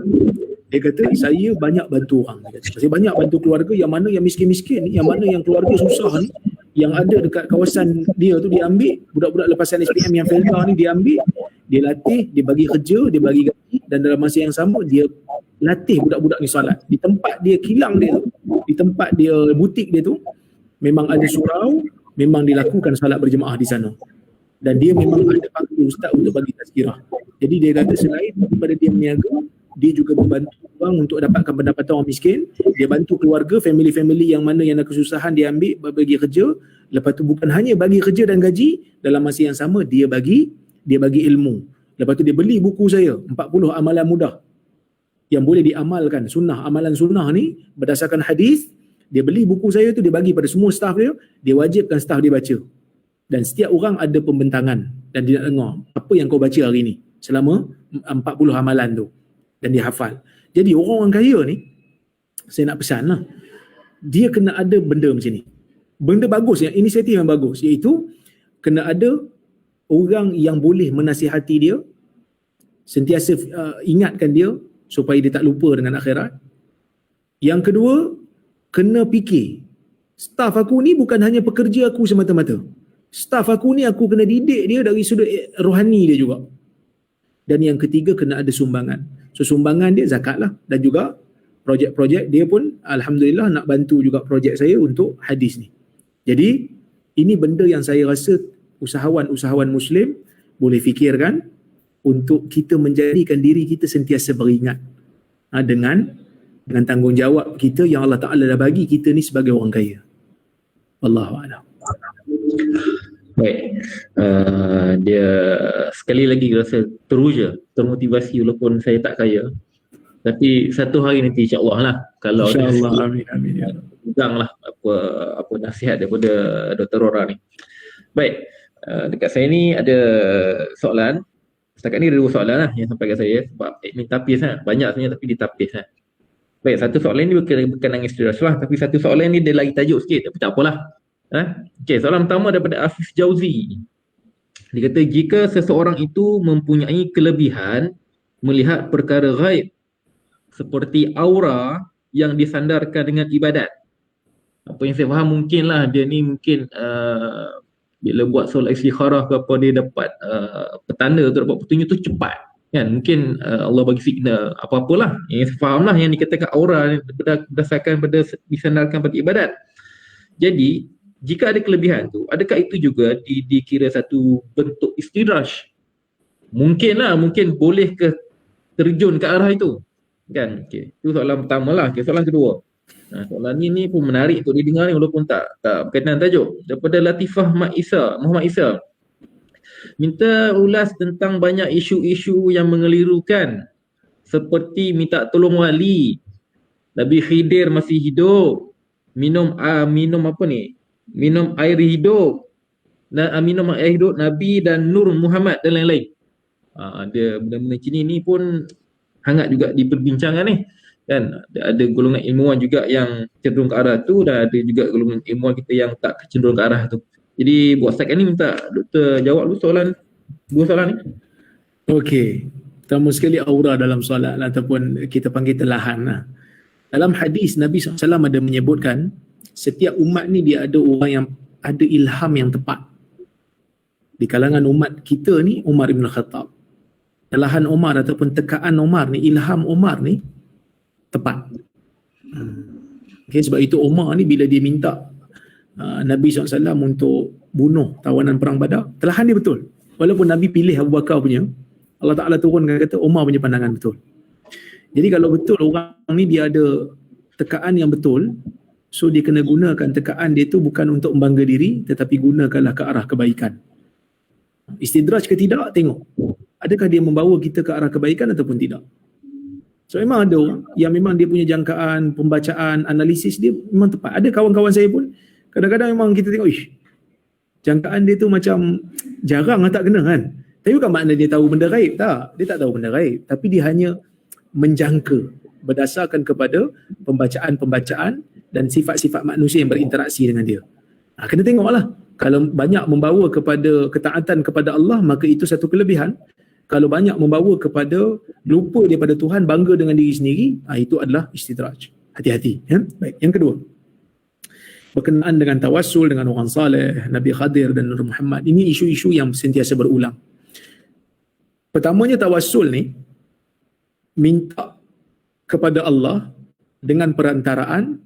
dia kata, saya banyak bantu orang. Dia kata, saya banyak bantu keluarga yang mana yang miskin-miskin ni, yang mana yang keluarga susah ni, yang ada dekat kawasan dia tu, dia ambil budak-budak lepasan SPM yang Felda ni, dia ambil, dia latih, dia bagi kerja, dia bagi gaji, dan dalam masa yang sama dia latih budak-budak ni salat. Di tempat dia kilang dia tu, di tempat dia butik dia tu, memang ada surau, memang dilakukan salat berjemaah di sana. Dan dia memang ada panggil ustaz untuk bagi tazkirah. Jadi dia kata, selain daripada dia berniaga, dia juga membantu orang untuk dapatkan pendapatan orang miskin. Dia bantu keluarga, family-family yang mana yang ada kesusahan, dia ambil bagi kerja. Lepas tu bukan hanya bagi kerja dan gaji, dalam masa yang sama dia bagi ilmu. Lepas tu dia beli buku saya, 40 amalan mudah yang boleh diamalkan, amalan sunnah ni berdasarkan hadis. Dia beli buku saya tu, dia bagi pada semua staff dia wajibkan staff dia baca. Dan setiap orang ada pembentangan dan dia nak dengar apa yang kau baca hari ni selama 40 amalan tu, dan dia hafal. Jadi orang-orang kaya ni, saya nak pesan lah, dia kena ada benda macam ni, benda bagus, inisiatif yang bagus, iaitu kena ada orang yang boleh menasihati dia, sentiasa ingatkan dia supaya dia tak lupa dengan akhirat. Yang kedua, kena fikir, staff aku ni bukan hanya pekerja aku semata-mata. Staff aku ni aku kena didik dia dari sudut rohani dia juga. Dan yang ketiga, kena ada sumbangan. So sumbangan dia zakat lah, dan juga projek-projek dia pun alhamdulillah nak bantu juga projek saya untuk hadis ni. Jadi ini benda yang saya rasa usahawan-usahawan Muslim boleh fikirkan untuk kita menjadikan diri kita sentiasa beringat dengan tanggungjawab kita yang Allah Ta'ala dah bagi kita ni sebagai orang kaya. Wallahu a'lam. Baik, dia sekali lagi rasa termotivasi walaupun saya tak kaya, tapi satu hari nanti insya-Allah lah, kalau insya-Allah, amin ya. Peganglah apa nasihat daripada Dr. Rora ni. Baik, dekat saya ni ada soalan. Setakat ni ada 2 soalan lah yang sampai kat saya, sebab admin tapis lah, banyak sebenarnya tapi ditapis lah. Baik, satu soalan ni bukan dengan isteri Rasulah, tapi satu soalan ni dia lagi tajuk sikit, tapi tak apalah. Okey, soalan pertama daripada Afif Jauzi. Dia kata, jika seseorang itu mempunyai kelebihan melihat perkara ghaib seperti aura yang disandarkan dengan ibadat. Apa yang saya faham, mungkinlah dia ni bila buat solat istikharah ke apa, dia dapat petanda untuk dapat petunjuk tu cepat kan. Mungkin Allah bagi signal apa-apalah yang saya faham lah yang dikatakan aura ni berdasarkan pada disandarkan pada ibadat. Jadi jika ada kelebihan tu, adakah itu juga dikira satu bentuk istidraj? Mungkin boleh ke terjun ke arah itu kan. Okey, itu soalan pertama lah. Okay, soalan kedua, soalan ni pun menarik untuk didengar ni walaupun tak berkaitan tajuk. Daripada Latifah Muhammad Isa, minta ulas tentang banyak isu-isu yang mengelirukan seperti minta tolong wali, Nabi Khidir masih hidup, minum apa ni, minum air hidup, minum air hidup Nabi dan Nur Muhammad dan lain-lain. Ada benda-benda macam ni pun hangat juga diperbincangkan ni kan. Ada golongan ilmuwan juga yang cenderung ke arah tu, dan ada juga golongan ilmuwan kita yang tak cenderung ke arah tu. Jadi buat setakat ni minta doktor jawab dulu dua soalan ni. Okey. Pertama sekali aura dalam solat ataupun kita panggil telahan lah. Dalam hadis Nabi SAW ada menyebutkan setiap umat ni dia ada orang yang ada ilham yang tepat. Di kalangan umat kita ni Umar Ibn Khattab. Telahan Umar ataupun tekaan Umar ni, ilham Umar ni tepat. Okay, sebab itu Umar ni bila dia minta Nabi SAW untuk bunuh tawanan perang Badar, telahan dia betul. Walaupun Nabi pilih Abu Bakar punya, Allah Ta'ala turunkan kata Umar punya pandangan betul. Jadi kalau betul orang ni dia ada tekaan yang betul, so dia kena gunakan tekaan dia tu bukan untuk membangga diri, tetapi gunakanlah ke arah kebaikan. Istidraj ke tidak, tengok adakah dia membawa kita ke arah kebaikan ataupun tidak. So memang ada orang yang memang dia punya jangkaan, pembacaan, analisis dia memang tepat. Ada kawan-kawan saya pun kadang-kadang memang kita tengok, jangkaan dia tu macam jarang tak kena kan. Tapi bukan makna dia tahu benda gaib, tak. Dia tak tahu benda gaib, tapi dia hanya menjangka berdasarkan kepada pembacaan-pembacaan dan sifat-sifat manusia yang berinteraksi dengan dia. Kena tengoklah. Kalau banyak membawa kepada ketaatan kepada Allah, maka itu satu kelebihan. Kalau banyak membawa kepada lupa daripada Tuhan, bangga dengan diri sendiri, itu adalah istidraj. Hati-hati. Ya? Baik. Yang kedua, berkenaan dengan tawassul dengan orang saleh, Nabi Khadir dan Nur Muhammad. Ini isu-isu yang sentiasa berulang. Pertamanya, tawassul ni minta kepada Allah dengan perantaraan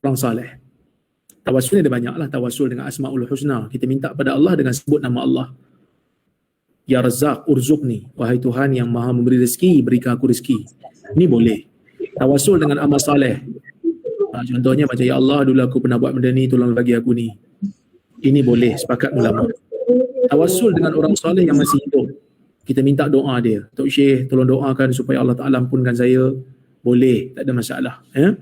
orang saleh. Tawassul ni ada banyak lah. Tawassul dengan Asma'ul Husna. Kita minta pada Allah dengan sebut nama Allah. Ya Razzaq, urzuqni. Wahai Tuhan yang maha memberi rezeki, berikan aku rezeki. Ini boleh. Tawassul dengan amal saleh. Contohnya macam, Ya Allah, dulu aku pernah buat benda ni, tolong bagi aku ni. Ini boleh, sepakat ulama. Tawassul dengan orang saleh yang masih hidup. Kita minta doa dia. Tok Syekh, tolong doakan supaya Allah Ta'ala ampunkan saya. Boleh, tak ada masalah. Ya?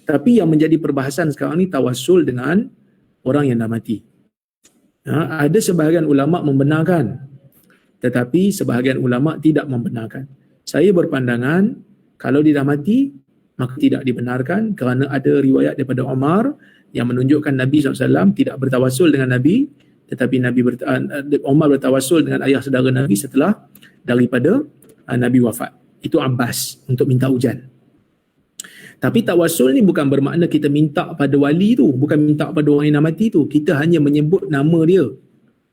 Tapi yang menjadi perbahasan sekarang ni tawassul dengan orang yang dah mati. Ada sebahagian ulama' membenarkan, tetapi sebahagian ulama' tidak membenarkan. Saya berpandangan kalau dia dah mati, maka tidak dibenarkan kerana ada riwayat daripada Umar yang menunjukkan Nabi SAW tidak bertawassul dengan Nabi, tetapi Umar bertawassul dengan ayah saudara Nabi setelah daripada Nabi wafat. Itu Abbas untuk minta hujan. Tapi tawassul ni bukan bermakna kita minta pada wali tu, bukan minta pada orang yang dah mati tu. Kita hanya menyebut nama dia,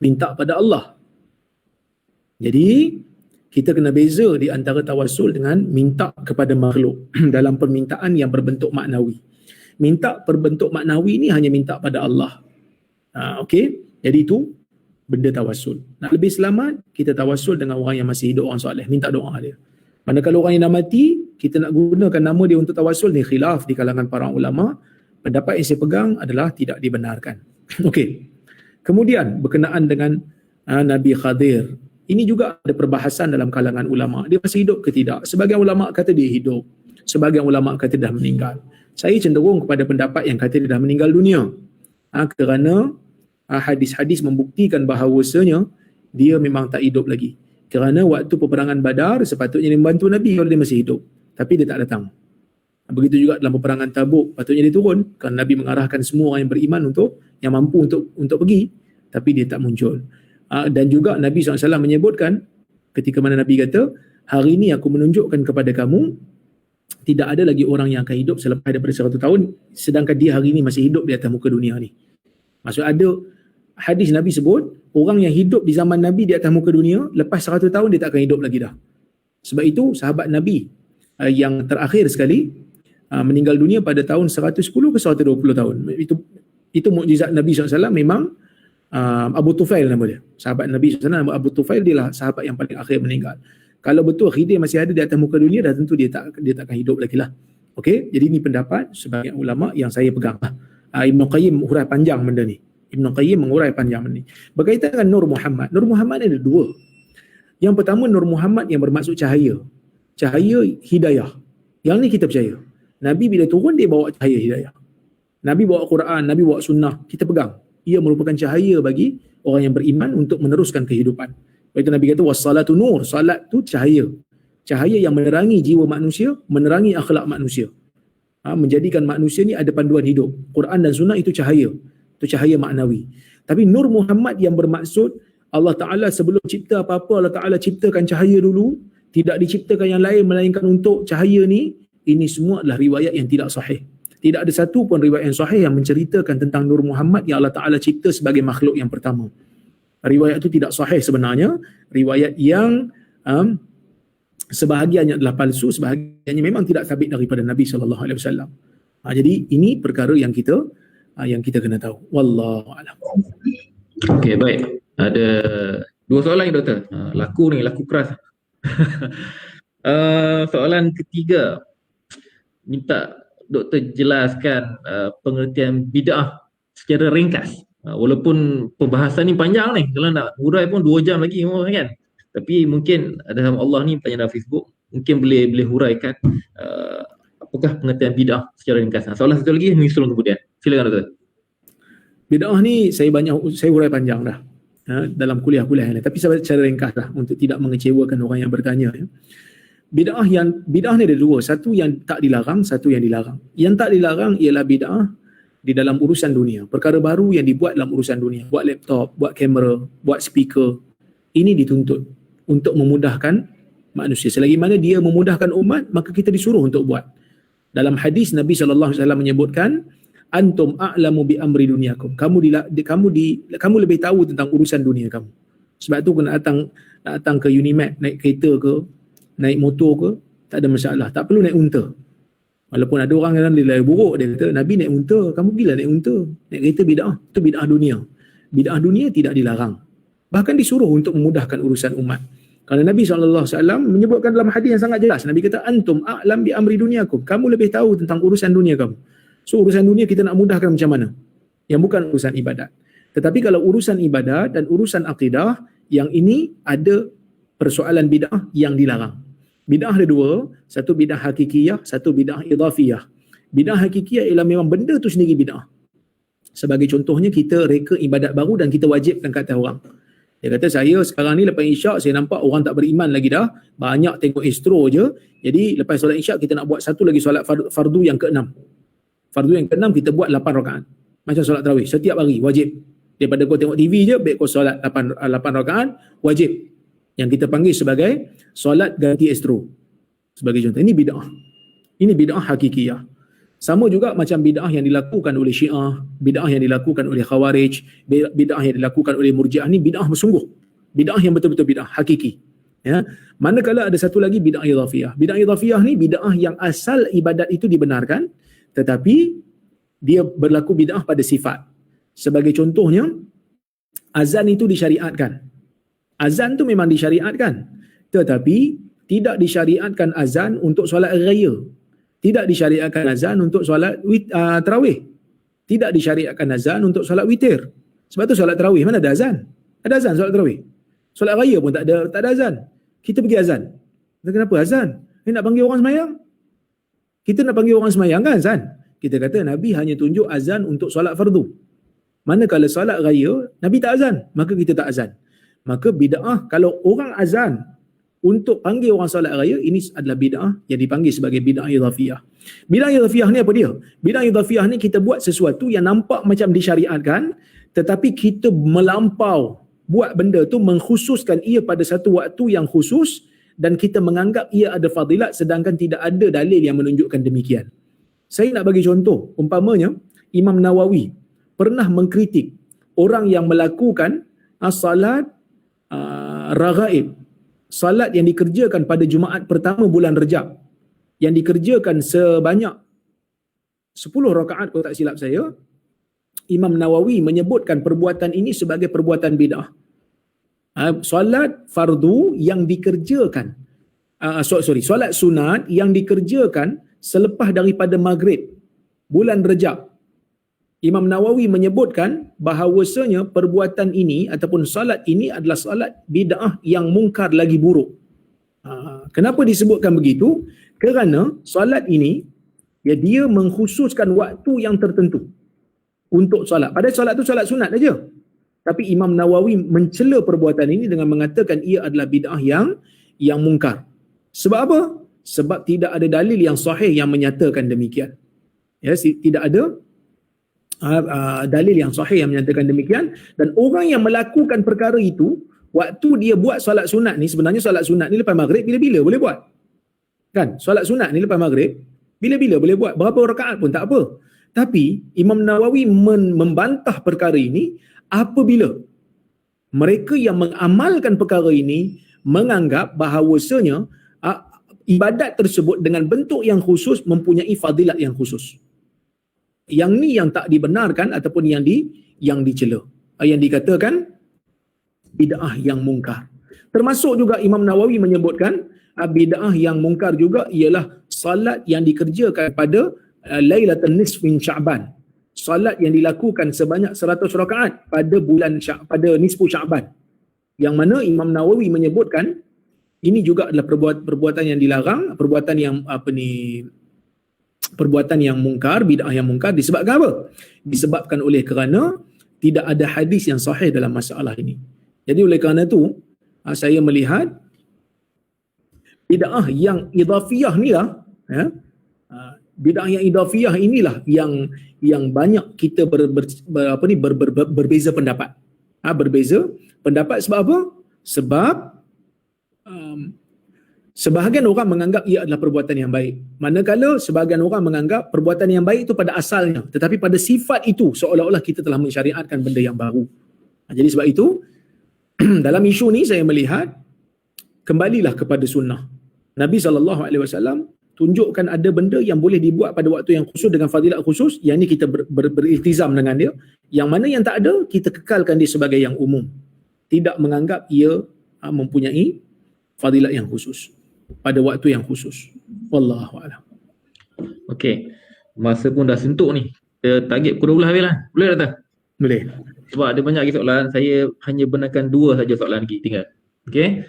minta pada Allah. Jadi kita kena beza di antara tawassul dengan minta kepada makhluk dalam permintaan yang berbentuk maknawi. Minta berbentuk maknawi ni hanya minta pada Allah. Okey, jadi itu benda tawassul. Nak lebih selamat, kita tawassul dengan orang yang masih hidup, orang soleh, minta doa dia. Manakala orang yang dah mati, kita nak gunakan nama dia untuk tawassul, ni khilaf di kalangan para ulama. Pendapat yang saya pegang adalah tidak dibenarkan. Okey. Kemudian berkenaan dengan Nabi Khadir, ini juga ada perbahasan dalam kalangan ulama. Dia masih hidup ke tidak? Sebagian ulama kata dia hidup, sebagian ulama kata dah meninggal. Saya cenderung kepada pendapat yang kata dia dah meninggal dunia. Kerana hadis-hadis membuktikan bahawasanya dia memang tak hidup lagi. Kerana waktu peperangan Badar sepatutnya dia membantu Nabi kalau dia masih hidup, tapi dia tak datang. Begitu juga dalam peperangan Tabuk, patutnya dia turun kerana Nabi mengarahkan semua orang yang beriman yang mampu untuk pergi, tapi dia tak muncul. Dan juga Nabi SAW menyebutkan ketika mana Nabi kata, hari ini aku menunjukkan kepada kamu tidak ada lagi orang yang akan hidup selepas daripada 100 tahun, sedangkan dia hari ini masih hidup di atas muka dunia ni. Maksud ada hadis Nabi sebut, orang yang hidup di zaman Nabi di atas muka dunia, lepas 100 tahun dia tak akan hidup lagi dah. Sebab itu sahabat Nabi yang terakhir sekali meninggal dunia pada tahun 110 ke 120 tahun. Itu mukjizat Nabi SAW. Memang Abu Tufail nama dia. Sahabat Nabi SAW Abu Tufail, dia lah sahabat yang paling akhir meninggal. Kalau betul Khidir masih ada di atas muka dunia, dah tentu dia tak akan hidup lagi lah. Okey, jadi ini pendapat sebagian ulama yang saya pegang lah. Ibn Qayyim hurai panjang benda ni. Ibn Qayyim mengurai panjang benda ni. Berkaitan dengan Nur Muhammad. Nur Muhammad ada dua. Yang pertama, Nur Muhammad yang bermaksud cahaya. Cahaya hidayah. Yang ni kita percaya. Nabi bila turun, dia bawa cahaya hidayah. Nabi bawa Quran, Nabi bawa sunnah. Kita pegang. Ia merupakan cahaya bagi orang yang beriman untuk meneruskan kehidupan. Itu Nabi kata, wassalatu nur. Salat tu cahaya. Cahaya yang menerangi jiwa manusia, menerangi akhlak manusia. Menjadikan manusia ni ada panduan hidup. Quran dan sunnah itu cahaya. Itu cahaya maknawi. Tapi Nur Muhammad yang bermaksud, Allah Ta'ala sebelum cipta apa-apa, Allah Ta'ala ciptakan cahaya dulu. Tidak diciptakan yang lain melainkan untuk cahaya ni. Ini semua adalah riwayat yang tidak sahih. Tidak ada satu pun riwayat yang sahih yang menceritakan tentang Nur Muhammad yang Allah Ta'ala cipta sebagai makhluk yang pertama. Riwayat itu tidak sahih sebenarnya. Riwayat yang sebahagiannya adalah palsu, sebahagiannya memang tidak sabit daripada Nabi SAW. Jadi ini perkara yang kita kena tahu. Wallahu a'lam. Okey, baik. Ada dua soalan ni doktor. Laku keras. Soalan ketiga, minta doktor jelaskan pengertian bid'ah secara ringkas. Walaupun perbahasan ni panjang ni, kalau nak hurai pun 2 jam lagi kan. Tapi mungkin ada Allah ni tanya dalam Facebook, mungkin boleh huraikan apakah pengertian bid'ah secara ringkas. Soalan satu lagi menyusul kemudian. Silakan doktor. Bid'ah ni saya hurai panjang dah dalam kuliah-kuliah ini, tapi secara ringkas lah untuk tidak mengecewakan orang yang bertanya. Bid'ah ni ada dua, satu yang tak dilarang, satu yang dilarang. Yang tak dilarang ialah bid'ah di dalam urusan dunia, perkara baru yang dibuat dalam urusan dunia, buat laptop, buat kamera, buat speaker. Ini dituntut untuk memudahkan manusia. Selagi mana dia memudahkan umat, maka kita disuruh untuk buat. Dalam hadis Nabi SAW menyebutkan, antum a'lamu bi amri dunyakum. Kamu lebih tahu tentang urusan dunia kamu. Sebab tu kena datang ke Unimed, naik kereta ke, naik motor ke, tak ada masalah. Tak perlu naik unta. Walaupun ada orang yang nilai buruk, dia kata Nabi naik unta, kamu gila naik unta. Naik kereta bid'ah. Itu bid'ah dunia. Bid'ah dunia tidak dilarang. Bahkan disuruh untuk memudahkan urusan umat. Kerana Nabi SAW menyebutkan dalam hadis yang sangat jelas. Nabi kata, antum a'lam bi amri dunyakum. Kamu lebih tahu tentang urusan dunia kamu. So urusan dunia kita nak mudahkan macam mana? Yang bukan urusan ibadat. Tetapi kalau urusan ibadat dan urusan akidah, yang ini ada persoalan bid'ah yang dilarang. Bid'ah ada dua, satu bid'ah hakikiyah, satu bid'ah idhafiyah. Bid'ah hakikiyah ialah memang benda tu sendiri bid'ah. Sebagai contohnya, kita reka ibadat baru dan kita wajibkan kat atas orang. Dia kata, saya sekarang ni lepas isyak, saya nampak orang tak beriman lagi dah, banyak tengok astro je, jadi lepas solat isyak kita nak buat satu lagi solat fardu yang ke-6. Fardu yang ke-6 kita buat 8 rakaat. Macam solat tarawih, setiap hari, wajib. Daripada kau tengok TV je, baik kau solat 8 rakaat, wajib. Yang kita panggil sebagai solat ganti astro. Sebagai contoh, ini bid'ah. Ini bid'ah hakikiyah. Sama juga macam bid'ah yang dilakukan oleh Syiah, bid'ah yang dilakukan oleh Khawarij, bid'ah yang dilakukan oleh Murji'ah, ni bid'ah bersungguh. Bid'ah yang betul-betul bid'ah hakiki. Ya. Manakala ada satu lagi bid'ah idhafiyah. Bid'ah idhafiyah ni bid'ah yang asal ibadat itu dibenarkan, tetapi dia berlaku bid'ah pada sifat. Sebagai contohnya, azan itu disyariatkan. Azan tu memang disyariatkan, tetapi tidak disyariatkan azan untuk solat raya. Tidak disyariatkan azan untuk solat tarawih. Tidak disyariatkan azan untuk solat witir. Sebab tu solat tarawih mana ada azan? Ada azan solat tarawih. Solat raya pun tak ada azan. Kita pergi azan. Kenapa azan? Nak panggil orang semayang? Kita nak panggil orang semayang kan azan? Kita kata Nabi hanya tunjuk azan untuk solat fardu. Manakala solat raya, Nabi tak azan, maka kita tak azan. Maka bid'ah, kalau orang azan untuk panggil orang solat raya, ini adalah bid'ah yang dipanggil sebagai bid'ah idhafiyah. Bid'ah idhafiyah ni apa dia? Bid'ah idhafiyah ni kita buat sesuatu yang nampak macam disyariatkan, tetapi kita melampau buat benda tu, mengkhususkan ia pada satu waktu yang khusus, dan kita menganggap ia ada fadilat sedangkan tidak ada dalil yang menunjukkan demikian. Saya nak bagi contoh, umpamanya Imam Nawawi pernah mengkritik orang yang melakukan salat raghaib, salat yang dikerjakan pada Jumaat pertama bulan Rejab, yang dikerjakan sebanyak 10 rakaat kalau tak silap saya, Imam Nawawi menyebutkan perbuatan ini sebagai perbuatan bid'ah. Solat fardu yang dikerjakan, solat sunat yang dikerjakan selepas daripada maghrib bulan Rejab. Imam Nawawi menyebutkan bahawasanya perbuatan ini ataupun solat ini adalah solat bid'ah yang mungkar lagi buruk. Kenapa disebutkan begitu? Kerana solat ini dia mengkhususkan waktu yang tertentu untuk solat. Pada solat tu solat sunat saja. Tapi Imam Nawawi mencela perbuatan ini dengan mengatakan ia adalah bid'ah yang mungkar. Sebab apa? Sebab tidak ada dalil yang sahih yang menyatakan demikian. Ya, tidak ada dalil yang sahih yang menyatakan demikian, dan orang yang melakukan perkara itu waktu dia buat solat sunat ni, sebenarnya solat sunat ni lepas maghrib bila-bila boleh buat. Kan? Solat sunat ni lepas maghrib bila-bila boleh buat, berapa rakaat pun tak apa. Tapi Imam Nawawi membantah perkara ini apabila mereka yang mengamalkan perkara ini menganggap bahawasanya ibadat tersebut dengan bentuk yang khusus mempunyai fadilat yang khusus. Yang ni yang tak dibenarkan ataupun yang dicela, yang dikatakan bid'ah yang mungkar. Termasuk juga Imam Nawawi menyebutkan bid'ah yang mungkar juga ialah salat yang dikerjakan pada Lailatul Nisf min Sya'ban. Salat yang dilakukan sebanyak 100 rakaat pada pada nisfu Sya'ban. Yang mana Imam Nawawi menyebutkan ini juga adalah perbuatan yang dilarang, perbuatan yang mungkar, bid'ah yang mungkar. Disebabkan apa? Disebabkan oleh kerana tidak ada hadis yang sahih dalam masalah ini. Jadi oleh kerana itu, saya melihat bid'ah yang idhafiyah ni lah, bid'ah yang idhafiyah inilah yang banyak kita berbeza pendapat. Berbeza pendapat sebab apa? Sebab sebahagian orang menganggap ia adalah perbuatan yang baik, manakala sebahagian orang menganggap perbuatan yang baik itu pada asalnya, tetapi pada sifat itu seolah-olah kita telah mensyariatkan benda yang baru. Jadi sebab itu dalam isu ni saya melihat kembalilah kepada sunnah. Nabi SAW tunjukkan ada benda yang boleh dibuat pada waktu yang khusus dengan fadilat khusus, yang ni kita beriltizam dengan dia. Yang mana yang tak ada, kita kekalkan dia sebagai yang umum, tidak menganggap ia mempunyai fadilat yang khusus pada waktu yang khusus. Wallahu a'lam. Okey, masa pun dah sentuh ni. Kita target pukul 12 habis lah. Boleh tak? Boleh. Sebab ada banyak lagi soalan. Saya hanya benarkan 2 saja soalan lagi tinggal. Okey.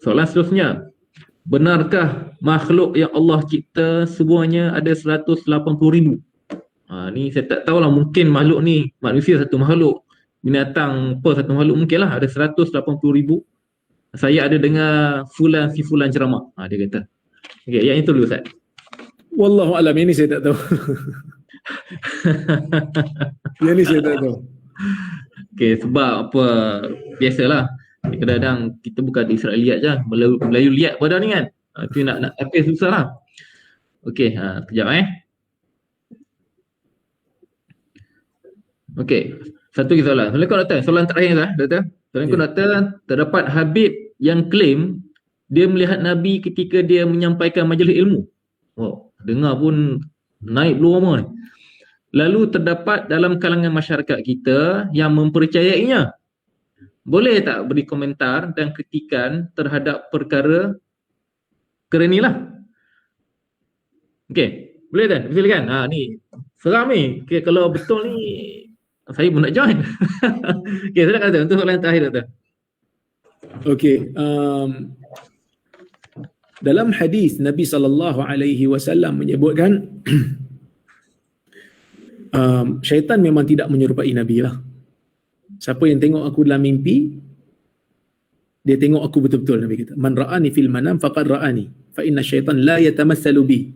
Soalan seterusnya. Benarkah makhluk yang Allah cipta semuanya ada 180,000? Ni saya tak tahulah, mungkin makhluk ni manusia satu makhluk, binatang apa satu makhluk, mungkinlah ada 180,000. Saya ada dengar si fulan ceramah. Dia kata. Okey, yang itu dulu Ustaz. Wallahu alam, ini saya tak tahu. Yang ni saya tak tahu. Okey, sebab apa, biasalah kadang-kadang kita bukan di Israeliat je, Melayu liat pada ni kan. Itu nak apa susah lah. Okey, kejap Okey, satu lagi soalan. Assalamualaikum Doktor. Soalan terakhir lah Doktor. Assalamualaikum Doktor. Terdapat Habib yang claim dia melihat Nabi ketika dia menyampaikan majlis ilmu. Dengar pun naik belum lama ni. Lalu terdapat dalam kalangan masyarakat kita yang mempercayainya. Boleh tak beri komentar dan kritikan terhadap perkara inilah? Okey, boleh kan? Silakan. Ni seram ni. Okay, kalau betul ni saya pun nak join. Okey, silakan Doktor untuk soalan terakhir Doktor. Okey, dalam hadis Nabi SAW menyebutkan syaitan memang tidak menyerupai Nabi lah. Siapa yang tengok aku dalam mimpi, dia tengok aku betul-betul. Nabi kata, man ra'ani fil manam faqad ra'ani fa inna syaitan la yatamassalu bi.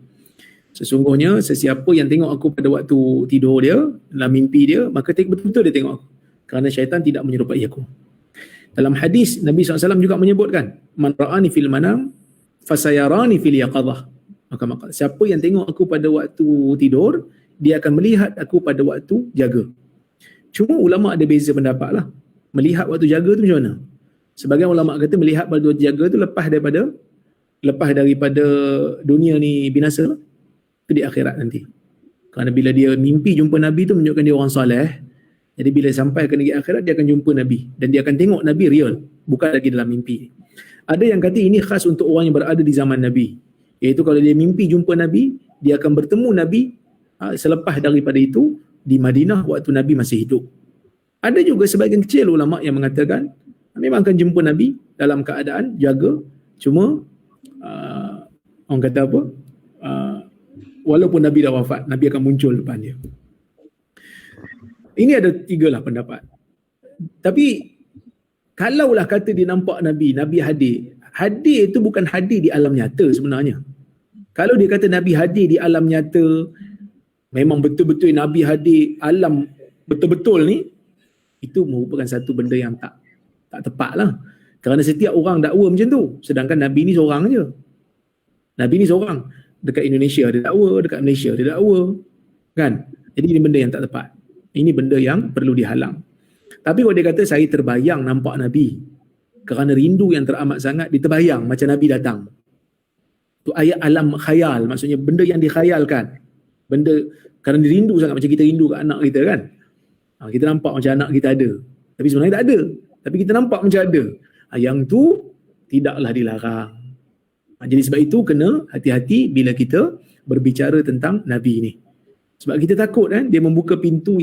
Sesungguhnya sesiapa yang tengok aku pada waktu tidur dia, dalam mimpi dia, maka betul-betul dia tengok aku, kerana syaitan tidak menyerupai aku. Dalam hadis Nabi SAW juga menyebutkan, man ra'ani fil manam fasayarani fil yaqadhah. Maka siapa yang tengok aku pada waktu tidur, dia akan melihat aku pada waktu jaga. Cuma ulama ada beza pendapat lah. Melihat waktu jaga tu macam mana? Sebagian ulama kata melihat waktu jaga tu lepas daripada dunia ni binasa lah. Itu di akhirat nanti. Kerana bila dia mimpi jumpa Nabi tu menunjukkan dia orang soleh. Jadi bila sampai ke negeri akhirat dia akan jumpa Nabi. Dan dia akan tengok Nabi real. Bukan lagi dalam mimpi. Ada yang kata ini khas untuk orang yang berada di zaman Nabi. Iaitu kalau dia mimpi jumpa Nabi, dia akan bertemu Nabi selepas daripada itu di Madinah waktu Nabi masih hidup. Ada juga sebahagian kecil ulama yang mengatakan memang akan jumpa Nabi dalam keadaan jaga. Cuma orang kata apa? Walaupun Nabi dah wafat, Nabi akan muncul depan dia. Ini ada 3 lah pendapat. Tapi kalaulah kata dia nampak Nabi hadir. Hadir itu bukan hadir di alam nyata sebenarnya. Kalau dia kata Nabi hadir di alam nyata, memang betul-betul Nabi hadir alam betul-betul ni, itu merupakan satu benda yang tak tepat lah. Kerana setiap orang dakwa macam tu. Sedangkan Nabi ni seorang je. Nabi ni seorang. Dekat Indonesia ada dakwa, dekat Malaysia ada dakwa. Kan? Jadi ini benda yang tak tepat. Ini benda yang perlu dihalang. Tapi kalau dia kata saya terbayang nampak Nabi, kerana rindu yang teramat sangat, dia terbayang macam Nabi datang. Tu ayat alam khayal, maksudnya benda yang dikhayalkan. Benda, kerana dia rindu sangat macam kita rindu kat anak kita kan. Kita nampak macam anak kita ada. Tapi sebenarnya tak ada. Tapi kita nampak macam ada. Yang tu tidaklah dilarang. Jadi sebab itu kena hati-hati bila kita berbicara tentang Nabi ni. Sebab kita takut kan dia membuka pintu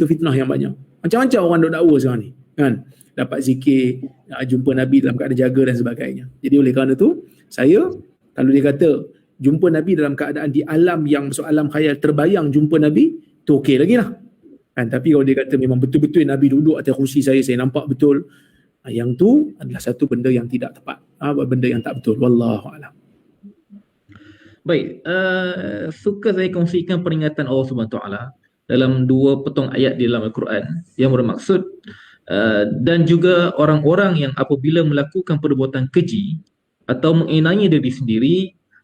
fitnah yang banyak. Macam-macam orang dok dakwa sekarang ni, kan? Dapat zikir, jumpa Nabi dalam keadaan jaga dan sebagainya. Jadi oleh kerana tu, saya kalau dia kata jumpa Nabi dalam keadaan di alam yang masuk alam khayal, terbayang jumpa Nabi, tu okey lagi lah. Kan? Tapi kalau dia kata memang betul-betul Nabi duduk atas kursi saya nampak betul, yang tu adalah satu benda yang tidak tepat. Benda yang tak betul. Wallahualam. Baik, suka saya kongsikan peringatan Allah Subhanahu Wa Taala dalam 2 potong ayat di dalam Al-Quran yang bermaksud dan juga orang-orang yang apabila melakukan perbuatan keji atau menginai diri sendiri,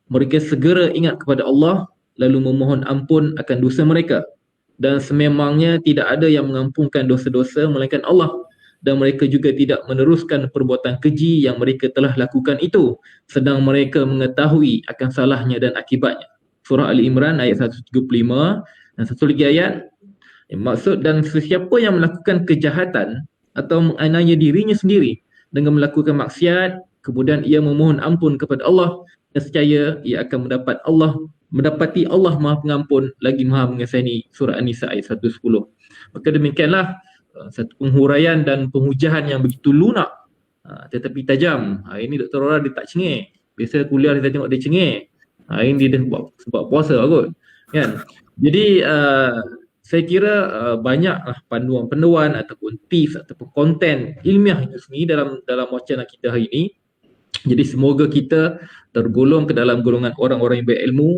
mereka segera ingat kepada Allah lalu memohon ampun akan dosa mereka, dan sememangnya tidak ada yang mengampunkan dosa-dosa melainkan Allah, dan mereka juga tidak meneruskan perbuatan keji yang mereka telah lakukan itu sedang mereka mengetahui akan salahnya dan akibatnya. Surah Ali Imran ayat 135. Dan satu lagi ayat yang maksud, dan sesiapa yang melakukan kejahatan atau menganiaya dirinya sendiri dengan melakukan maksiat, kemudian ia memohon ampun kepada Allah, nescaya ia akan mendapati Allah Maha Pengampun lagi Maha Mengasihani. Surah An-Nisa ayat 110. Maka demikianlah satu penghuraian dan penghujaan yang begitu lunak tetapi tajam. Ini Dr. Rora dia tak cengek. Biasa kuliah kita tengok dia cengek. Ini dia sebab puasa kot, kan? Jadi saya kira banyaklah panduan-panduan ataupun tips ataupun konten ilmiah itu sendiri dalam wacana kita hari ini. Jadi semoga kita tergolong ke dalam golongan orang-orang yang berilmu.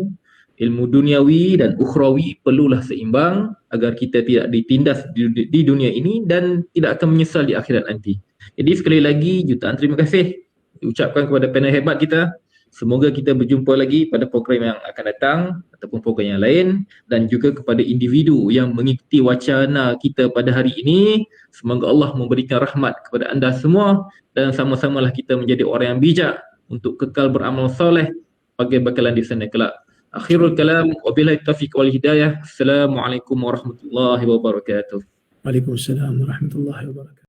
Ilmu duniawi dan ukhrawi perlulah seimbang agar kita tidak ditindas di dunia ini dan tidak akan menyesal di akhirat nanti. Jadi sekali lagi jutaan terima kasih diucapkan kepada panel hebat kita. Semoga kita berjumpa lagi pada program yang akan datang ataupun program yang lain, dan juga kepada individu yang mengikuti wacana kita pada hari ini. Semoga Allah memberikan rahmat kepada anda semua dan sama-samalah kita menjadi orang yang bijak untuk kekal beramal soleh bagi bakalan di sana kelak. Akhirul kalam, wabillahi taufiq wal hidayah. Assalamualaikum warahmatullahi wabarakatuh. Waalaikumsalam warahmatullahi wabarakatuh.